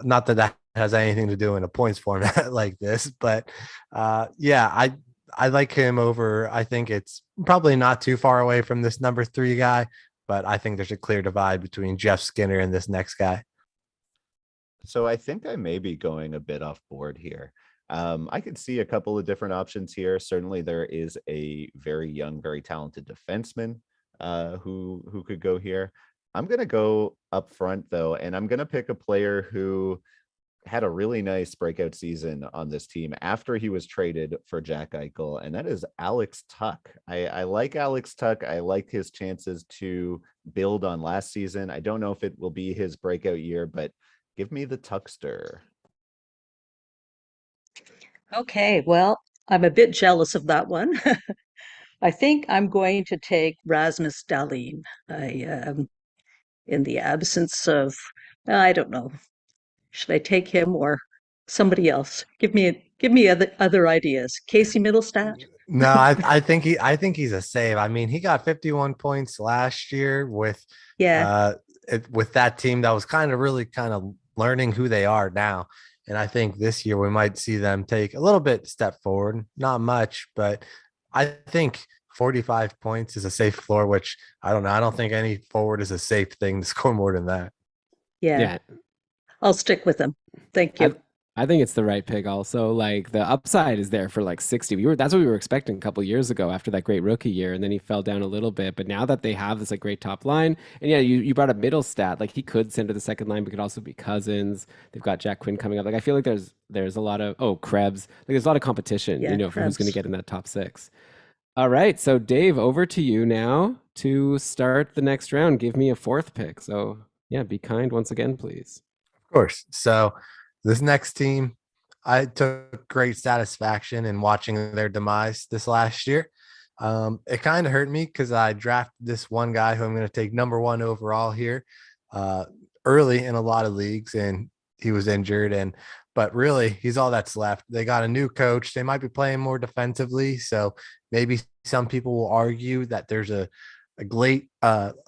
B: Not that has anything to do in a points format like this. But yeah, I like him over. I think it's probably not too far away from this number 3 guy, but I think there's a clear divide between Jeff Skinner and this next guy.
C: So I think I may be going a bit off board here. I could see a couple of different options here. Certainly, there is a very young, very talented defenseman who could go here. I'm going to go up front though, and I'm going to pick a player who had a really nice breakout season on this team after he was traded for Jack Eichel, and that is Alex Tuck. I like Alex Tuck. I like his chances to build on last season. I don't know if it will be his breakout year, but give me the Tuckster.
D: Okay, well, I'm a bit jealous of that one. I think I'm going to take Rasmus Dahlin. In the absence of, I don't know, should I take him or somebody else? Give me other ideas. Casey Middlestat?
B: No, I think he's a save. I mean, he got 51 points last year
D: Yeah,
B: with that team that was really kind of learning who they are now. And I think this year we might see them take a little bit step forward, not much, but I think 45 points is a safe floor, which I don't know. I don't think any forward is a safe thing to score more than that.
D: yeah.
A: Yeah,
D: I'll stick with him. Thank
A: I
D: you.
A: I think it's the right pick also. Like the upside is there for like 60. That's what we were expecting a couple years ago after that great rookie year, and then he fell down a little bit. But now that they have this like great top line, and yeah, you brought up middle stat, like he could send to the second line, but could also be Cousins. They've got Jack Quinn coming up. Like I feel like there's a lot of Krebs. Like there's a lot of competition,
D: Yeah,
A: for who's going to
D: Krebs.
A: get in that top six. All right, so Dave, over to you now to start the next round. Give me a fourth pick. So yeah, be kind once again, please.
B: Of course. So this next team, I took great satisfaction in watching their demise this last year. It kind of hurt me because I drafted this one guy who I'm going to take number 1 overall here uh, early in a lot of leagues, and he was injured. But really, he's all that's left. They got a new coach. They might be playing more defensively, so maybe some people will argue that there's a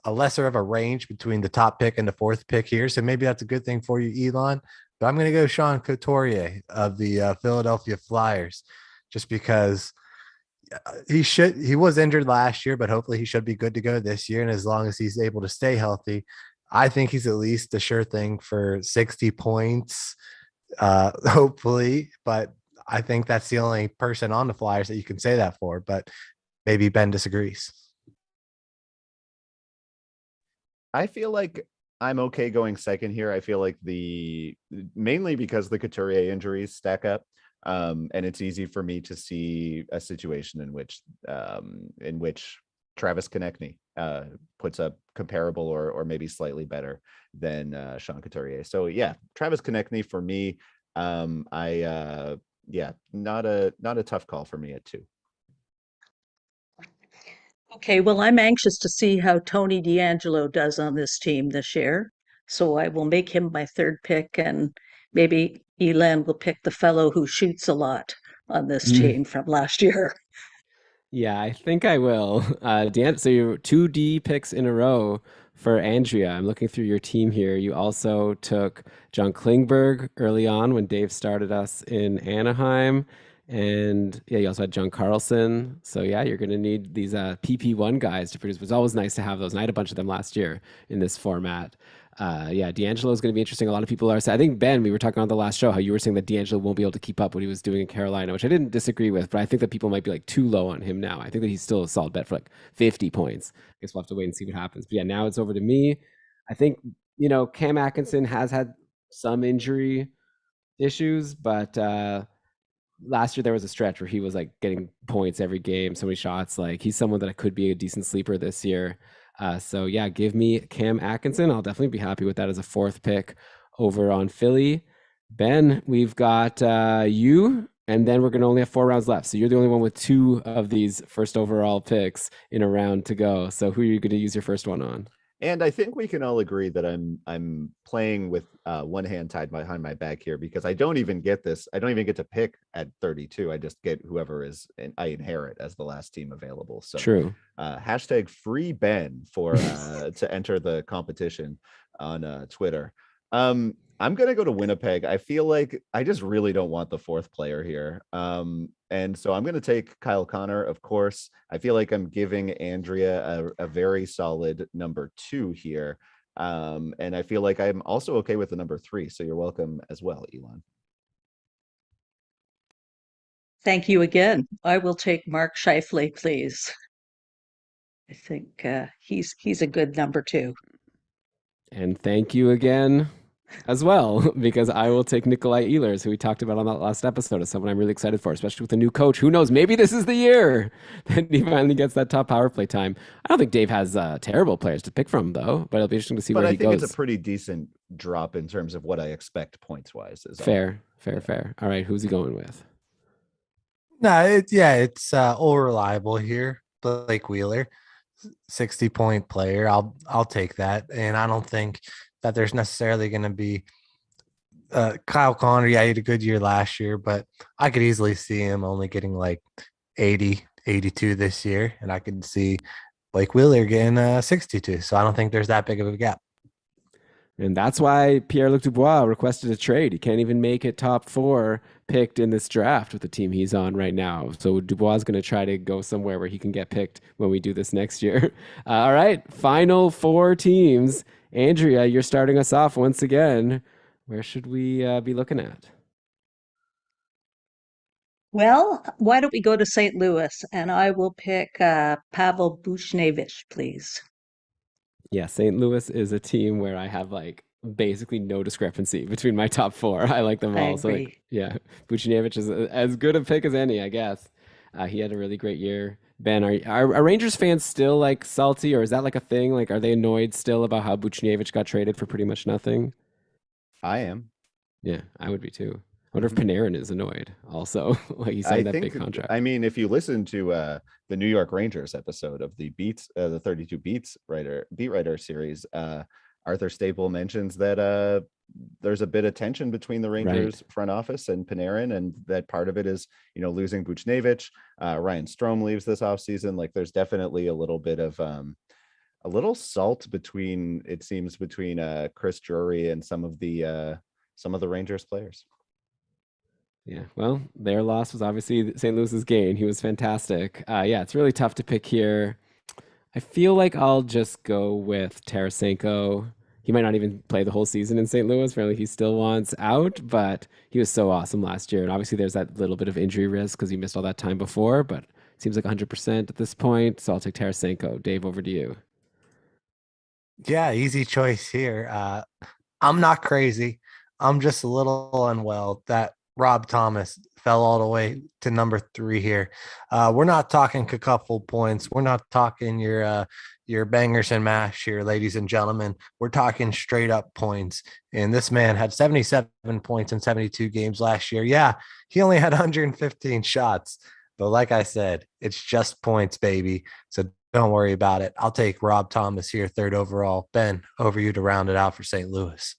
B: lesser of a range between the top pick and the fourth pick here. So maybe that's a good thing for you, Elon. But I'm going to go Sean Couturier of the Philadelphia Flyers, just because he was injured last year, but hopefully he should be good to go this year. And as long as he's able to stay healthy, I think he's at least a sure thing for 60 points, hopefully. But I think that's the only person on the Flyers that you can say that for. But maybe Ben disagrees.
C: I feel like I'm okay going second here. I feel like mainly because the Couturier injuries stack up. And it's easy for me to see a situation in which Travis Konechny puts up comparable or maybe slightly better than Sean Couturier. So yeah, Travis Konechny for me. Not a tough call for me at 2.
D: Okay, well, I'm anxious to see how Tony D'Angelo does on this team this year. So I will make him my third pick, and maybe Elan will pick the fellow who shoots a lot on this team from last year.
A: Yeah, I think I will. Dan, so you're 2D picks in a row for Andrea. I'm looking through your team here. You also took John Klingberg early on when Dave started us in Anaheim. And yeah, you also had John Carlson. So yeah, you're going to need these PP1 guys to produce. It's always nice to have those. And I had a bunch of them last year in this format. Yeah, D'Angelo is going to be interesting. A lot of people are saying, I think, Ben, we were talking on the last show how you were saying that D'Angelo won't be able to keep up what he was doing in Carolina, which I didn't disagree with, but I think that people might be like too low on him now. I think that he's still a solid bet for like 50 points. I guess we'll have to wait and see what happens. But yeah, now it's over to me. I think, Cam Atkinson has had some injury issues, but last year there was a stretch where he was like getting points every game, so many shots. Like he's someone that could be a decent sleeper this year. So yeah, give me Cam Atkinson. I'll definitely be happy with that as a fourth pick over on Philly. Ben, we've got you, and then we're going to only have 4 rounds left. So you're the only one with 2 of these first overall picks in a round to go. So who are you going to use your first one on?
C: And I think we can all agree that I'm playing with one hand tied behind my back here, because I don't even get this. I don't even get to pick at 32. I just get whoever I inherit as the last team available. So
A: True.
C: Hashtag free Ben for to enter the competition on Twitter. I'm gonna go to Winnipeg. I feel like I just really don't want the fourth player here. And so I'm gonna take Kyle Connor, of course. I feel like I'm giving Andrea a very solid number 2 here. And I feel like I'm also okay with the number 3. So you're welcome as well, Elon.
D: Thank you again. I will take Mark Scheifele, please. I think he's a good number 2.
A: And thank you again as well, because I will take Nikolai Ehlers, who we talked about on that last episode, as someone I'm really excited for, especially with a new coach. Who knows? Maybe this is the year that he finally gets that top power play time. I don't think Dave has terrible players to pick from, though, but it'll be interesting to see
C: But
A: where
C: I
A: he
C: think
A: goes.
C: it's a pretty decent drop in terms of what I expect points wise.
A: Fair. All right, who's he going with?
B: No, it's all reliable here. Blake Wheeler, 60-point player. I'll take that. And I don't think that there's necessarily going to be Kyle Connor. Yeah, he had a good year last year, but I could easily see him only getting like 80, 82 this year. And I could see Blake Wheeler getting 62. So I don't think there's that big of a gap.
A: And that's why Pierre-Luc Dubois requested a trade. He can't even make it top 4 picked in this draft with the team he's on right now. So Dubois is going to try to go somewhere where he can get picked when we do this next year. All right, final 4 teams. Andrea, you're starting us off once again. Where should we be looking at?
D: Well, why don't we go to St. Louis, and I will pick Pavel Buchnevich, please.
A: Yeah, St. Louis is a team where I have like basically no discrepancy between my top 4. I like them
D: I
A: all. So like,
D: agree.
A: yeah, Buchnevich is as good a pick as any, I guess. He had a really great year. Ben, are Rangers fans still like salty, or is that like a thing? Like, are they annoyed still about how Buchnevich got traded for pretty much nothing?
C: I am.
A: Yeah, I would be too. I wonder if
C: Mhm.
A: Panarin is annoyed also. Like he
C: I
A: signed that
C: think,
A: big contract.
C: I mean, if you listen to the New York Rangers episode of the the 32 beat writer series, Arthur Staple mentions that there's a bit of tension between the
A: Right.
C: Rangers front office and Panarin, and that part of it is, losing Buchnevich. Ryan Strome leaves this offseason. Like, there's definitely a little bit of a little salt between, it seems, between Chris Drury and some of the Rangers players.
A: Yeah, well, their loss was obviously St. Louis's gain. He was fantastic. Yeah, it's really tough to pick here. I feel like I'll just go with Tarasenko. He might not even play the whole season in St. Louis. Apparently, he still wants out, but he was so awesome last year. And obviously, there's that little bit of injury risk because he missed all that time before, but it seems like 100% at this point. So I'll take Tarasenko. Dave, over to you.
B: Yeah, easy choice here. I'm not crazy. I'm just a little unwell that Rob Thomas fell all the way to number 3 here. We're not talking couple points. We're not talking your bangers and mash here, ladies and gentlemen. We're talking straight up points. And this man had 77 points in 72 games last year. Yeah, he only had 115 shots. But like I said, it's just points, baby. So don't worry about it. I'll take Rob Thomas here, 3rd overall. Ben, over you to round it out for St. Louis.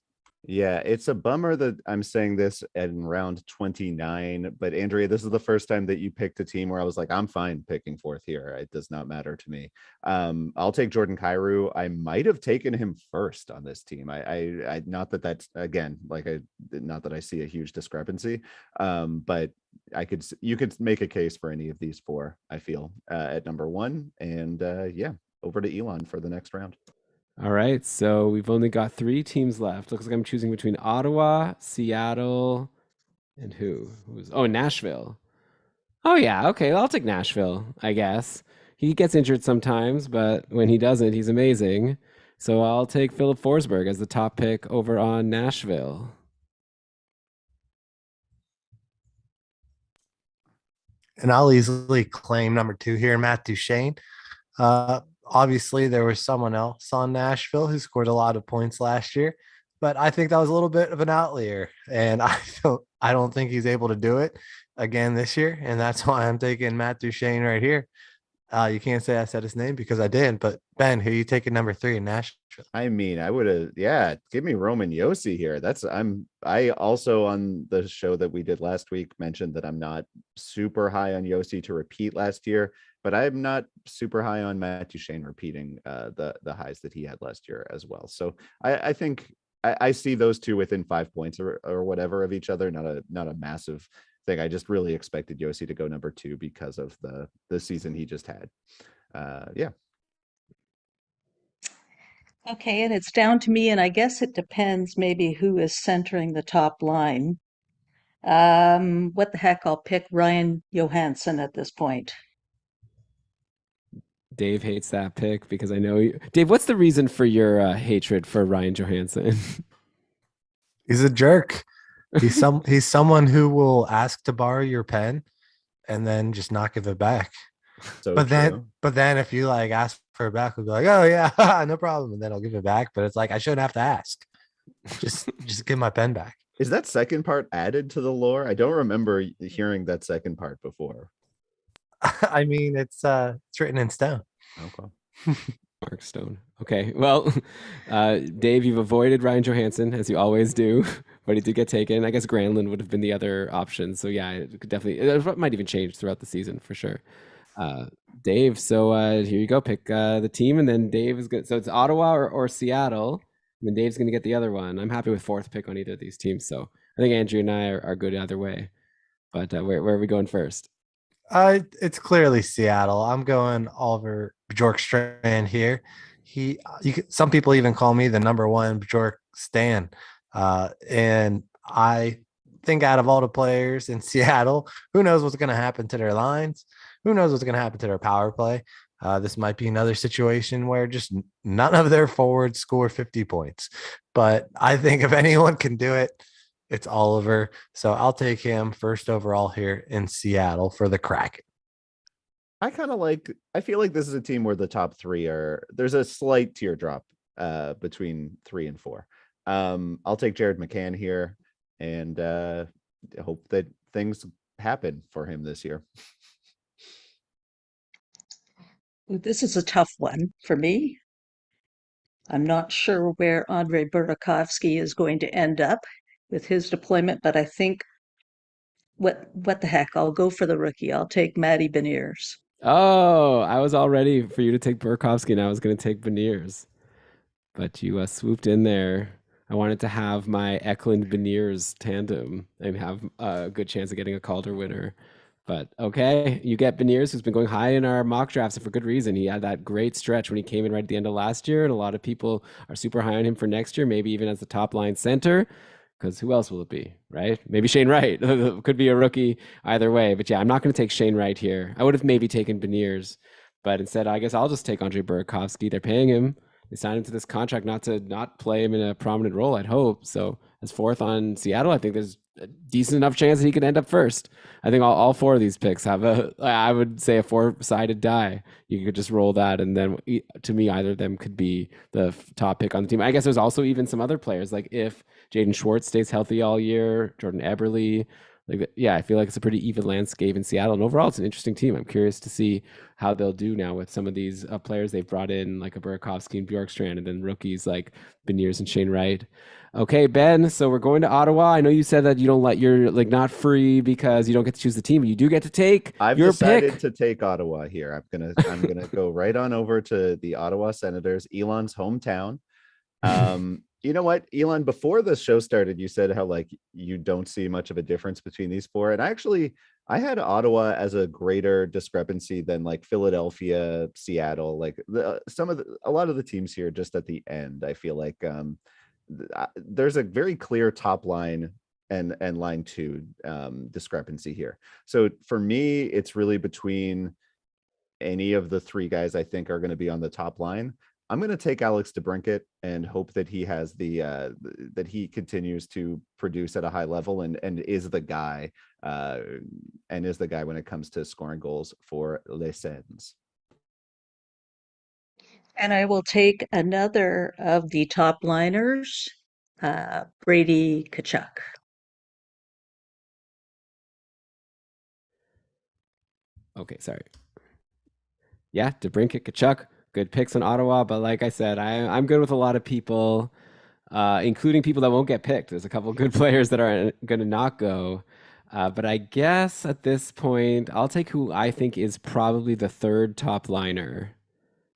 C: Yeah, it's a bummer that I'm saying this in round 29, but Andrea, this is the first time that you picked a team where I was like, I'm fine picking 4th here. It does not matter to me. I'll take Jordan Kyrou. I might have taken him first on this team. I not that that's, again, not that I see a huge discrepancy, but you could make a case for any of these 4, I feel, at number 1. And yeah, over to Elon for the next round.
A: All right, so we've only got 3 teams left. Looks like I'm choosing between Ottawa, Seattle, and Nashville. Oh yeah, okay, I'll take Nashville, I guess. He gets injured sometimes, but when he doesn't, he's amazing. So I'll take Philip Forsberg as the top pick over on Nashville.
B: And I'll easily claim number 2 here, Matt Duchene. Obviously, there was someone else on Nashville who scored a lot of points last year, but I think that was a little bit of an outlier, and I don't think he's able to do it again this year, and that's why I'm taking Matt Duchene right here. You can't say I said his name because I didn't, but Ben, who are you taking number 3 in Nashville?
C: I mean, I would have, yeah, give me Roman Yossi here. I also on the show that we did last week mentioned that I'm not super high on Yossi to repeat last year, but I'm not super high on Matt Duchene repeating the highs that he had last year as well. So I think I see those two within 5 points or whatever of each other. Not a massive thing. I just really expected Yossi to go number 2 because of the season he just had. Yeah.
D: Okay, and it's down to me, and I guess it depends maybe who is centering the top line. What the heck? I'll pick Ryan Johansson at this point.
A: Dave hates that pick because I know you. Dave, what's the reason for your hatred for Ryan Johansson?
B: He's a jerk. He's someone who will ask to borrow your pen and then just not give it back.
C: So
B: But
C: true.
B: then if you like ask for it back, we'll be like, oh yeah, no problem, and then I'll give it back. But it's like I shouldn't have to ask. Just give my pen back.
C: Is that second part added to the lore? I don't remember hearing that second part before.
B: I mean, it's written in stone.
C: Okay.
A: Mark Stone. Okay, well, Dave, you've avoided Ryan Johansson as you always do, but he did get taken. I guess Granlund would have been the other option. So yeah, it could definitely, it might even change throughout the season for sure. Dave, so here you go. Pick the team, and then Dave is good. So it's Ottawa or Seattle, and then Dave's going to get the other one. I'm happy with fourth pick on either of these teams. So I think Andrew and I are good either way. But where are we going first?
B: It's clearly Seattle. I'm going Oliver Bjorkstrand here. Some people even call me the number one Bjork stan. And I think out of all the players in Seattle, who knows what's going to happen to their lines? Who knows what's going to happen to their power play? This might be another situation where just none of their forwards score 50 points. But I think if anyone can do it, it's Oliver. So I'll take him first overall here in Seattle for the Kraken.
C: I feel like this is a team where the top 3 there's a slight teardrop between 3 and 4. I'll take Jared McCann here and hope that things happen for him this year.
D: This is a tough one for me. I'm not sure where Andrei Burakovsky is going to end up with his deployment, but I think what the heck? I'll go for the rookie. I'll take Matty Beniers.
A: Oh, I was all ready for you to take Burakovsky, and I was going to take Beniers, but you swooped in there. I wanted to have my Eklund Beniers tandem and have a good chance of getting a Calder winner. But okay, you get Beniers, who's been going high in our mock drafts, and for good reason. He had that great stretch when he came in right at the end of last year, and a lot of people are super high on him for next year, maybe even as the top line center. Because who else will it be, right? Maybe Shane Wright. Could be a rookie either way. But yeah, I'm not going to take Shane Wright here. I would have maybe taken Beniers, but instead, I guess I'll just take Andrei Burakovsky. They're paying him. They signed him to this contract not to not play him in a prominent role, I'd hope. So as fourth on Seattle, I think there's a decent enough chance that he could end up first. I think all 4 of these picks have I would say a 4-sided die. You could just roll that, and then to me, either of them could be the top pick on the team. I guess there's also even some other players, like if Jaden Schwartz stays healthy all year, Jordan Eberle. Yeah, I feel like it's a pretty even landscape in Seattle, and overall, it's an interesting team. I'm curious to see how they'll do now with some of these players they've brought in, like a Burakovsky and Bjorkstrand, and then rookies like Beniers and Shane Wright. Okay, Ben, so we're going to Ottawa. I know you said that you don't you're not free because you don't get to choose the team, but you do get to take
C: I've
A: your
C: decided
A: pick.
C: to take Ottawa here. I'm gonna go right on over to the Ottawa Senators, Elon's hometown. You know what, Elon, before the show started, you said how you don't see much of a difference between these 4. And actually, I had Ottawa as a greater discrepancy than Philadelphia, Seattle, a lot of the teams here just at the end. I feel like there's a very clear top line and line 2 discrepancy here. So for me, it's really between any of the 3 guys I think are going to be on the top line. I'm going to take Alex DeBrincat and hope that he has that he continues to produce at a high level and is the guy when it comes to scoring goals for Les Sens.
D: And I will take another of the top liners, Brady Tkachuk.
A: Okay, sorry. Yeah, DeBrincat, Tkachuk, good picks on Ottawa. But like I said, I'm good with a lot of people, including people that won't get picked. There's a couple good players that are going to not go. But I guess at this point, I'll take who I think is probably the 3rd top liner.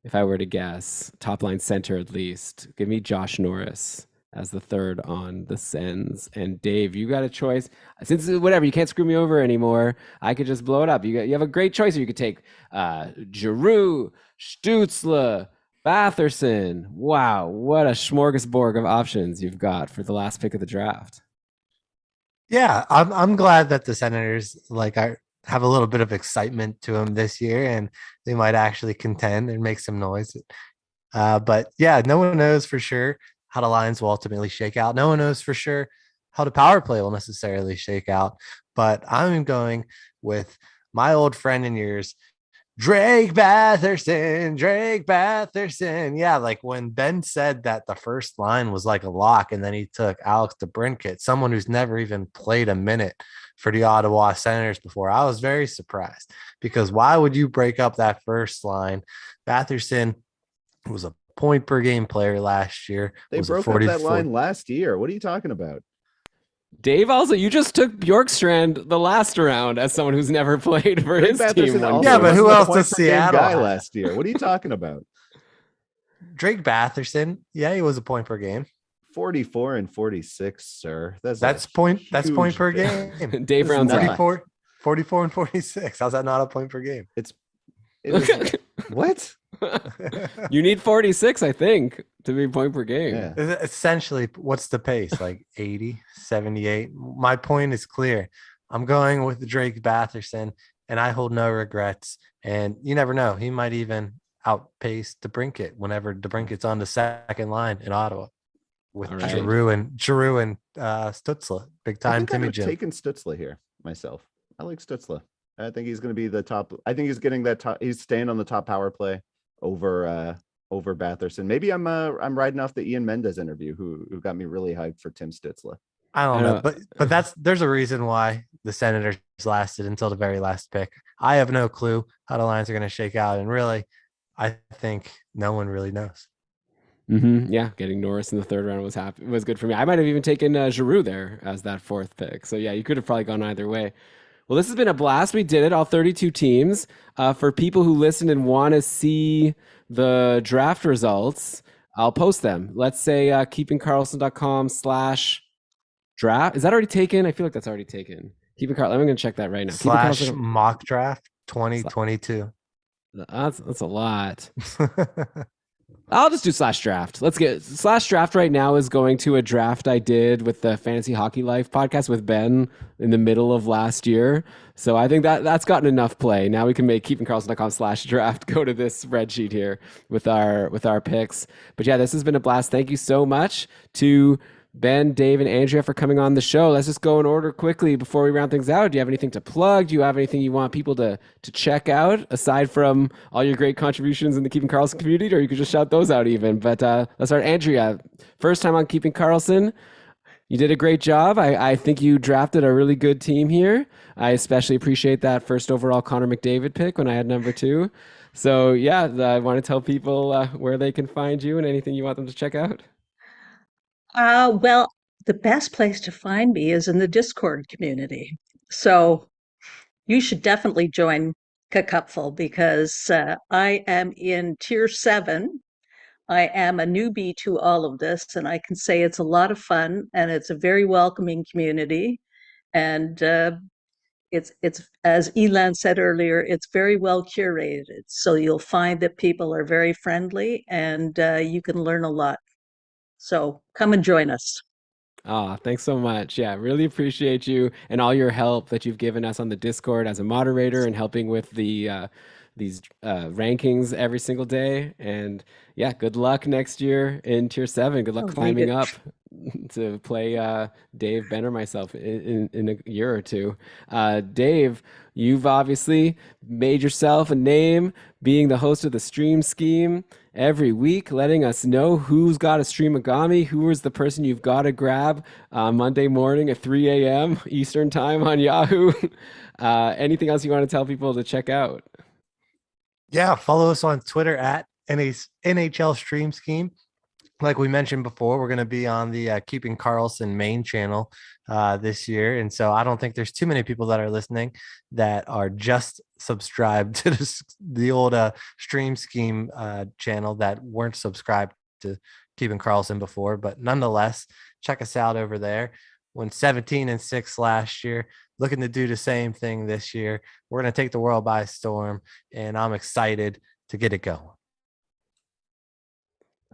A: If I were to guess, top line center at least. Give me Josh Norris as the third on the Sens. And Dave, you got a choice. Since whatever, you can't screw me over anymore. I could just blow it up. You have a great choice. You could take Giroux, Stützle, Batherson. Wow, what a smorgasbord of options you've got for the last pick of the draft.
B: Yeah, I'm glad that the Senators have a little bit of excitement to them this year, and they might actually contend and make some noise. But yeah, no one knows for sure how the Lions will ultimately shake out. No one knows for sure how the power play will necessarily shake out. But I'm going with my old friend and yours, Drake Batherson. Yeah, like when Ben said that the first line was like a lock, and then he took Alex DeBrincat, someone who's never even played a minute for the Ottawa Senators before. I was very surprised, because why would you break up that first line? Batherson was a point per game player last year.
C: They
B: was
C: broke up that line last year. What are you talking about?
A: Dave, also, you just took Bjorkstrand the last round as someone who's never played for his team.
B: Yeah, but who else does Seattle
C: guy last year? What are you talking about?
B: Drake Batherson. Yeah, he was a point per game.
C: 44 and 46, sir.
B: That's point per game.
A: Dave rounds
B: 44 and 46. How's that not a point per game?
C: What?
A: You need 46, I think, to be point per game.
C: Yeah.
B: Essentially, what's the pace? Like 80, 78. My point is clear. I'm going with Drake Batherson, and I hold no regrets. And you never know. He might even outpace DeBrincat whenever DeBrincat's on the second line in Ottawa with
A: All right.
B: Giroux and Stützle. Big time Timmy Jim.
C: Taking Stützle here myself. I like Stützle. I think he's going to be the top. I think he's getting that top. He's staying on the top power play over Batherson. Maybe I'm riding off the Ian Mendes interview, who got me really hyped for Tim Stützle.
B: I don't know, but there's a reason why the Senators lasted until the very last pick. I have no clue how the Lions are going to shake out, and really, I think no one really knows.
A: Mm-hmm. Yeah, getting Norris in the third round was good for me. I might have even taken Giroux there as that fourth pick. So yeah, you could have probably gone either way. Well, this has been a blast. We did it, all 32 teams. For people who listen and want to see the draft results, I'll post them. Let's say keepingkarlsson.com/draft. Is that already taken? I feel like that's already taken. I'm going to check that right now.
B: /mock draft 2022.
A: That's a lot. I'll just do /draft. Let's get /draft right now is going to a draft I did with the Fantasy Hockey Life podcast with Ben in the middle of last year. So I think that's gotten enough play. Now we can make keepingkarlsson.com/draft go to this spreadsheet here with our picks. But yeah, this has been a blast. Thank you so much to Ben, Dave, and Andrea for coming on the show. Let's just go in order quickly before we round things out. Do you have anything to plug? Do you have anything you want people to check out aside from all your great contributions in the Keeping Karlsson community? Or you could just shout those out even. But let's start. Andrea, first time on Keeping Karlsson. You did a great job. I think you drafted a really good team here. I especially appreciate that first overall Connor McDavid pick when I had number 2. So yeah, I want to tell people where they can find you and anything you want them to check out.
D: Well, the best place to find me is in the Discord community. So you should definitely join Cupful, because I am in tier 7. I am a newbie to all of this, and I can say it's a lot of fun, and it's a very welcoming community. And it's as Elan said earlier, it's very well curated. So you'll find that people are very friendly, and you can learn a lot. So come and join us.
A: Thanks so much. Yeah, really appreciate you and all your help that you've given us on the Discord as a moderator and helping with these rankings every single day. And yeah, good luck next year in tier 7. Good luck climbing up to play Dave, Ben, or myself in a year or two. Dave, you've obviously made yourself a name being the host of the Stream Scheme every week, letting us know who's got a streamagami, who is the person you've got to grab Monday morning at 3 a.m. Eastern time on Yahoo. Anything else you want to tell people to check out?
B: Yeah, follow us on Twitter at NHL Stream Scheme. Like we mentioned before, we're going to be on the Keeping Karlsson main channel this year. And so I don't think there's too many people that are listening that are just subscribed to the old Stream Scheme channel that weren't subscribed to keeping Karlsson before, but nonetheless, check us out over there. Went 17-6 last year, looking to do the same thing this year. We're going to take the world by storm, and I'm excited to get it going.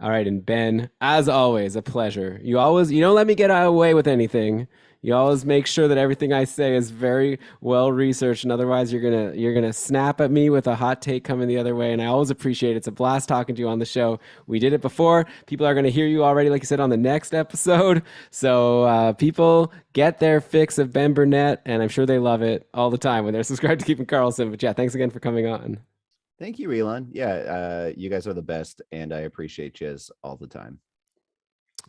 A: All right, and Ben, as always, a pleasure. You don't let me get away with anything. You always make sure that everything I say is very well researched, and otherwise you're gonna snap at me with a hot take coming the other way. And I always appreciate it. It's a blast talking to you on the show. We did it before. People are gonna hear you already, like you said, on the next episode. So people get their fix of Ben Burnett, and I'm sure they love it all the time when they're subscribed to Keeping Karlsson. But yeah, thanks again for coming on.
C: Thank you, Elon. Yeah, you guys are the best, and I appreciate you all the time.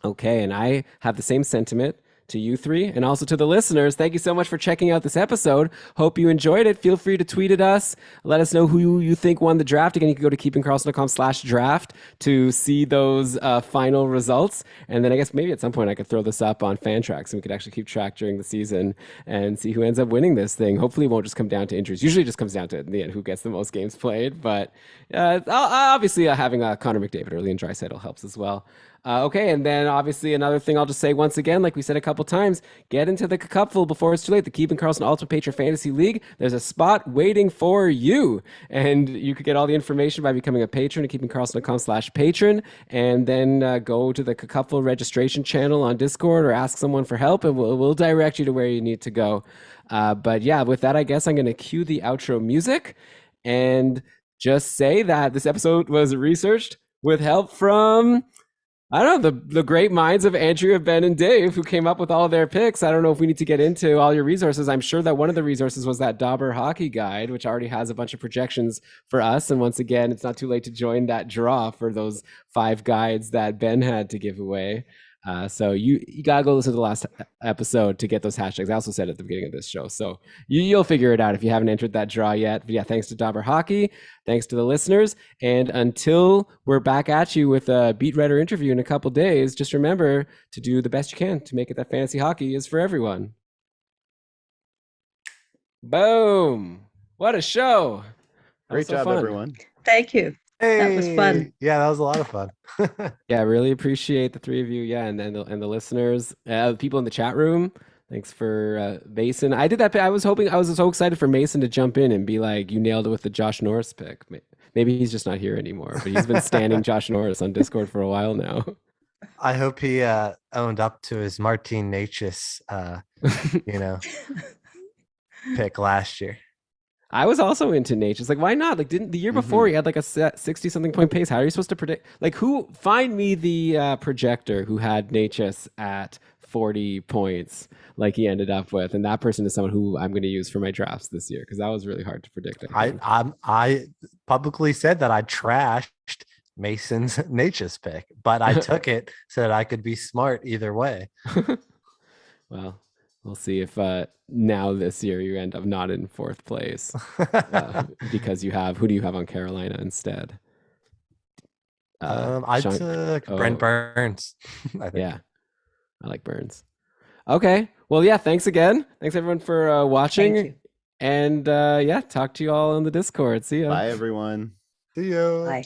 A: Okay, and I have the same sentiment to you three and also to the listeners. Thank you so much for checking out this episode. Hope you enjoyed it. Feel free to tweet at us. Let us know who you think won the draft. Again, you can go to keepingkarlsson.com/draft to see those final results. And then I guess maybe at some point I could throw this up on Fantrax and we could actually keep track during the season and see who ends up winning this thing. Hopefully it won't just come down to injuries. Usually it just comes down to, in the end, who gets the most games played. But obviously having Connor McDavid early in Draisaitl helps as well. Okay, and then obviously another thing I'll just say once again, like we said a couple times, get into the cupful before it's too late. The Keeping Karlsson Ultimate Patron Fantasy League. There's a spot waiting for you, and you could get all the information by becoming a patron at keepingkarlsson.com/patron, and then go to the cupful registration channel on Discord or ask someone for help, and we'll direct you to where you need to go. But yeah, with that, I guess I'm going to cue the outro music and just say that this episode was researched with help from, I don't know, the great minds of Andrea, Ben, and Dave, who came up with all of their picks. I don't know if we need to get into all your resources. I'm sure that one of the resources was that Dauber Hockey Guide, which already has a bunch of projections for us. And once again, it's not too late to join that draw for those 5 guides that Ben had to give away. So you got to go listen to the last episode to get those hashtags. I also said at the beginning of this show. So you'll figure it out if you haven't entered that draw yet. But yeah, thanks to Dauber Hockey. Thanks to the listeners. And until we're back at you with a Beat Writer interview in a couple days, just remember to do the best you can to make it that fantasy hockey is for everyone. Boom. What a show.
C: Great job,
A: fun.
C: everyone.
D: Thank you.
B: Hey,
D: That was fun.
B: Yeah, that was a lot of fun.
A: Yeah, I really appreciate the 3 of you. Yeah, and the listeners, people in the chat room. Thanks for Mason. I did that. I was so excited for Mason to jump in and be like, "You nailed it with the Josh Norris pick." Maybe he's just not here anymore, but he's been standing Josh Norris on Discord for a while now.
B: I hope he owned up to his Martin Necas, pick last year.
A: I was also into Nate. It's like, why not? Like, didn't the year before he had like a 60-something point pace? How are you supposed to predict? Like, find me the projector who had Natchez at 40 points, like he ended up with, and that person is someone who I'm going to use for my drafts this year because that was really hard to predict.
B: I publicly said that I trashed Mason's Natchez pick, but I took it so that I could be smart either way.
A: Well, we'll see if now this year you end up not in 4th place because who do you have on Carolina instead?
B: I took Brent Burns. I think.
A: Yeah, I like Burns. Okay, well, yeah, thanks again. Thanks everyone for watching.
D: Thank you.
A: And yeah, talk to you all in the Discord. See ya.
C: Bye, everyone.
B: See you.
D: Bye.